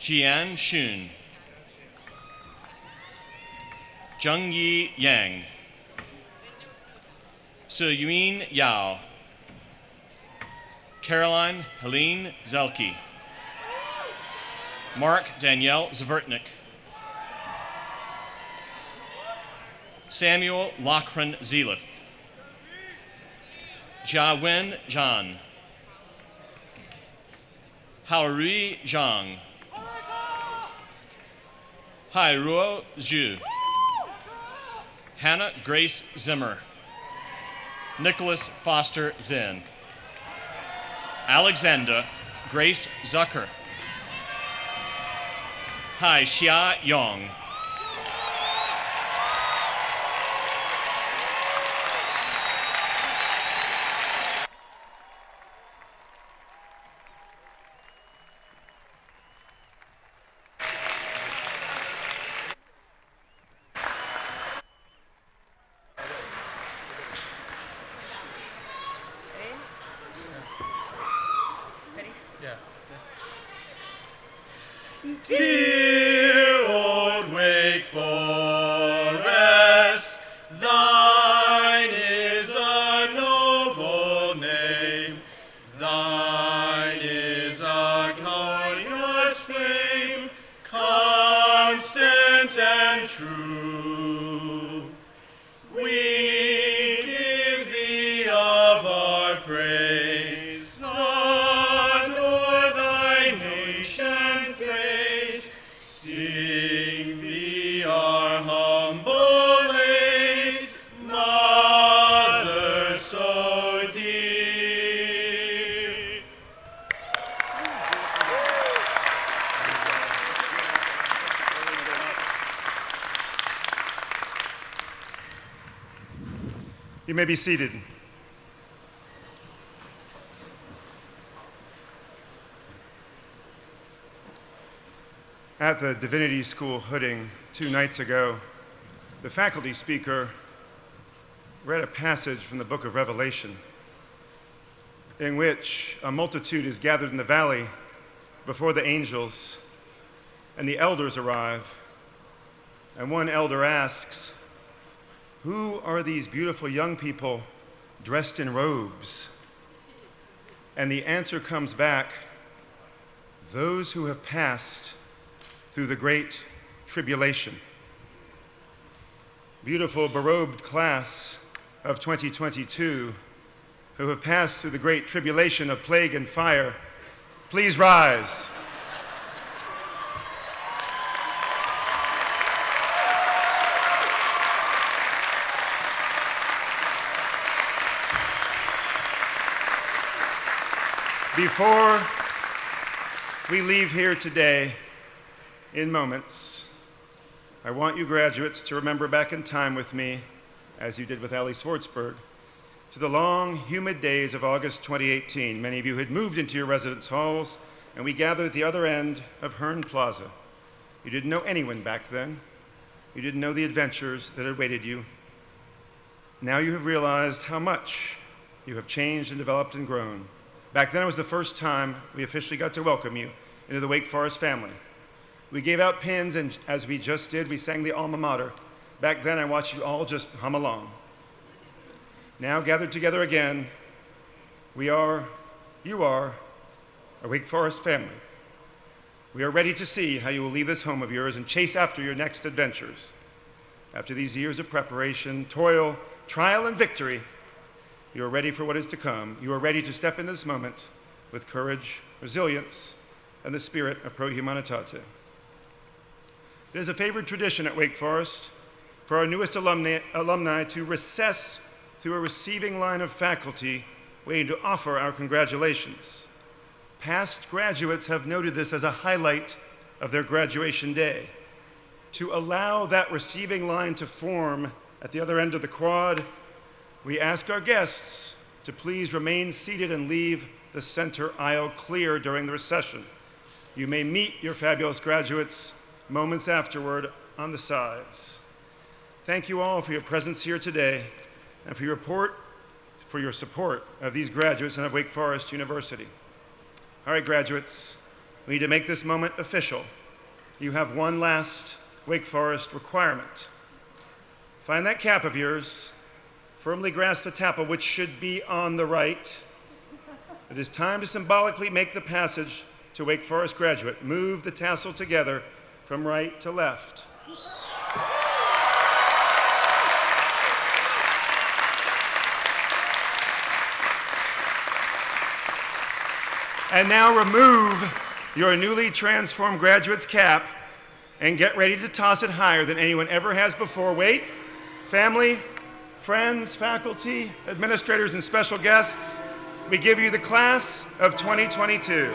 Jian Xun. Zhengyi Yang. Suyuin Yao. Caroline Helene Zelke. Mark Danielle Zvertnik. Samuel Lochran Zelif. Jiawen Zhang. Haorui Zhang. Hairuo Zhu. Hannah Grace Zimmer. Nicholas Foster Zinn. Alexander Grace Zucker. Hai Xia Yong. Dear old Wake Forest, thine is a noble name, thine is a glorious fame, constant and true. We give thee of our praise, not o'er thy nation praise. Sing thee our humble lays, Mother so dear. You may be seated. At the Divinity School hooding 2 nights ago, the faculty speaker read a passage from the book of Revelation in which a multitude is gathered in the valley before the angels, and the elders arrive, and one elder asks, "Who are these beautiful young people dressed in robes. And the answer comes back, those who have passed through the great tribulation. Beautiful, berobed class of 2022 who have passed through the great tribulation of plague and fire, please rise. Before we leave here today, in moments, I want you graduates to remember back in time with me, as you did with Allie Swartzberg, to the long, humid days of August 2018. Many of you had moved into your residence halls, and we gathered at the other end of Hearn Plaza. You didn't know anyone back then. You didn't know the adventures that awaited you. Now you have realized how much you have changed and developed and grown. Back then, it was the first time we officially got to welcome you into the Wake Forest family. We gave out pins, and as we just did, we sang the alma mater. Back then, I watched you all just hum along. Now, gathered together again, you are, a Wake Forest family. We are ready to see how you will leave this home of yours and chase after your next adventures. After these years of preparation, toil, trial, and victory, you are ready for what is to come. You are ready to step in this moment with courage, resilience, and the spirit of pro humanitate. It is a favorite tradition at Wake Forest for our newest alumni to recess through a receiving line of faculty waiting to offer our congratulations. Past graduates have noted this as a highlight of their graduation day. To allow that receiving line to form at the other end of the quad, we ask our guests to please remain seated and leave the center aisle clear during the recession. You may meet your fabulous graduates moments afterward on the sides. Thank you all for your presence here today and for your support of these graduates and of Wake Forest University. All right, graduates, we need to make this moment official. You have one last Wake Forest requirement. Find that cap of yours. Firmly grasp the tassel, which should be on the right. It is time to symbolically make the passage to Wake Forest graduate. Move the tassel together from right to left. And now remove your newly transformed graduate's cap and get ready to toss it higher than anyone ever has before. Wait, family, friends, faculty, administrators, and special guests, we give you the class of 2022.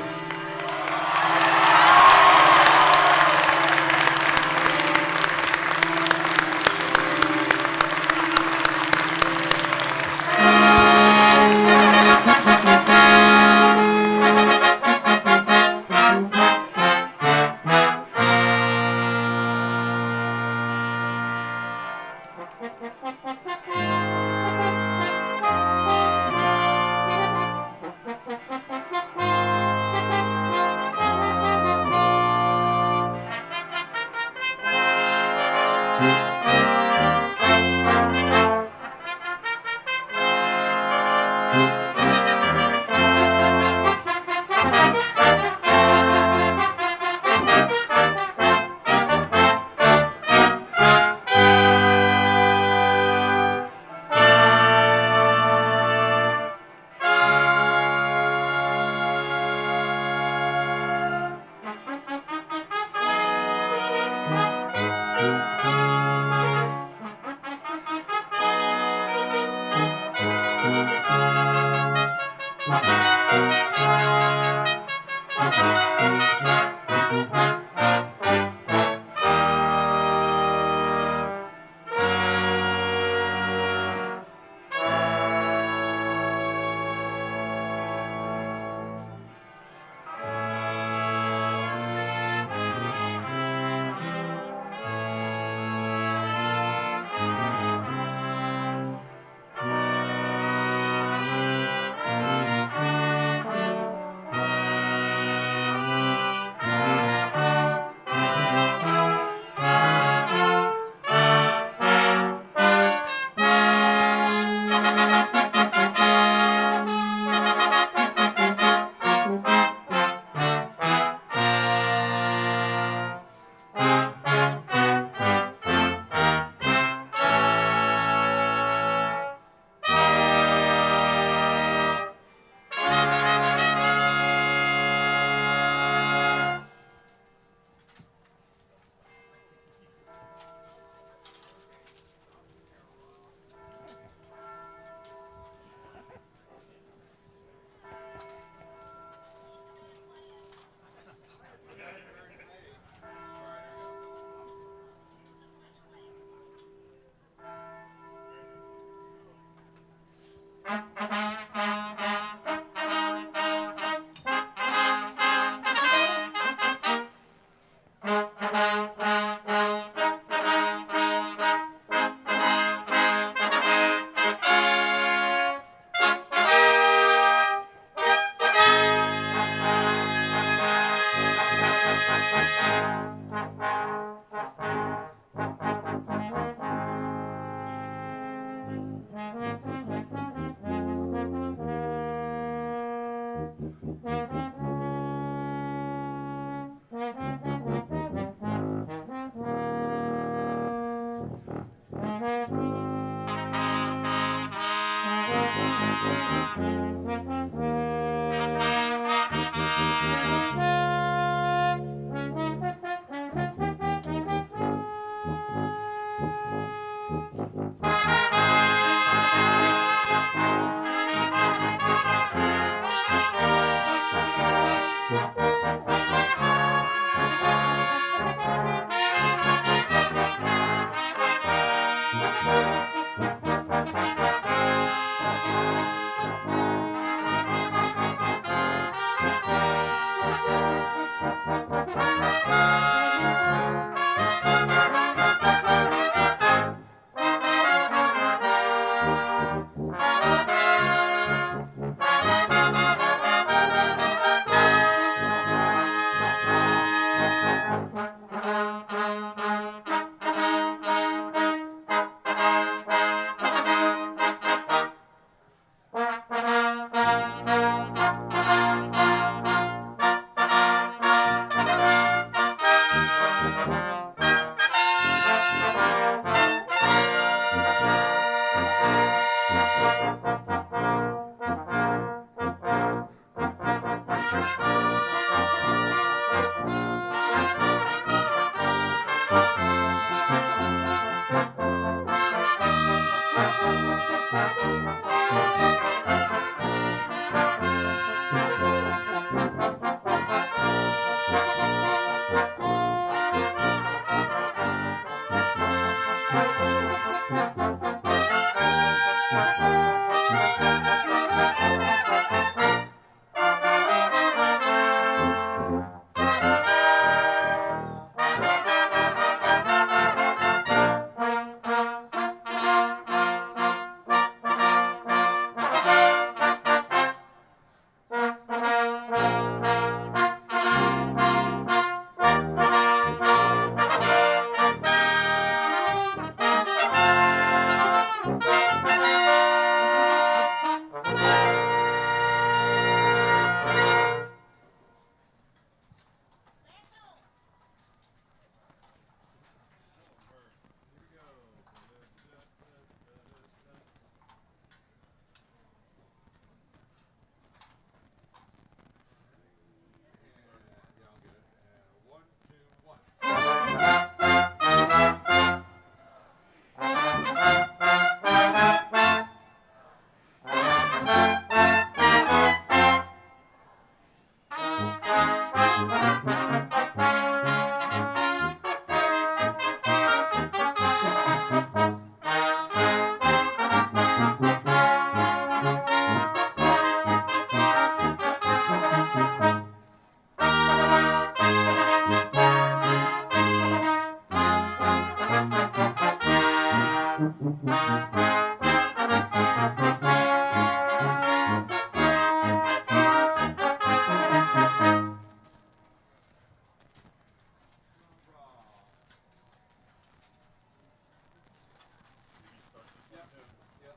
Yep.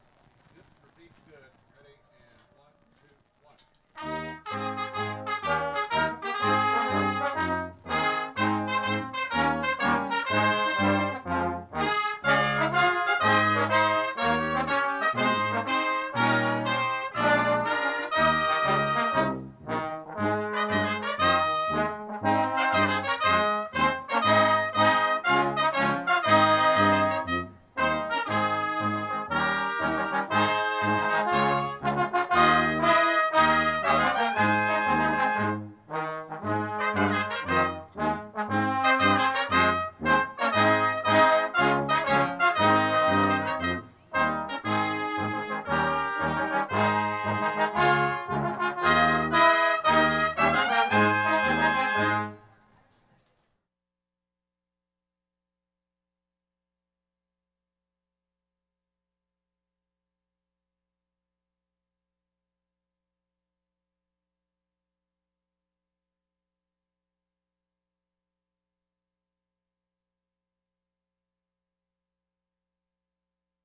Just repeat good.